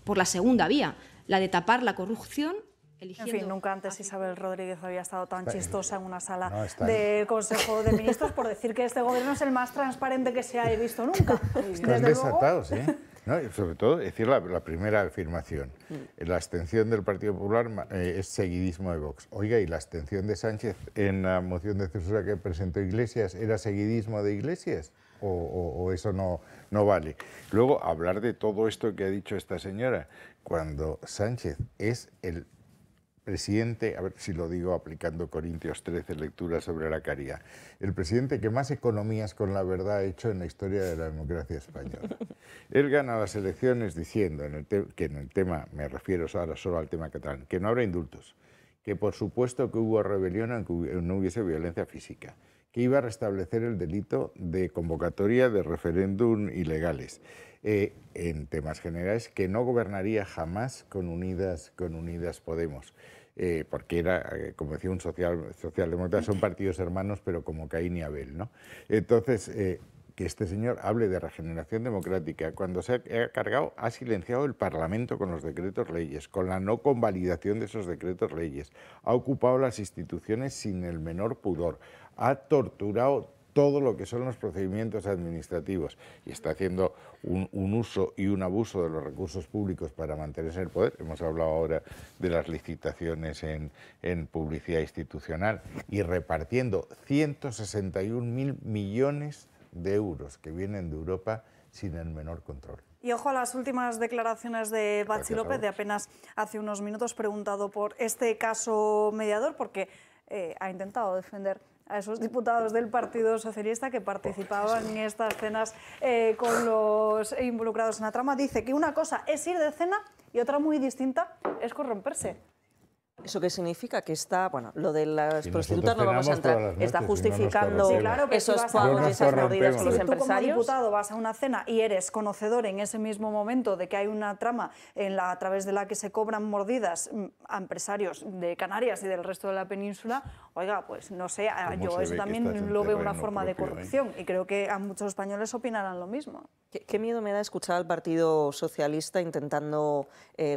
por la segunda vía, la de tapar la corrupción. En fin, nunca antes Isabel Rodríguez había estado tan chistosa en una sala de Consejo de Ministros por decir que este Gobierno es el más transparente que se ha visto nunca. Están desatados, ¿eh? ¿No? Y sobre todo, decir la primera afirmación. La abstención del Partido Popular es seguidismo de Vox. Oiga, ¿y la abstención de Sánchez en la moción de censura que presentó Iglesias era seguidismo de Iglesias? ¿O eso no vale? Luego, hablar de todo esto que ha dicho esta señora, cuando Sánchez es el presidente, a ver si lo digo aplicando Corintios 13, lectura sobre la caridad, el presidente que más economías con la verdad ha hecho en la historia de la democracia española. Él gana las elecciones diciendo, que en el tema, me refiero ahora solo al tema catalán, que no habrá indultos, que por supuesto que hubo rebelión aunque no hubiese violencia física, que iba a restablecer el delito de convocatoria de referéndum ilegales, en temas generales, que no gobernaría jamás con Unidas Podemos, porque era, como decía un socialdemócrata, son partidos hermanos, pero como Caín y Abel, ¿no? Entonces, que este señor hable de regeneración democrática, cuando se ha cargado, ha silenciado el Parlamento con los decretos leyes, con la no convalidación de esos decretos leyes, ha ocupado las instituciones sin el menor pudor, ha torturado todo lo que son los procedimientos administrativos y está haciendo un uso y un abuso de los recursos públicos para mantenerse en el poder. Hemos hablado ahora de las licitaciones en publicidad institucional y repartiendo 161.000 millones de euros que vienen de Europa sin el menor control. Y ojo a las últimas declaraciones de Patxi López, de apenas hace unos minutos, preguntado por este caso mediador, porque ha intentado defender a esos diputados del Partido Socialista que participaban en estas cenas con los involucrados en la trama. Dice que una cosa es ir de cena y otra muy distinta es corromperse. ¿Eso qué significa? Que está, bueno, lo de las prostitutas no vamos a entrar, está justificando esos pagos y esas mordidas con los empresarios. Si tú como diputado vas a una cena y eres conocedor en ese mismo momento de que hay una trama a través de la que se cobran mordidas a empresarios de Canarias y del resto de la península, oiga, pues no sé, yo eso también lo veo una forma de corrupción y creo que a muchos españoles opinarán lo mismo. ¿Qué miedo me da escuchar al Partido Socialista intentando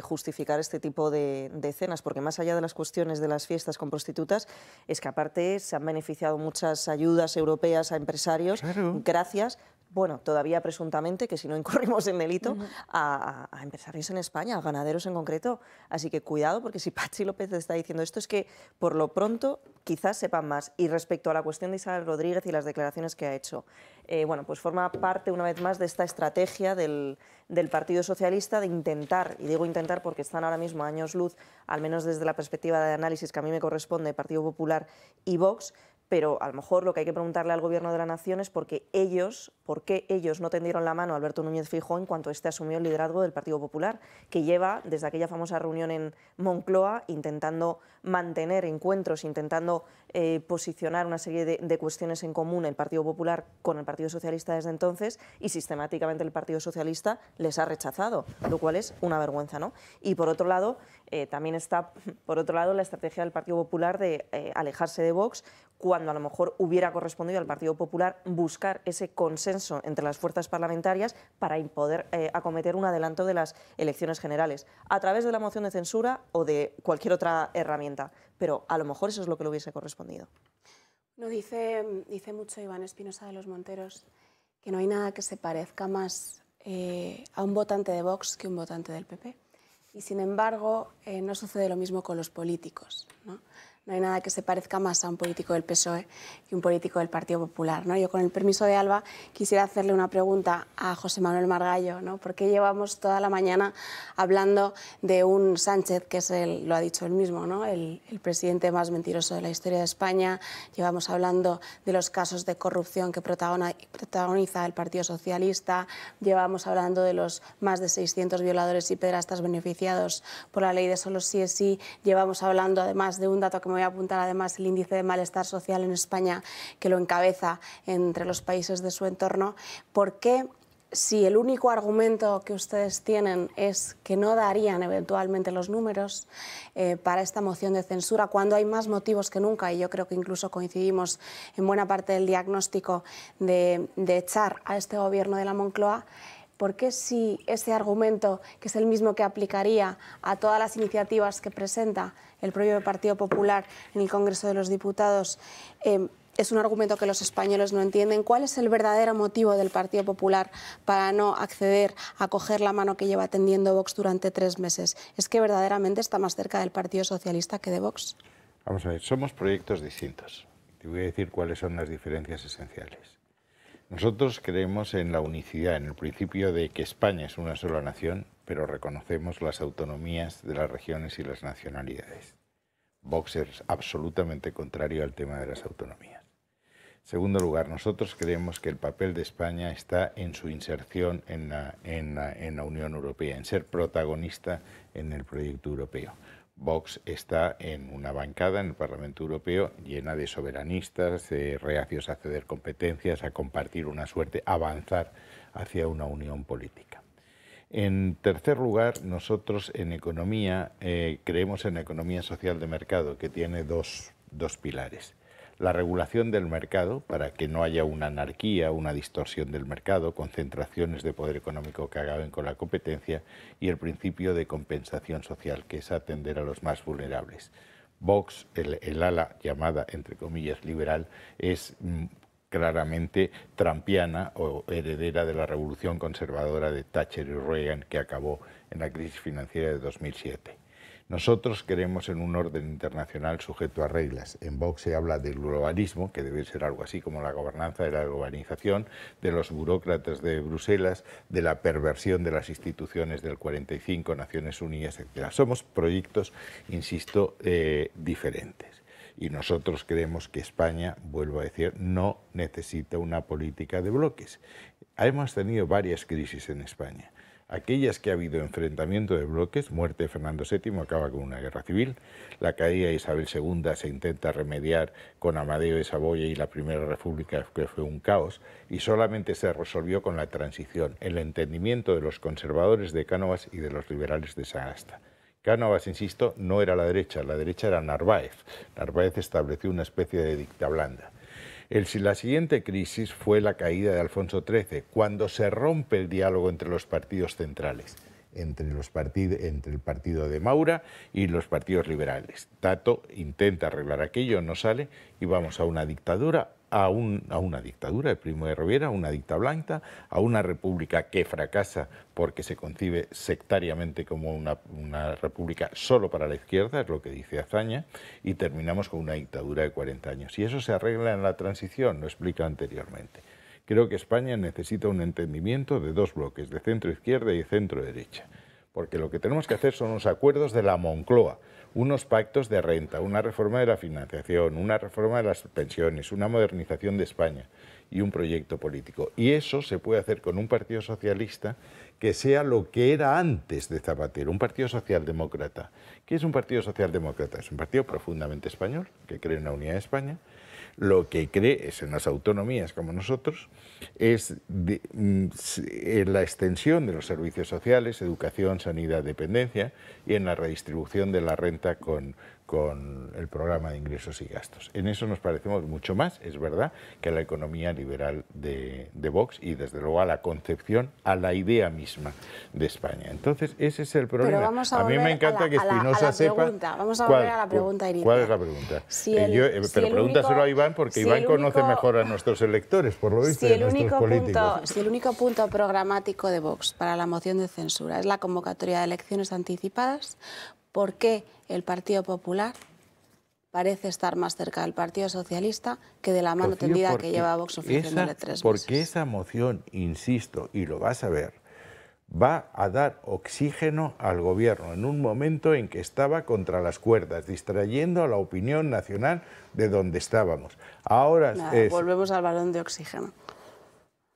justificar este tipo de cenas? Porque más allá de las cuestiones de las fiestas con prostitutas, es que aparte se han beneficiado muchas ayudas europeas a empresarios, gracias, bueno, todavía presuntamente, que si no incurrimos en delito, a empresarios en España, a ganaderos en concreto. Así que cuidado, porque si Patxi López está diciendo esto es que por lo pronto quizás sepan más. Y respecto a la cuestión de Isabel Rodríguez y las declaraciones que ha hecho, bueno, pues forma parte una vez más de esta estrategia del Partido Socialista de intentar, y digo intentar porque están ahora mismo a años luz, al menos desde la perspectiva de análisis que a mí me corresponde, Partido Popular y Vox, pero a lo mejor lo que hay que preguntarle al Gobierno de la Nación es por qué ellos no tendieron la mano a Alberto Núñez Feijóo en cuanto éste asumió el liderazgo del Partido Popular, que lleva desde aquella famosa reunión en Moncloa intentando mantener encuentros, intentando posicionar una serie de cuestiones en común el Partido Popular con el Partido Socialista desde entonces, y sistemáticamente el Partido Socialista les ha rechazado, lo cual es una vergüenza, ¿no? Y por otro lado, también está la estrategia del Partido Popular de alejarse de Vox, cuando a lo mejor hubiera correspondido al Partido Popular buscar ese consenso entre las fuerzas parlamentarias para poder acometer un adelanto de las elecciones generales, a través de la moción de censura o de cualquier otra herramienta. Pero a lo mejor eso es lo que le hubiese correspondido. No, dice mucho Iván Espinosa de los Monteros que no hay nada que se parezca más a un votante de Vox que un votante del PP. Y sin embargo, no sucede lo mismo con los políticos, ¿no? No hay nada que se parezca más a un político del PSOE que un político del Partido Popular, ¿no? Yo, con el permiso de Alba, quisiera hacerle una pregunta a José Manuel Margallo, ¿no? ¿Por qué llevamos toda la mañana hablando de un Sánchez, que es lo ha dicho él mismo, ¿no? El presidente más mentiroso de la historia de España? Llevamos hablando de los casos de corrupción que protagoniza el Partido Socialista, llevamos hablando de los más de 600 violadores y pederastas beneficiados por la ley de solo sí es sí, llevamos hablando además de un dato que me voy a apuntar, además, el índice de malestar social en España, que lo encabeza entre los países de su entorno. ¿Por qué, si el único argumento que ustedes tienen es que no darían eventualmente los números para esta moción de censura, cuando hay más motivos que nunca, y yo creo que incluso coincidimos en buena parte del diagnóstico de echar a este gobierno de la Moncloa? ¿Por qué, si ese argumento, que es el mismo que aplicaría a todas las iniciativas que presenta el propio Partido Popular en el Congreso de los Diputados, es un argumento que los españoles no entienden? ¿Cuál es el verdadero motivo del Partido Popular para no acceder a coger la mano que lleva tendiendo Vox durante 3 meses? ¿Es que verdaderamente está más cerca del Partido Socialista que de Vox? Vamos a ver, somos proyectos distintos. Te voy a decir cuáles son las diferencias esenciales. Nosotros creemos en la unicidad, en el principio de que España es una sola nación, pero reconocemos las autonomías de las regiones y las nacionalidades. Vox es absolutamente contrario al tema de las autonomías. En segundo lugar, nosotros creemos que el papel de España está en su inserción en la Unión Europea, en ser protagonista en el proyecto europeo. Vox está en una bancada en el Parlamento Europeo llena de soberanistas, reacios a ceder competencias, a compartir una suerte, a avanzar hacia una unión política. En tercer lugar, nosotros en economía creemos en la economía social de mercado, que tiene dos pilares. La regulación del mercado, para que no haya una anarquía, una distorsión del mercado, concentraciones de poder económico que acaben con la competencia, y el principio de compensación social, que es atender a los más vulnerables. Vox, el ala llamada, entre comillas, liberal, es claramente trumpiana o heredera de la revolución conservadora de Thatcher y Reagan que acabó en la crisis financiera de 2007. Nosotros creemos en un orden internacional sujeto a reglas. En Vox se habla del globalismo, que debe ser algo así como la gobernanza de la globalización, de los burócratas de Bruselas, de la perversión de las instituciones del 45, Naciones Unidas, etc. Somos proyectos, insisto, diferentes. Y nosotros creemos que España, vuelvo a decir, no necesita una política de bloques. Hemos tenido varias crisis en España. Aquellas que ha habido enfrentamiento de bloques, muerte de Fernando VII acaba con una guerra civil, la caída de Isabel II se intenta remediar con Amadeo de Saboya y la Primera República, que fue un caos, y solamente se resolvió con la transición, el entendimiento de los conservadores de Cánovas y de los liberales de Sagasta. Cánovas, insisto, no era la derecha era Narváez. Narváez estableció una especie de dicta blanda. La siguiente crisis fue la caída de Alfonso XIII, cuando se rompe el diálogo entre los partidos centrales, entre el partido de Maura y los partidos liberales. Tato intenta arreglar aquello, no sale, y vamos a una dictadura, el Primo de Rivera, a una dicta blanda, a una república que fracasa porque se concibe sectariamente como una república solo para la izquierda, es lo que dice Azaña, y terminamos con una dictadura de 40 años. Y eso se arregla en la transición, lo explica anteriormente. Creo que España necesita un entendimiento de dos bloques, de centro-izquierda y de centro-derecha, porque lo que tenemos que hacer son unos acuerdos de la Moncloa, unos pactos de renta, una reforma de la financiación, una reforma de las pensiones, una modernización de España y un proyecto político. Y eso se puede hacer con un partido socialista que sea lo que era antes de Zapatero, un partido socialdemócrata. ¿Qué es un partido socialdemócrata? Es un partido profundamente español, que cree en la unidad de España. Lo que cree es en las autonomías como nosotros, es en la extensión de los servicios sociales, educación, sanidad, dependencia, y en la redistribución de la renta con el programa de ingresos y gastos. En eso nos parecemos mucho más, es verdad, que a la economía liberal de Vox y desde luego a la concepción, a la idea misma de España. Entonces ese es el problema. Pero vamos a mí me encanta que Espinosa sepa... Vamos a volver a la pregunta inicial. ¿Cuál es la pregunta? Pero pregúntaselo a Iván, porque Iván conoce mejor a nuestros electores, por lo visto, y a nuestros políticos. Si el único punto programático de Vox para la moción de censura es la convocatoria de elecciones anticipadas, ¿por qué el Partido Popular parece estar más cerca del Partido Socialista que de la mano tendida que lleva Vox ofreciéndole 3 meses? Porque esa moción, insisto, y lo vas a ver, va a dar oxígeno al gobierno en un momento en que estaba contra las cuerdas, distrayendo a la opinión nacional de donde estábamos. Ahora volvemos al balón de oxígeno.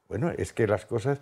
Bueno, es que las cosas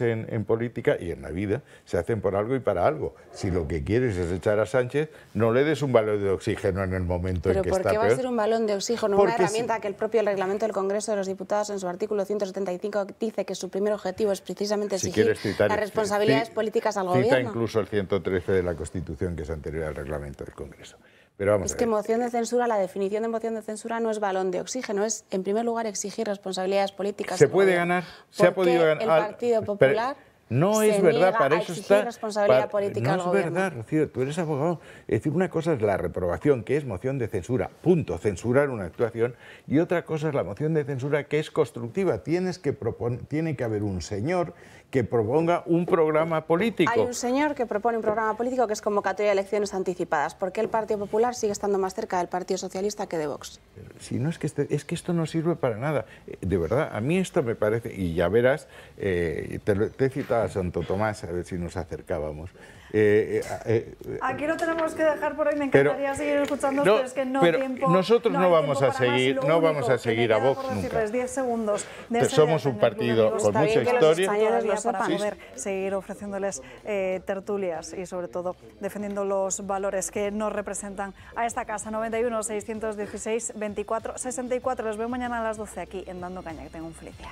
en política y en la vida se hacen por algo y para algo. Si lo que quieres es echar a Sánchez, no le des un balón de oxígeno en el momento en que está peor. ¿Pero por qué va a ser un balón de oxígeno? Una herramienta que el propio reglamento del Congreso de los Diputados en su artículo 175 dice que su primer objetivo es precisamente exigir las responsabilidades políticas al gobierno. Cita incluso el 113 de la Constitución, que es anterior al reglamento del Congreso. Pero vamos a ver. Que moción de censura, la definición de moción de censura no es balón de oxígeno, es en primer lugar exigir responsabilidades políticas. Se puede ganar, se ha podido ganar. El Partido Popular no es verdad, para eso está. Responsabilidad política al gobierno. No es verdad, Rocío, tú eres abogado. Es decir, una cosa es la reprobación, que es moción de censura, punto, censurar una actuación, y otra cosa es la moción de censura, que es constructiva. Tiene que haber un señor que proponga un programa político. Hay un señor que propone un programa político que es convocatoria de elecciones anticipadas. ¿Por qué el Partido Popular sigue estando más cerca del Partido Socialista que de Vox? Si no, es que esto no sirve para nada. De verdad, a mí esto me parece, y ya verás, te he citado a Santo Tomás, a ver si nos acercábamos. Aquí lo tenemos que dejar por hoy, me encantaría seguir escuchando, pero es que no hay tiempo. Nosotros no vamos a seguir a Vox nunca. 10 segundos somos un partido con mucha historia. Para poder seguir ofreciéndoles tertulias y sobre todo defendiendo los valores que nos representan a esta casa. 91 616 24 64. Les veo mañana a las 12 aquí en Dando Caña. Que tengan un feliz día.